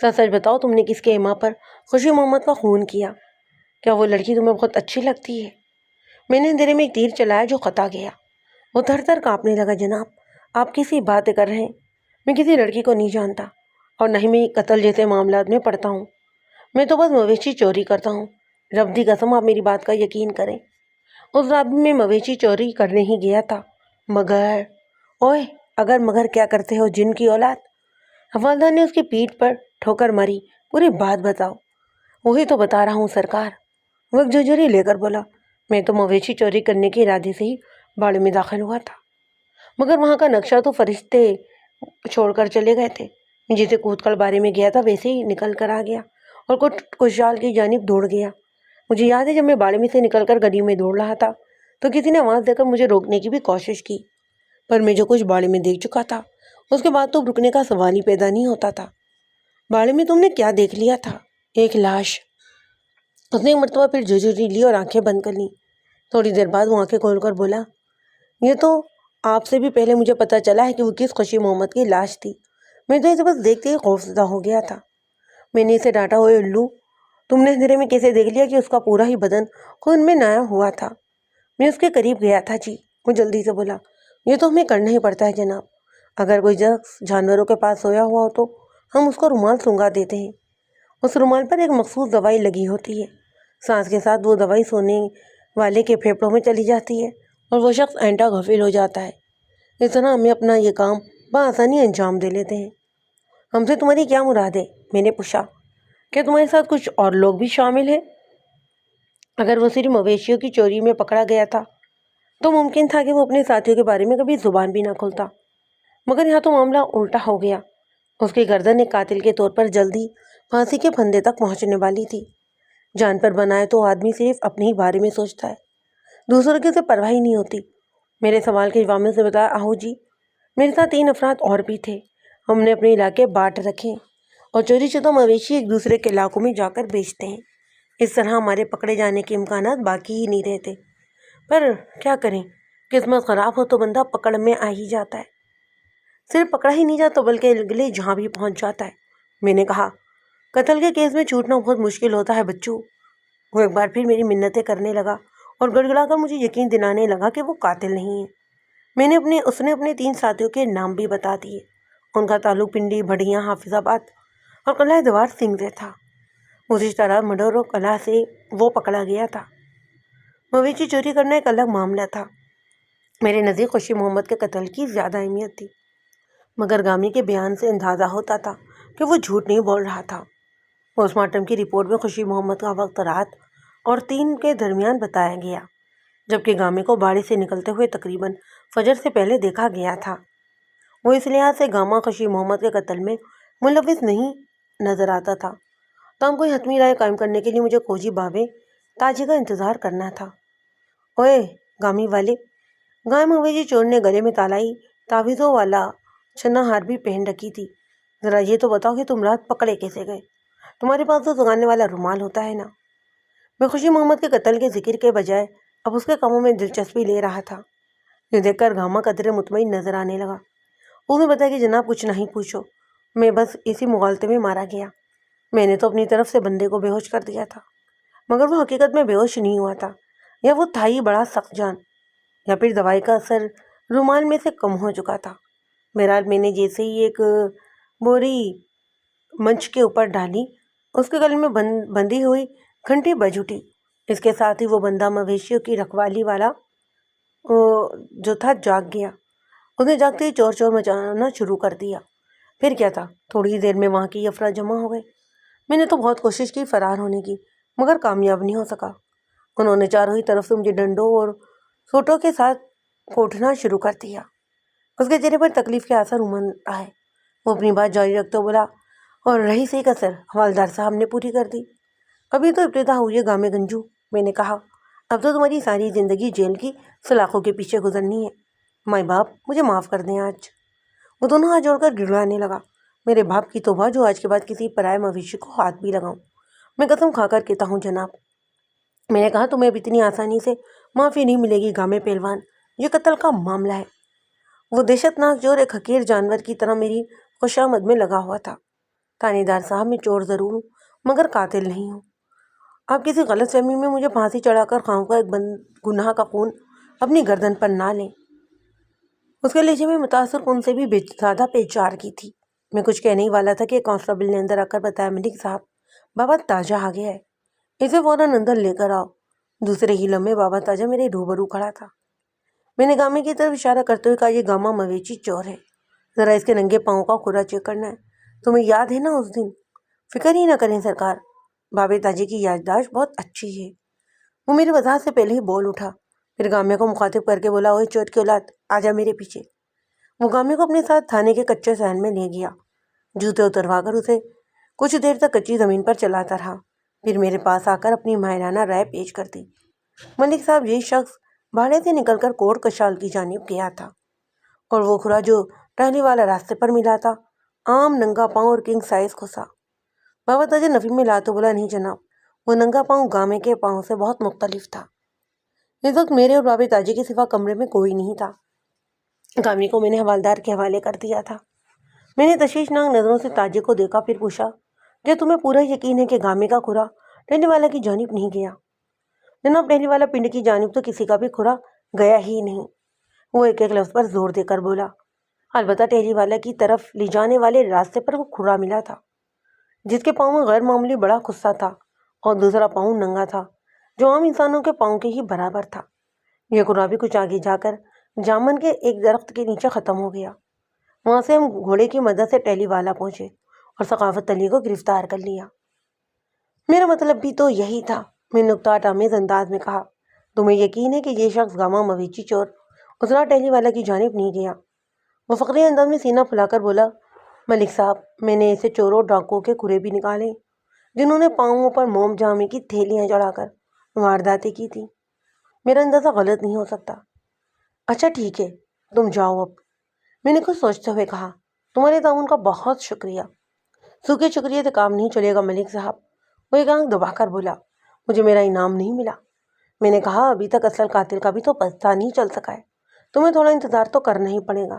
سچ سچ بتاؤ، تم نے کس کے ایما پر خوشی محمد کا خون کیا؟ کیا وہ لڑکی تمہیں بہت اچھی لگتی ہے؟ میں نے اندھیرے میں ایک تیر چلایا جو خطا گیا۔ وہ تھر تھر کانپنے لگا۔ جناب، آپ کیسی باتیں کر رہے ہیں؟ میں کسی لڑکی کو نہیں جانتا اور نہ ہی میں قتل جیسے معاملات میں پڑتا ہوں۔ میں تو بس مویشی چوری کرتا ہوں۔ رب دی قسم، آپ میری بات کا یقین کریں، اس رات میں مویشی چوری کرنے ہی گیا تھا، مگر اوئے اگر مگر کیا کرتے ہو جن کی اولاد؟ حوالدار نے اس کی پیٹھ پر ٹھوکر ماری، پوری بات بتاؤ۔ وہی تو بتا رہا ہوں سرکار، وہ ایک جھجھری لے کر بولا، میں تو مویشی چوری کرنے کے ارادے سے ہی باڑے میں داخل ہوا تھا، مگر وہاں کا نقشہ تو فرشتے چھوڑ کر چلے گئے تھے۔ جسے کود کر بارے میں گیا تھا ویسے ہی نکل کر آ گیا اور کشال کی جانب دوڑ گیا۔ مجھے یاد ہے جب میں باڑے میں سے نکل کر گلی میں دوڑ رہا تھا تو کسی نے آواز دے کر مجھے روکنے کی بھی کوشش کی، پر میں جو کچھ باڑے میں دیکھ چکا تھا اس کے بعد تو رکنے کا سوال ہی پیدا نہیں ہوتا تھا۔ باڑے میں تم نے کیا دیکھ لیا تھا؟ ایک لاش۔ اس نے ایک مرتبہ پھر جھجھری لی اور آنکھیں بند کر لیں۔ تھوڑی دیر بعد وہ آنکھیں کھول کر بولا، یہ تو آپ سے بھی پہلے مجھے پتہ چلا ہے کہ وہ کس خوشی محمد کی لاش تھی۔ میں تو اسے بس دیکھتے ہی خوفزدہ ہو گیا تھا۔ میں نے اسے ڈانٹا، ہوئے الو، تم نے اندھیرے میں کیسے دیکھ لیا کہ اس کا پورا ہی بدن خون میں نایا ہوا تھا؟ میں اس کے قریب گیا تھا جی، وہ جلدی سے بولا، یہ تو ہمیں کرنا ہی پڑتا ہے جناب، اگر کوئی شخص جانوروں کے پاس سویا ہوا ہو تو ہم اس کو رومال سونگا دیتے ہیں۔ اس رومال پر ایک مخصوص دوائی لگی ہوتی ہے، سانس کے ساتھ وہ دوائی سونے والے کے پھیپھڑوں میں چلی جاتی ہے اور وہ شخص اینٹا غافل ہو جاتا ہے۔ اس طرح ہمیں اپنا یہ کام بآسانی انجام دے لیتے ہیں۔ ہم سے تمہاری کیا مراد ہے؟ میں نے پوچھا، کیا تمہارے ساتھ کچھ اور لوگ بھی شامل ہیں؟ اگر وہ صرف مویشیوں کی چوری میں پکڑا گیا تھا تو ممکن تھا کہ وہ اپنے ساتھیوں کے بارے میں کبھی زبان بھی نہ کھولتا، مگر یہاں تو معاملہ الٹا ہو گیا۔ اس کی گردن ایک قاتل کے طور پر جلدی پھانسی کے پھندے تک پہنچنے والی تھی۔ جان پر بنائے تو آدمی صرف اپنے ہی بارے میں سوچتا ہے، دوسروں کی اسے پرواہ ہی نہیں ہوتی۔ میرے سوال کے جواب میں سے بتایا، آہو جی، میرے ساتھ 3 افراد اور بھی تھے۔ ہم نے اپنے علاقے بانٹ رکھے اور چوری شدہ مویشی ایک دوسرے کے علاقوں میں جا کر بیچتے ہیں۔ اس طرح ہمارے پکڑے جانے کے امکانات باقی ہی نہیں رہتے، پر کیا کریں، قسمت خراب ہو تو بندہ پکڑ میں آ ہی جاتا ہے۔ صرف پکڑا ہی نہیں جاتا بلکہ اگلے جہاں بھی پہنچ جاتا ہے۔ میں نے کہا، قتل کے کیس میں چھوٹنا بہت مشکل ہوتا ہے بچوں۔ وہ ایک بار پھر میری منتیں کرنے لگا اور گڑگڑا کر مجھے یقین دلانے لگا کہ وہ قاتل نہیں ہے۔ اس نے اپنے 3 ساتھیوں کے نام بھی بتا دیے۔ ان کا تعلق پنڈی، بھڑیاں، حافظ آباد اور قلعہ دوار سنگھ سے تھا۔ گزشتہ رات مڈور اور قلعہ سے وہ پکڑا گیا تھا۔ مویشی چوری کرنا ایک الگ معاملہ تھا۔ میرے نزدیک خوشی محمد کے قتل کی زیادہ اہمیت تھی، مگر گامی کے بیان سے اندازہ ہوتا تھا کہ وہ جھوٹ نہیں بول رہا تھا۔ پوسٹ مارٹم کی رپورٹ میں خوشی محمد کا وقت رات اور 3 کے درمیان بتایا گیا، جبکہ گامی کو باڑی سے نکلتے ہوئے تقریباً فجر سے پہلے دیکھا گیا تھا۔ وہ اس لحاظ سے گاما خوشی محمد کے قتل میں ملوث نہیں نظر آتا تھا، تاہم کوئی حتمی رائے قائم کرنے کے لیے مجھے کھوجی بابے تاجی کا انتظار کرنا تھا۔ اوئے گامی والے، گائے مویشی چور نے گلے میں تالائی تعویذوں والا چھنا ہار بھی پہن رکھی تھی۔ ذرا یہ تو بتاؤ کہ تم رات پکڑے کیسے گئے؟ تمہارے پاس تو سنگانے والا رومال ہوتا ہے نا؟ میں خوشی محمد کے قتل کے ذکر کے بجائے اب اس کے کاموں میں دلچسپی لے رہا تھا۔ یہ دیکھ کر گاما قدرے مطمئن نظر آنے لگا۔ اس نے بتایا کہ جناب کچھ نہیں پوچھو، میں بس اسی مغالطے میں مارا گیا۔ میں نے تو اپنی طرف سے بندے کو بے ہوش کر دیا تھا، مگر وہ حقیقت میں بے ہوش نہیں ہوا تھا، یا وہ تھا ہی بڑا سخت جان، یا پھر دوائی کا اثر رومال میں سے کم ہو چکا تھا۔ بہرحال میں نے جیسے ہی ایک بوری منچ کے اوپر ڈالی، اس کے گلے میں بندھی ہوئی گھنٹی بج اٹھی۔ اس کے ساتھ ہی وہ بندہ مویشیوں کی رکھوالی والا جو تھا جاگ گیا۔ اس نے جاگتے ہی چور چور مچانا شروع کر دیا۔ پھر کیا تھا، تھوڑی ہی دیر میں وہاں کی افراد جمع ہو گئے۔ میں نے تو بہت کوشش کی فرار ہونے کی، مگر کامیاب نہیں ہو سکا۔ انہوں نے چاروں ہی طرف سے مجھے ڈنڈوں اور سوٹوں کے ساتھ کوٹنا شروع کر دیا۔ اس کے چہرے پر تکلیف کے آثار امن آئے۔ وہ اپنی بات جاری رکھتے بولا، اور رہی صحیح کسر حوالدار صاحب نے پوری کر دی۔ ابھی تو ابتدا ہوئی ہے گامے گنجو، میں نے کہا، اب تو تمہاری ساری زندگی جیل کی سلاخوں کے پیچھے گزرنی ہے۔ مائی باپ مجھے معاف کر دیں آج۔ وہ دونوں ہاتھ جوڑ کر گڑگڑانے لگا، میرے باپ کی توبہ جو آج کے بعد کسی پرائے مویشی کو ہاتھ بھی لگاؤں۔ میں قسم کھا کر کہتا ہوں جناب۔ میں نے کہا، تمہیں اب اتنی آسانی سے معافی نہیں ملے گی گامے پہلوان، یہ قتل کا معاملہ ہے۔ وہ دہشت ناک چور ایک حقیر جانور کی طرح میری خوشامد میں لگا ہوا تھا۔ تھانے دار صاحب، میں چور ضرور ہوں مگر قاتل نہیں ہوں۔ آپ کسی غلط فہمی میں مجھے پھانسی چڑھا کر خواہوں کا ایک گناہ کا خون اپنی گردن پر نہ لیں۔ اس کے لہجے میں متاثر کن سے بھی زیادہ پیچار کی تھی۔ میں کچھ کہنے ہی والا تھا کہ کانسٹیبل نے اندر آ کر بتایا، ملک صاحب، بابا تاجہ آ گیا ہے، اسے فوراً اندر لے کر آؤ۔ دوسرے ہی لمحے بابا تاجہ میرے روبرو کھڑا تھا۔ میں نے گامے کی طرف اشارہ کرتے ہوئے کہا، یہ گاما مویشی چور ہے، ذرا اس کے ننگے پاؤں کا کھرا چیک کرنا ہے۔ تمہیں یاد ہے نا اس دن؟ فکر ہی نہ کریں سرکار، بابے تاجے کی یادداشت بہت اچھی ہے۔ وہ میری وضاحت سے پہلے ہی بول اٹھا، پھر گامے کو مخاطب کر کے بولا، اوے چور کی اولاد، آجا میرے پیچھے۔ وہ گامے کو اپنے ساتھ تھانے کے کچے صحن میں لے گیا۔ جوتے اتروا کر اسے کچھ دیر تک کچی زمین پر چلاتا رہا، پھر میرے پاس آ کر اپنی ماہرانہ رائے پیش کر دی۔ ملک صاحب، یہ شخص بھاڑے سے نکل کر کوٹ کشال کی جانب گیا تھا، اور وہ کھرا جو ٹہلی والا راستے پر ملا تھا، عام ننگا پاؤں اور کنگ سائز کھسا۔ بابا تاجہ نفی میں لاتے بولا، نہیں جناب، وہ ننگا پاؤں گامے کے پاؤں سے بہت مختلف تھا۔ اس وقت میرے اور بابے تاجے کے سوا کمرے میں کوئی نہیں تھا۔ گامی کو میں نے حوالدار کے حوالے کر دیا تھا۔ میں نے تشویشناک نظروں سے تاجے کو دیکھا، پھر پوچھا، کیا تمہیں پورا یقین ہے کہ گامے کا کھرا ٹہلی والا کی جانب نہیں گیا؟ جناب، ٹہلی والا پنڈ کی جانب تو کسی کا بھی کھرا گیا ہی نہیں۔ وہ ایک ایک لفظ پر زور دے کر بولا۔ البتہ ٹہلی والا کی طرف لے جانے والے راستے پر وہ کھرا ملا تھا، جس کے پاؤں میں غیر معمولی بڑا خصہ تھا، اور دوسرا پاؤں ننگا تھا جو عام انسانوں کے پاؤں کے ہی برابر تھا۔ یہ کھرا بھی کچھ آگے جا کر جامن کے ایک درخت کے نیچے ختم ہو گیا۔ وہاں سے ہم گھوڑے کی مدد سے ٹہلی والا پہنچے اور ثقافت علی کو گرفتار کر لیا۔ میرا مطلب بھی تو یہی تھا، میں نکتہ آمیز انداز میں کہا۔ تمہیں یقین ہے کہ یہ شخص گاما مویشی چور اس رات ٹہلی والا کی جانب نہیں گیا؟ وہ فقری انداز میں سینہ پھلا کر بولا، ملک صاحب، میں نے ایسے چوروں ڈاکوؤں کے کھرے بھی نکالے جنہوں نے پاؤں پر موم جامے کی تھیلیاں چڑھا کر وارداتیں کی تھیں۔ میرا اندازہ غلط نہیں ہو سکتا۔ اچھا ٹھیک ہے، تم جاؤ اب، میں نے کچھ سوچتے ہوئے کہا۔ تمہارے تعاون کا بہت شکریہ۔ سوکھے شکریہ سے کام نہیں چلے گا ملک صاحب، وہ ایک آنکھ دبا کر بولا۔ مجھے میرا انعام نہیں ملا۔ میں نے کہا، ابھی تک اصل قاتل کا بھی تو پتہ نہیں چل سکا ہے، تمہیں تھوڑا انتظار تو کرنا ہی پڑے گا۔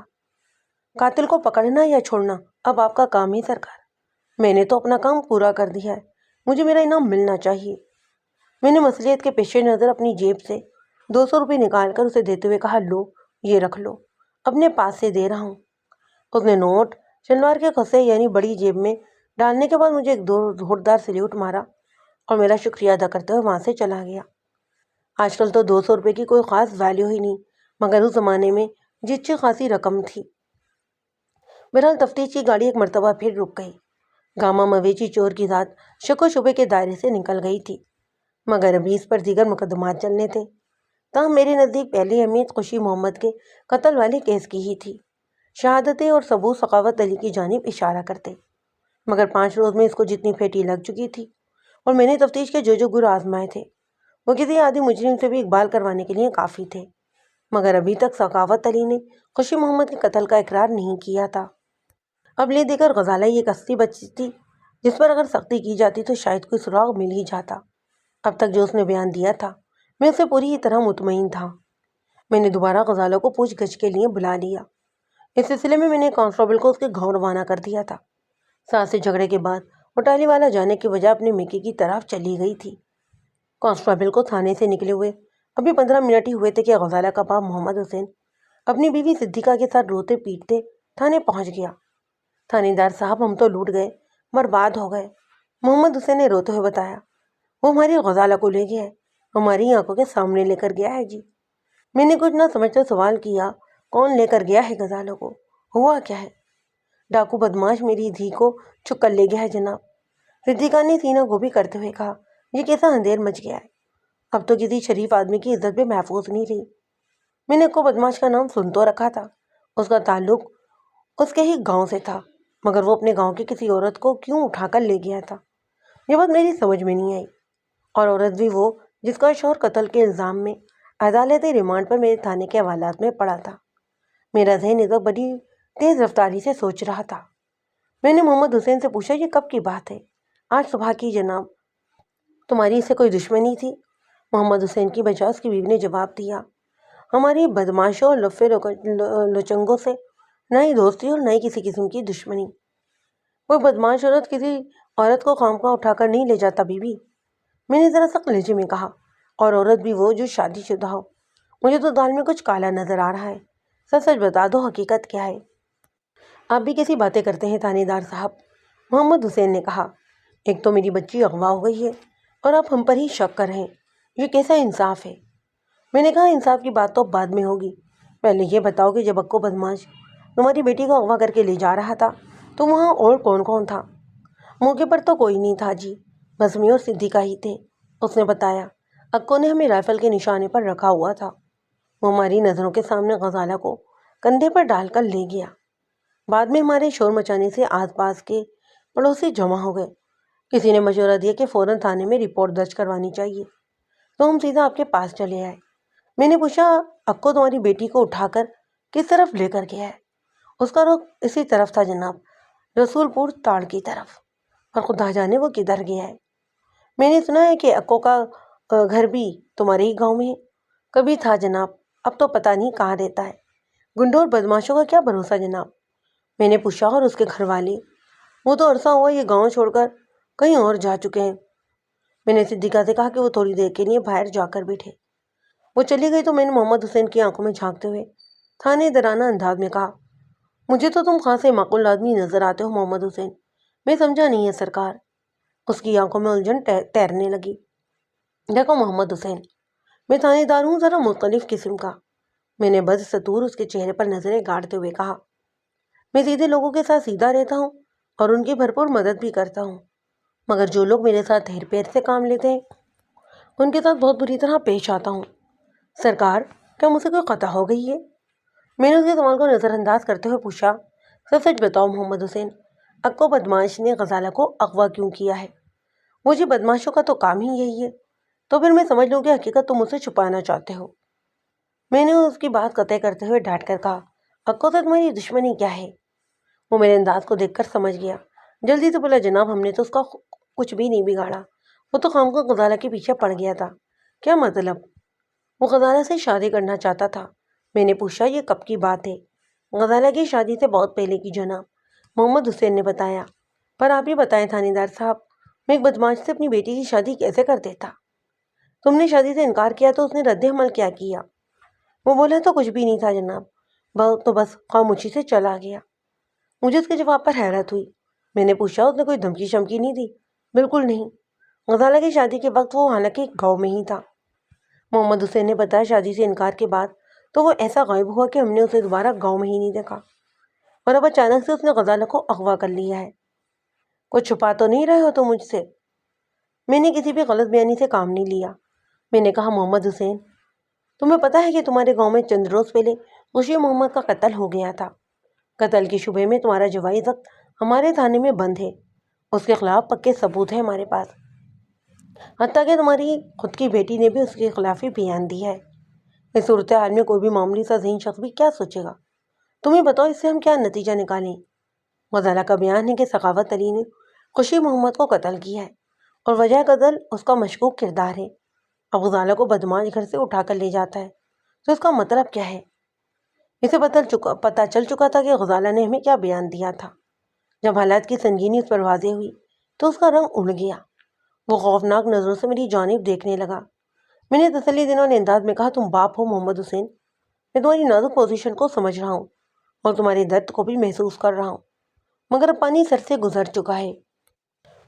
قاتل کو پکڑنا یا چھوڑنا اب آپ کا کام ہے سرکار۔ میں نے تو اپنا کام پورا کر دیا ہے، مجھے میرا انعام ملنا چاہیے۔ میں نے مصلیحت کے پیش نظر اپنی جیب سے 200 روپے نکال کر اسے دیتے ہوئے کہا، لو یہ رکھ لو، اپنے پاس سے دے رہا ہوں۔ اس نے نوٹ شلوار کے خصے یعنی بڑی جیب میں ڈالنے کے بعد مجھے ایک زوردار سلیوٹ مارا اور میرا شکریہ ادا کرتے ہوئے وہاں سے چلا گیا۔ آج کل تو 200 روپے کی کوئی خاص ویلیو ہی نہیں، مگر اس زمانے میں یہ اچھی خاصی رقم تھی۔ بہرحال تفتیش کی گاڑی ایک مرتبہ پھر رک گئی۔ گاما مویشی چور کی ذات شک و شبے کے دائرے سے نکل گئی تھی، مگر ابھی اس پر دیگر مقدمات چلنے تھے۔ تاہم میرے نزدیک پہلی اہمیت خوشی محمد کے قتل والے کیس کی ہی تھی۔ شہادتیں اور ثبوت سخاوت علی کی جانب اشارہ کرتے، مگر 5 روز میں اس کو جتنی پھیٹی لگ چکی تھی اور میں نے تفتیش کے جو گر آزمائے تھے وہ کسی عادی مجرم سے بھی اقبال کروانے کے لیے کافی تھے، مگر ابھی تک سخاوت علی نے خوشی محمد کے قتل کا اقرار نہیں کیا تھا۔ اب لے دے کر غزالہ یہ کشتی بچی تھی جس پر اگر سختی کی جاتی تو شاید کوئی سراغ مل ہی جاتا۔ اب تک جو اس نے بیان دیا تھا میں اسے پوری طرح مطمئن تھا۔ میں نے دوبارہ غزالہ کو پوچھ گچھ کے لیے بلا لیا۔ اس سلسلے میں نے کانسٹیبل کو اس کے گھر روانہ کر دیا تھا۔ ساتھ سے جھگڑے کے بعد وہ ٹالی والا جانے کی بجائے اپنے میکے کی طرف چلی گئی تھی۔ کانسٹیبل کو تھانے سے نکلے ہوئے ابھی 15 منٹ ہی ہوئے تھے کہ غزالہ کا باپ محمد حسین اپنی بیوی صدیقہ کے ساتھ روتے پیٹتے تھانے پہنچ گیا۔ تھانے دار صاحب، ہم تو لوٹ گئے، برباد ہو گئے، محمد حسین نے روتے ہوئے بتایا۔ وہ ہماری غزالہ کو لے گیا ہے، ہماری آنکھوں کے سامنے لے کر گیا ہے جی۔ میں نے کچھ نہ سمجھتے سوال کیا، کون لے کر گیا ہے غزالہ کو؟ ہوا کیا ہے؟ ڈاکو بدماش میری دھی کو چھک کر لے گیا ہے جناب، صدیقہ نے سینہ گوبھی کرتے ہوئے کہا۔ یہ کیسا اندھیر مچ گیا ہے، اب تو کسی شریف آدمی کی عزت بھی محفوظ نہیں رہی۔ میں نے کو بدماش کا نام سن تو رکھا تھا، اس کا تعلق اس کے ہی گاؤں سے تھا، مگر وہ اپنے گاؤں کی کسی عورت کو کیوں اٹھا کر لے گیا تھا، یہ بات میری سمجھ میں نہیں آئی۔ اور عورت بھی وہ جس کا شوہر قتل کے الزام میں عدالتی ریمانڈ پر میرے تھانے کے حوالات میں پڑا تھا۔ میرا ذہن اس وقت بڑی تیز رفتاری سے سوچ رہا تھا۔ میں نے محمد حسین سے پوچھا، یہ کب کی بات ہے؟ آج صبح کی جناب۔ تمہاری اس سے کوئی دشمنی تھی؟ محمد حسین کی بجائے اس کی بیوی نے جواب دیا۔ ہماری بدماشوں اور لفے لچنگوں سے نہ ہی دوستی اور نہ ہی کسی قسم کی دشمنی۔ کوئی بدماش عورت کسی عورت کو خامخواہ اٹھا کر نہیں لے جاتا بیوی، میں نے ذرا سخت لہجے میں کہا، اور عورت بھی وہ جو شادی شدہ ہو۔ مجھے تو دال میں کچھ کالا نظر آ رہا ہے، سچ سچ بتا دو، حقیقت کیا ہے؟ آپ بھی کیسی باتیں کرتے ہیں تھانے دار صاحب، محمد حسین نے کہا۔ ایک تو میری بچی اغوا ہو گئی ہے اور آپ ہم پر ہی شک کر رہے ہیں، یہ کیسا انصاف ہے؟ میں نے کہا، انصاف کی بات تو بعد میں ہوگی، پہلے یہ بتاؤ کہ جب اکو بدماش تمہاری بیٹی کو اغوا کر کے لے جا رہا تھا تو وہاں اور کون کون تھا؟ موقع پر تو کوئی نہیں تھا جی، بس میں اور صدیقہ ہی تھے، اس نے بتایا۔ اکو نے ہمیں رائفل کے نشانے پر رکھا ہوا تھا، وہ ہماری نظروں کے سامنے غزالہ کو کندھے پر ڈال کر لے گیا۔ بعد میں ہمارے شور مچانے سے آس پاس کے پڑوسی جمع ہو گئے، کسی نے مشورہ دیا کہ فوراً تھانے میں رپورٹ درج کروانی چاہیے، تو ہم سیدھا آپ کے پاس چلے آئے۔ میں نے پوچھا، اکو تمہاری بیٹی کو اٹھا کر کس طرف لے کر گیا ہے؟ اس کا رخ اسی طرف تھا جناب، رسول پور تاڑ کی طرف، اور خدا جانے وہ کدھر گیا ہے۔ میں نے سنا ہے کہ اکو کا گھر بھی تمہارے ہی گاؤں میں ہے۔ کبھی تھا جناب، اب تو پتہ نہیں کہاں رہتا ہے۔ گنڈوں اور بدماشوں کا کیا بھروسہ جناب؟ میں نے پوچھا، اور اس کے گھر والے؟ وہ تو عرصہ ہوا یہ گاؤں چھوڑ کر کہیں اور جا چکے ہیں۔ میں نے صدیقہ سے کہا کہ وہ تھوڑی دیر کے لیے باہر جا کر بیٹھے۔ وہ چلی گئی تو میں نے محمد حسین کی آنکھوں میں جھانکتے ہوئے تھانے درانہ انداز میں کہا، مجھے تو تم خاصے معقول آدمی نظر آتے ہو محمد حسین، میں سمجھا نہیں ہے سرکار۔ اس کی آنکھوں میں الجھن تیرنے لگی۔ دیکھو محمد حسین، میں تھانے دار ہوں، ذرا مختلف قسم کا، میں نے بدستور اس کے چہرے پر نظریں گاڑتے ہوئے کہا۔ میں سیدھے لوگوں کے ساتھ سیدھا رہتا ہوں اور ان کی بھرپور مدد بھی کرتا ہوں، مگر جو لوگ میرے ساتھ ہیر پیر سے کام لیتے ہیں ان کے ساتھ بہت بری طرح پیش آتا ہوں۔ سرکار، کیا مجھ سے کوئی خطا ہو گئی ہے؟ میں نے اس کے سوال کو نظر انداز کرتے ہوئے پوچھا، سچ سچ بتاؤ محمد حسین، اکو بدماش نے غزالہ کو اغوا کیوں کیا ہے؟ مجھے بدماشوں کا تو کام ہی یہی ہے، تو پھر میں سمجھ لوں کہ حقیقت تم مجھ سے چھپانا چاہتے ہو۔ میں نے اس کی بات قطع کرتے ہوئے ڈانٹ کر کہا، اکو سے تمہاری دشمنی کیا ہے؟ وہ میرے انداز کو دیکھ کر سمجھ گیا، جلدی سے بولا، جناب ہم نے تو اس کا کچھ بھی نہیں بگاڑا، وہ تو خامخواہ غزالہ کے پیچھے پڑ گیا تھا۔ کیا مطلب؟ وہ غزالہ سے شادی کرنا چاہتا تھا۔ میں نے پوچھا، یہ کب کی بات ہے؟ غزالہ کی شادی سے بہت پہلے کی جناب، محمد حسین نے بتایا۔ پر آپ ہی بتائیں تھانے دار صاحب، میں ایک بدماش سے اپنی بیٹی کی شادی کیسے کر دیتا؟ تم نے شادی سے انکار کیا تو اس نے رد عمل کیا کیا؟ وہ بولا، تو کچھ بھی نہیں تھا جناب، تو بس خاموشی سے چلا گیا۔ مجھے اس کے جواب پر حیرت ہوئی۔ میں نے پوچھا، اس نے کوئی دھمکی شمکی نہیں دی؟ بالکل نہیں، غزالہ کی شادی کے وقت وہ حالانکہ گاؤں میں ہی تھا۔ محمد حسین نے بتایا، شادی سے انکار کے بعد تو وہ ایسا غائب ہوا کہ ہم نے اسے دوبارہ گاؤں میں ہی نہیں دیکھا، اور اب اچانک سے اس نے غزالہ کو اغوا کر لیا ہے۔ کچھ چھپا تو نہیں رہے ہو تم مجھ سے؟ میں نے کسی بھی غلط بیانی سے کام نہیں لیا۔ میں نے کہا، محمد حسین، تمہیں پتہ ہے کہ تمہارے گاؤں میں چند روز پہلے خوشی محمد کا قتل ہو گیا تھا۔ قتل کے شبے میں تمہارا جوائی ضبط ہمارے تھانے میں بند ہے، اس کے خلاف پکے ثبوت ہیں ہمارے پاس، حتیٰ کہ تمہاری خود کی بیٹی نے بھی اس کے خلاف ہی بیان دیا ہے۔ اس صورتحال میں کوئی بھی معمولی سا ذہین شخص بھی کیا سوچے گا؟ تمہیں بتاؤ، اس سے ہم کیا نتیجہ نکالیں؟ غزالہ کا بیان ہے کہ سخاوت علی نے خوشی محمد کو قتل کیا ہے، اور وجہ قتل اس کا مشکوک کردار ہے۔ اب غزالہ کو بدماش گھر سے اٹھا کر لے جاتا ہے، تو اس کا مطلب کیا ہے؟ اسے پتہ چل چکا تھا کہ غزالہ نے ہمیں کیا بیان دیا تھا۔ جب حالات کی سنگینی اس پر واضح ہوئی تو اس کا رنگ اڑ گیا۔ وہ خوفناک نظروں سے میری جانب دیکھنے لگا۔ میں نے تسلی دینے والے انداز میں کہا، تم باپ ہو محمد حسین، میں تمہاری نازک پوزیشن کو سمجھ رہا ہوں اور تمہارے درد کو بھی محسوس کر رہا ہوں، مگر اب پانی سر سے گزر چکا ہے۔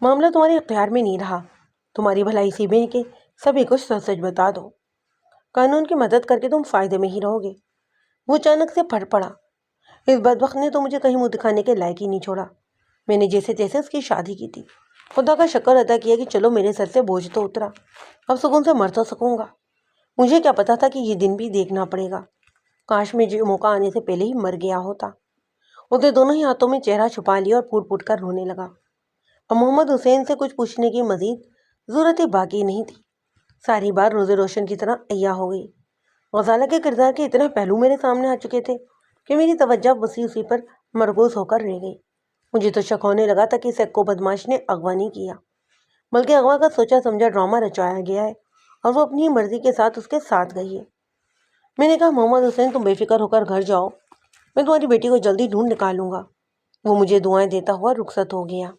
معاملہ تمہارے اختیار میں نہیں رہا۔ تمہاری بھلائی اسی میں ہے کہ سبھی کچھ سچ سچ بتا دو۔ قانون کی مدد کر کے تم فائدے میں ہی رہو گے۔ وہ اچانک سے پھٹ پڑا۔ اس بدبخت نے تو مجھے کہیں منہ دکھانے کے لائق ہی نہیں چھوڑا۔ میں نے جیسے تیسے اس کی شادی کی تھی، خدا کا شکر ادا کیا کہ چلو میرے سر سے بوجھ تو اترا، اب سکون سے مر تو سکوں گا۔ مجھے کیا پتا تھا کہ یہ دن بھی دیکھنا پڑے گا۔ کاش میں موقع آنے سے پہلے ہی مر گیا ہوتا۔ اس نے دونوں ہی ہاتھوں میں چہرہ چھپا لیا اور پھوٹ پھوٹ کر رونے لگا۔ اب محمد حسین سے کچھ پوچھنے کی مزید ضرورت باقی نہیں تھی۔ ساری بات روز روشن کی طرح عیاں ہو گئی۔ غزالہ کے کردار کے اتنے پہلو میرے سامنے آ چکے تھے کہ میری توجہ اسی پر مرکوز ہو کر رہ گئی۔ مجھے تو شک ہونے لگا تھا کہ اسے کو بدماش نے اغوا نہیں کیا، بلکہ اغوا کا سوچا سمجھا ڈرامہ رچایا گیا ہے اور وہ اپنی مرضی کے ساتھ اس کے ساتھ گئی ہے۔ میں نے کہا، محمد حسین تم بے فکر ہو کر گھر جاؤ، میں تمہاری بیٹی کو جلدی ڈھونڈ نکالوں گا۔ وہ مجھے دعائیں دیتا ہوا رخصت ہو گیا۔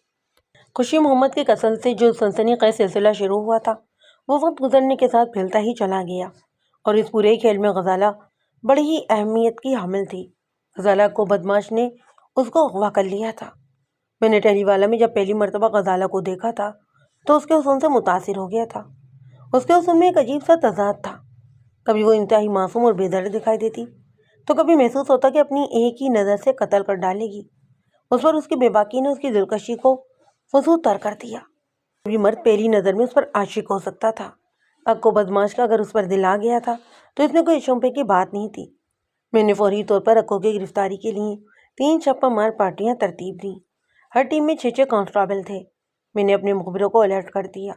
خوشی محمد کے قتل سے جو سنسنی خیز سلسلہ شروع ہوا تھا، وہ وقت گزرنے کے ساتھ پھیلتا ہی چلا گیا، اور اس پورے کھیل میں غزالہ بڑی ہی اہمیت کی حامل تھی۔ غزالہ کو بدماش نے اس کو اغوا کر لیا تھا۔ میں نے ٹہری والا میں جب پہلی مرتبہ غزالہ کو دیکھا تھا تو اس کے حسن سے متاثر ہو گیا تھا۔ اس کے حسن میں ایک عجیب سا تضاد تھا، کبھی وہ انتہائی معصوم اور بے درد دکھائی دیتی، تو کبھی محسوس ہوتا کہ اپنی ایک ہی نظر سے قتل کر ڈالے گی۔ اس پر اس کی بے باکی نے اس کی دلکشی کو فزود تر کر دیا۔ کوئی مرد پہلی نظر میں اس پر عاشق ہو سکتا تھا۔ اکو بدماش کا اگر اس پر دل آ گیا تھا تو اس میں کوئی شبہے کی بات نہیں تھی۔ میں نے فوری طور پر اکو کی گرفتاری کے لیے 3 چھاپہ مار پارٹیاں ترتیب دیں۔ ہر ٹیم میں 6 کانسٹیبل تھے۔ میں نے اپنے مخبروں کو الرٹ کر دیا۔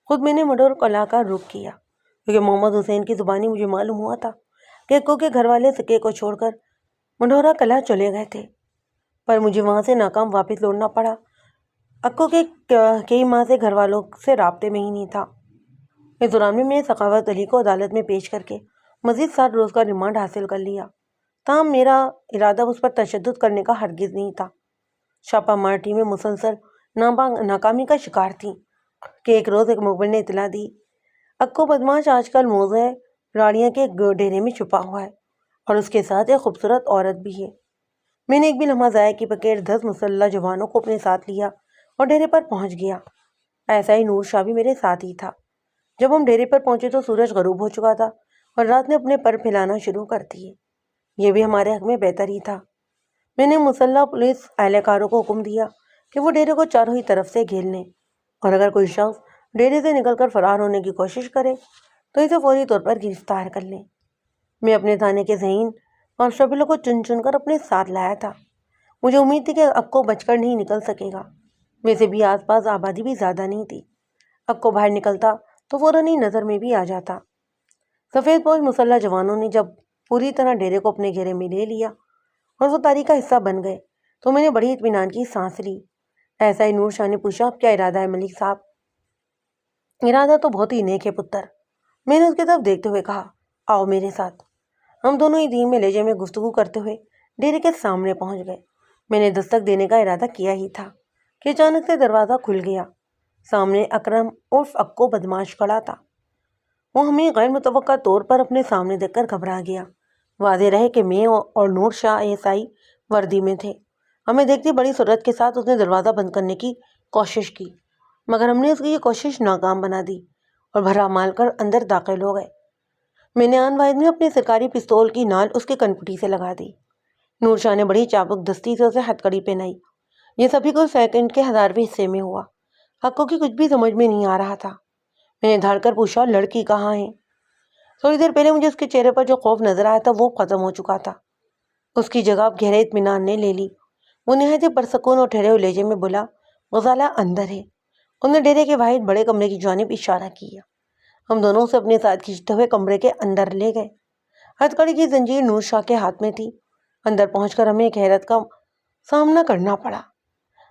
خود میں نے مڈور قلعہ کا رخ کیا، کیونکہ محمد حسین کی زبانی مجھے معلوم ہوا تھا کہ اکو کے گھر والے سکے کو چھوڑ کر مڈورہ قلعہ چلے گئے تھے، پر مجھے وہاں سے ناکام واپس لوٹنا پڑا۔ اکو کے کئی ماہ سے گھر والوں سے رابطے میں ہی نہیں تھا۔ اس دوران میں نے سخاوت علی کو عدالت میں پیش کر کے مزید 7 روز کا ریمانڈ حاصل کر لیا، تاہم میرا ارادہ اس پر تشدد کرنے کا ہرگز نہیں تھا۔ چھاپہ مار ٹیمیں مسلسل ناکامی کا شکار تھیں کہ ایک روز ایک مخبر نے اطلاع دی، اکو بدماش آج کل موضع راڑیاں کے ڈیرے میں چھپا ہوا ہے اور اس کے ساتھ ایک خوبصورت عورت بھی ہے۔ میں نے ایک بھی لمحہ ضائع کے بغیر 10 مسلح جوانوں کو اپنے ساتھ لیا اور ڈیرے پر پہنچ گیا۔ ایسا ہی نور شاہ بھی میرے ساتھ ہی تھا۔ جب ہم ڈیرے پر پہنچے تو سورج غروب ہو چکا تھا اور رات نے اپنے پر پھیلانا شروع کر دیے۔ یہ بھی ہمارے حق میں بہتر ہی تھا۔ میں نے مسلح پولیس اہلکاروں کو حکم دیا کہ وہ ڈیرے کو چاروں ہی طرف سے گھیر لیں، اور اگر کوئی شخص ڈیرے سے نکل کر فرار ہونے کی کوشش کرے تو اسے فوری طور پر گرفتار کر لیں۔ میں اپنے تھانے کے ذہین کانسٹیبلوں کو چن چن کر اپنے ساتھ لایا تھا۔ مجھے امید تھی کہ اکو بچ کر نہیں نکل سکے گا۔ ویسے بھی آس پاس آبادی بھی زیادہ نہیں تھی۔ اکو باہر نکلتا تو فوراً ہی نظر میں بھی آ جاتا۔ سفید پوش مسلح جوانوں نے جب پوری طرح ڈیرے کو اپنے گھیرے میں لے لیا اور وہ تاریخ کا حصہ بن گئے تو میں نے بڑی اطمینان کی سانس لی۔ ایسا ہی نور شاہ نے پوچھا، اب کیا ارادہ ہے ملک صاحب؟ ارادہ تو بہت ہی نیک ہے پتر، میں نے اس کی طرف دیکھتے ہوئے کہا، آؤ میرے ساتھ۔ ہم دونوں ہی دھیمے لہجے میں گفتگو کرتے ہوئے ڈیرے کے سامنے پہنچ گئے۔ میں نے دستک دینے کا ارادہ کیا ہی تھا کہ اچانک سے دروازہ کھل گیا۔ سامنے اکرم عرف اکو بدماش کھڑا تھا۔ وہ ہمیں غیر متوقع طور پر اپنے سامنے دیکھ کر گھبرا گیا۔ واضح رہے کہ میں اور نور شاہ ایسائی وردی میں تھے۔ ہمیں دیکھتی بڑی سرعت کے ساتھ اس نے دروازہ بند کرنے کی کوشش کی، مگر ہم نے اس کی یہ کوشش ناکام بنا دی اور بھرا مال کر اندر داخل ہو گئے۔ میں نے آن واحد میں اپنی سرکاری پستول کی نال اس کے کنپٹی سے لگا دی۔ نور شاہ نے بڑی چابک دستی سے اسے ہتھکڑی پہنائی۔ یہ سبھی کو سیکنڈ کے 1000ویں حصے میں ہوا۔ حقوں کی کچھ بھی سمجھ میں نہیں آ رہا تھا۔ میں نے دھاڑ کر پوچھا، لڑکی کہاں ہے؟ تھوڑی دیر پہلے مجھے اس کے چہرے پر جو خوف نظر آیا تھا وہ ختم ہو چکا تھا۔ اس کی جگہ اب گہرے اطمینان نے لے لی۔ وہ نہایت ہی پرسکون اور ٹھہرے ہوئے لہجے میں بولا، غزالہ اندر ہے۔ انہوں نے ڈیرے کے واحد بڑے کمرے کی جانب اشارہ کیا۔ ہم دونوں اسے اپنے ساتھ کھینچتے ہوئے کمرے کے اندر لے گئے۔ ہتھکڑی کی زنجیر نور شاہ کے ہاتھ میں تھی۔ اندر پہنچ کر ہمیں ایک حیرت کا سامنا کرنا پڑا۔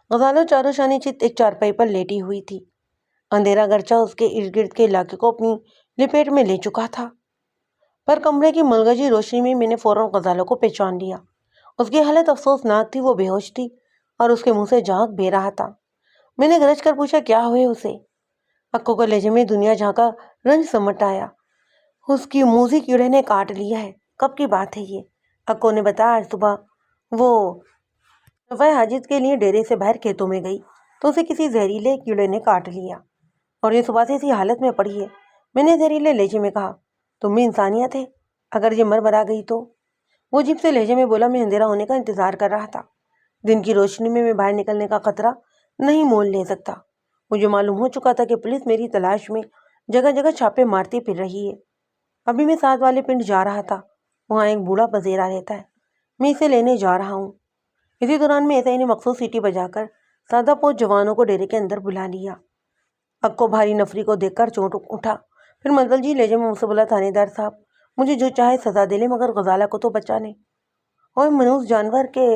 غزالہ چاروں شانے چت ایک چارپائی پر لیٹی ہوئی تھی۔ اندھیرا گرچہ اس کے ارد گرد کے علاقے کو اپنی لپیٹ میں لے چکا تھا، پر کمرے کی ملغجی روشنی میں نے فوراً غزالہ کو پہچان لیا۔ اس کی حالت افسوسناک تھی، وہ بے ہوش تھی اور اس کے منہ سے جھاگ بے رہا تھا۔ میں نے گرج کر پوچھا، کیا ہوئے اسے؟ اکو کو لہجے میں دنیا جہاں کا رنج سمٹ آیا۔ اس کی موذی کیڑے نے کاٹ لیا ہے۔ کب کی بات ہے یہ؟ اکو نے بتایا، آج صبح وہ صفائی حاجت کے لیے ڈیرے سے باہر کھیتوں میں گئی تو اسے کسی زہریلے کیڑے نے کاٹ لیا اور یہ صبح سے اسی حالت میں پڑی ہے۔ میں نے زہریلے لہجے میں کہا، تم میں انسانیت ہے؟ اگر یہ مر مرا گئی تو؟ وہ عجیب سے لہجے میں بولا، میں اندھیرا ہونے کا انتظار کر رہا تھا۔ دن کی روشنی میں باہر نکلنے کا خطرہ نہیں مول لے سکتا۔ مجھے معلوم ہو چکا تھا کہ پولیس میری تلاش میں جگہ جگہ چھاپے مارتی پھر رہی ہے۔ ابھی میں ساتھ والے پنڈ جا رہا تھا، وہاں ایک بوڑھا پذیرا رہتا ہے، میں اسے لینے جا رہا ہوں۔ اسی دوران میں ایسائی نے مخصوص سیٹی بجا کر سادہ پوش جوانوں کو ڈیرے کے اندر بلا لیا۔ اکو بھاری نفری کو دیکھ کر چونٹ اٹھا، پھر ملتجی لہجے میں مجھ سے بولا، تھانے دار صاحب، مجھے جو چاہے سزا دے لے مگر غزالہ کو تو بچا لیں۔ اور منوس جانور کے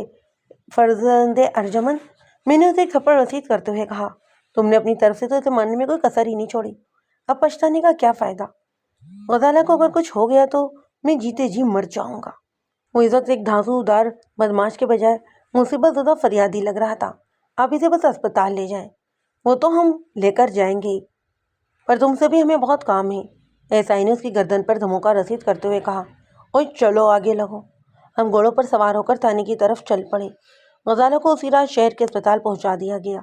فرزند ارجمن، میں نے اسے ایک تھپڑ رسید کرتے ہوئے کہا، تم نے اپنی طرف سے تو اسے ماننے میں کوئی کسر ہی نہیں چھوڑی، اب پچھتانے کا کیا فائدہ؟ غزالہ کو اگر کچھ ہو گیا تو میں جیتے جی مر جاؤں گا۔ وہ اس وقت ایک دھانسو دار بدماش کے بجائے مصیبت زدہ فریادی لگ رہا تھا۔ آپ اسے بس اسپتال لے جائیں، وہ تو ہم لے کر جائیں گے، پر تم سے بھی ہمیں بہت کام ہے۔ ایسائی نے اس کی گردن پر دھموکا رسید کرتے ہوئے کہا، اوہ چلو آگے لگو۔ ہم گھوڑوں پر سوار ہو کر تھانے کی طرف چل پڑے۔ غزالہ کو اسی رات شہر کے اسپتال پہنچا دیا گیا۔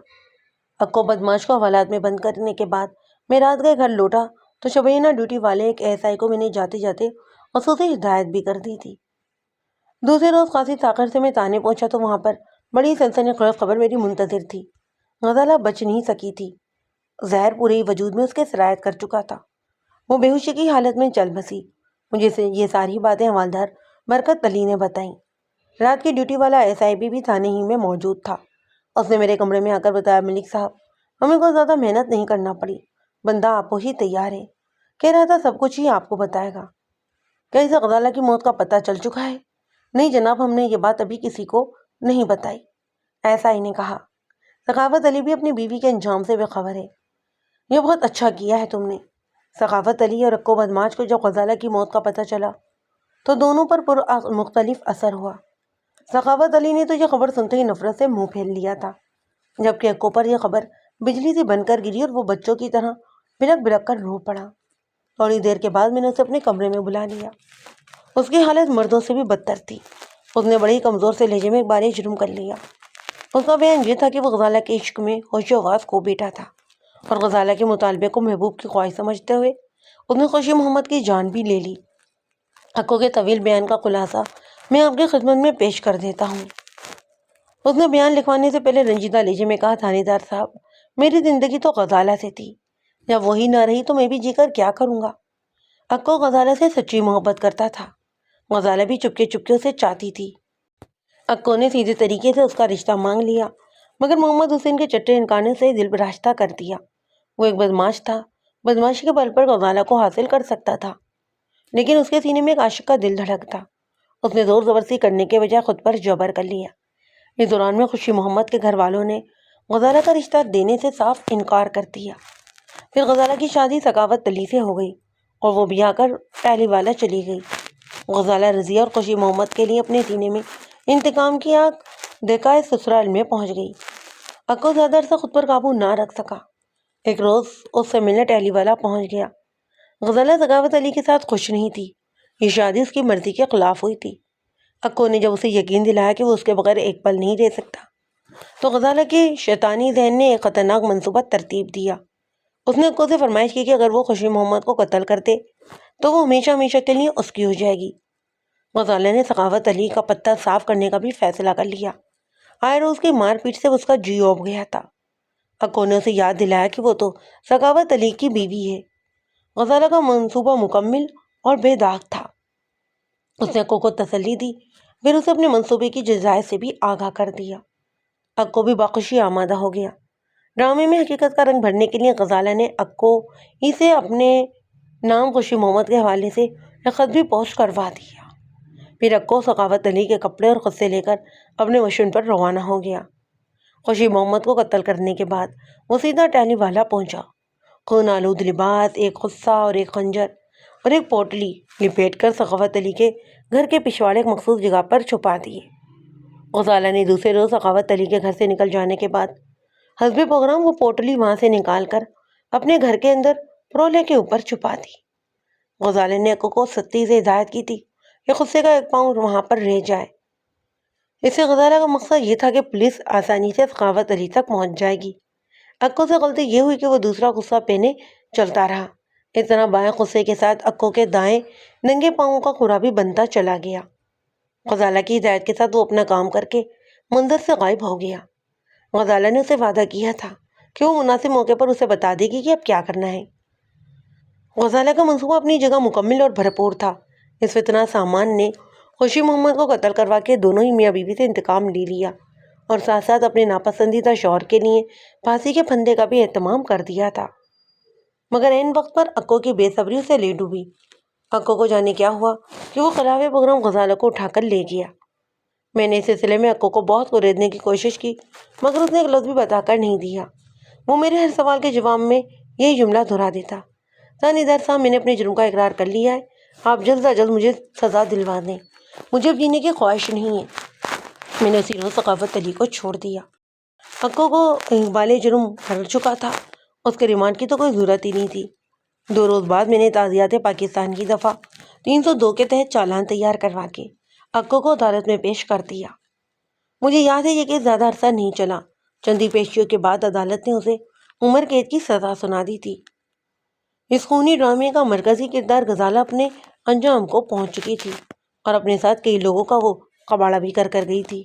اکو بدماش کو حوالات میں بند کرنے کے بعد میں رات گئے گھر لوٹا تو شبینہ ڈیوٹی والے ایک ایسائی کو میں نے جاتے جاتے خصوصی ہدایت بھی کر دی تھی۔ دوسرے روز خاصی تاخیر سے میں تانے پہنچا تو وہاں پر بڑی سنسنی خیز خبر میری منتظر تھی۔ غزالہ بچ نہیں سکی تھی، زہر پورے وجود میں اس کے سرایت کر چکا تھا۔ وہ بے ہوشی کی حالت میں چل بسی۔ مجھے یہ ساری باتیں حوالدار برکت علی نے بتائیں۔ رات کی ڈیوٹی والا ایسائی بھی تھانے ہی میں موجود تھا۔ اس نے میرے کمرے میں آ کر بتایا، ملک صاحب، ہمیں کوئی زیادہ محنت نہیں کرنا پڑی، بندہ آپ کو ہی تیار ہے، کہہ رہا تھا سب کچھ ہی آپ کو بتائے گا۔ کیا اسے غزالہ کی موت کا پتہ چل چکا ہے؟ نہیں جناب، ہم نے یہ بات ابھی کسی کو نہیں بتائی، ایسائی نے کہا۔ سخاوت علی بھی اپنی بیوی کے انجام سے بے خبر ہے۔ یہ بہت اچھا کیا ہے تم نے۔ سخاوت علی اور اکو بدماش کو جب غزالہ کی موت کا پتہ چلا تو دونوں پر مختلف اثر ہوا۔ سخاوت علی نے تو یہ خبر سنتے ہی نفرت سے منہ پھیر لیا تھا، جبکہ اکو پر یہ خبر بجلی سی بن کر گری اور وہ بچوں کی طرح بلک بلک کر رو پڑا۔ تھوڑی دیر کے بعد میں نے اسے اپنے کمرے میں بلا لیا۔ اس کی حالت مردوں سے بھی بدتر تھی۔ اس نے بڑے کمزور سے لہجے میں ایک بار جرم کر لیا۔ اس کا بیان یہ تھا کہ وہ غزالہ کے عشق میں ہوش و حواس کھو بیٹھا تھا اور غزالہ کے مطالبے کو محبوب کی خواہش سمجھتے ہوئے اس نے خوشی محمد کی جان بھی لے لی۔ اکو کے طویل بیان کا خلاصہ میں آپ کی خدمت میں پیش کر دیتا ہوں۔ اس نے بیان لکھوانے سے پہلے رنجیدہ لہجے میں کہا، تھانے دار صاحب، میری زندگی تو غزالہ سے تھی، جب وہی نہ رہی تو میں بھی جی کر کیا کروں گا۔ اکو غزالہ سے سچی محبت کرتا تھا، غزالہ بھی چپکے چپکے اسے چاہتی تھی۔ اکو نے سیدھے طریقے سے اس کا رشتہ مانگ لیا، مگر محمد حسین کے چٹے انکار نے اسے دل براستہ کر دیا۔ وہ ایک بدماش تھا، بدماشی کے بل پر غزالہ کو حاصل کر سکتا تھا، لیکن اس کے سینے میں ایک عاشق کا دل دھڑکتا۔ اس نے زور زبردستی کرنے کے بجائے خود پر جبر کر لیا۔ اس دوران میں خوشی محمد کے گھر والوں نے غزالہ کا رشتہ دینے سے صاف انکار کر دیا۔ پھر غزالہ کی شادی سخاوت علی سے ہو گئی اور وہ بیاہ کر ٹہلی والا چلی گئی۔ غزالہ رضیہ اور خوشی محمد کے لیے اپنے سینے میں انتقام کی آگ دہکائے سسرال میں پہنچ گئی۔ اکو زیادہ عرصہ خود پر قابو نہ رکھ سکا۔ ایک روز اس سے ملنے ٹہلی والا پہنچ گیا۔ غزالہ سخاوت علی کے ساتھ خوش نہیں تھی۔ یہ شادی اس کی مرضی کے خلاف ہوئی تھی۔ اکو نے جب اسے یقین دلایا کہ وہ اس کے بغیر ایک پل نہیں رہ سکتا، تو غزالہ کے شیطانی ذہن نے ایک خطرناک منصوبہ ترتیب دیا۔ اس نے اکو سے فرمائش کی کہ اگر وہ خوشی محمد کو قتل کرتے تو وہ ہمیشہ ہمیشہ کے لیے اس کی ہو جائے گی۔ غزالہ نے سخاوت علی کا پتہ صاف کرنے کا بھی فیصلہ کر لیا۔ آئے روز کی مار پیٹ سے اس کا جی اوب گیا تھا۔ اکو نے اسے یاد دلایا کہ وہ تو سخاوت علی کی بیوی ہے۔ غزالہ کا منصوبہ مکمل اور بے داغ تھا۔ اس نے اکو کو تسلی دی، پھر اسے اپنے منصوبے کی جزائر سے بھی آگاہ کر دیا۔ اکو بھی باخوشی آمادہ ہو گیا۔ ڈرامے میں حقیقت کا رنگ بھرنے کے لیے غزالہ نے اکو ہی سے اپنے نام خوشی محمد کے حوالے سے ایک خط بھی پوسٹ کروا دیا۔ پھر اکو سخاوت علی کے کپڑے اور خود سے لے کر اپنے مشن پر روانہ ہو گیا۔ خوشی محمد کو قتل کرنے کے بعد وہ سیدھا ٹہلی والا پہنچا۔ خون آلود لباس، ایک غصہ اور ایک خنجر اور ایک پوٹلی لپیٹ کر سخاوت علی کے گھر کے پچھواڑے ایک مخصوص جگہ پر چھپا دیے۔ غزالہ نے دوسرے روز سخاوت علی کے گھر سے نکل جانے کے بعد حسب پروگرام وہ پوٹلی وہاں سے نکال کر اپنے گھر کے اندر پرولے کے اوپر چھپا دی۔ غزالہ نے اکو کو سختی سے ہدایت کی تھی کہ غصے کا ایک پاؤں وہاں پر رہ جائے۔ اس سے غزالہ کا مقصد یہ تھا کہ پولیس آسانی سے سخاوت علی تک پہنچ جائے گی۔ اکو سے غلطی یہ ہوئی کہ وہ دوسرا غصہ پہنے چلتا رہا۔ اس طرح بائیں غصے کے ساتھ اکو کے دائیں ننگے پاؤں کا خورا بھی بنتا چلا گیا۔ غزالہ کی ہدایت کے ساتھ وہ اپنا کام کر کے منظر سے غائب ہو گیا۔ غزالہ نے اسے وعدہ کیا تھا کہ وہ مناسب موقع پر اسے بتا دے گی کہ اب کیا کرنا ہے۔ غزالہ کا منصوبہ اپنی جگہ مکمل اور بھرپور تھا۔ اس فتنہ سامان نے خوشی محمد کو قتل کروا کے دونوں ہی میاں بیوی سے انتقام لے لیا اور ساتھ ساتھ اپنے ناپسندیدہ شوہر کے لیے پھانسی کے پھندے کا بھی اہتمام کر دیا تھا۔ مگر عین وقت پر اکو کی بے صبری اسے لے ڈوبی۔ اکو کو جانے کیا ہوا کہ وہ خلاف پروگرام غزالہ کو اٹھا کر لے گیا۔ میں نے اس سلسلے میں اکو کو بہت کوریدنے کی کوشش کی، مگر اس نے ایک لفظ بھی بتا کر نہیں دیا۔ وہ میرے ہر سوال کے جواب میں یہی جملہ دہرا دیتا: ثانیدار صاحب، میں نے اپنے جرم کا اقرار کر لیا ہے، آپ جلد از جلد مجھے سزا دلوا دیں، مجھے اب جینے کی خواہش نہیں ہے۔ میں نے اسی روز سخاوت علی کو چھوڑ دیا۔ اکو کو اقبال جرم بھر چکا تھا، اس کے ریمانڈ کی تو کوئی ضرورت ہی نہیں تھی۔ 2 روز بعد میں نے تعزیرات پاکستان کی دفعہ 302 کے تحت چالان تیار کروا کے اکو کو عدالت میں پیش کر دیا۔ مجھے یاد ہے یہ کیس زیادہ عرصہ نہیں چلا۔ چندی پیشیوں کے بعد عدالت نے اسے عمر قید کی سزا سنا دی تھی۔ اس خونی ڈرامے کا مرکزی کردار غزالہ اپنے انجام کو پہنچ چکی تھی اور اپنے ساتھ کئی لوگوں کا وہ کباڑہ بھی کر گئی تھی۔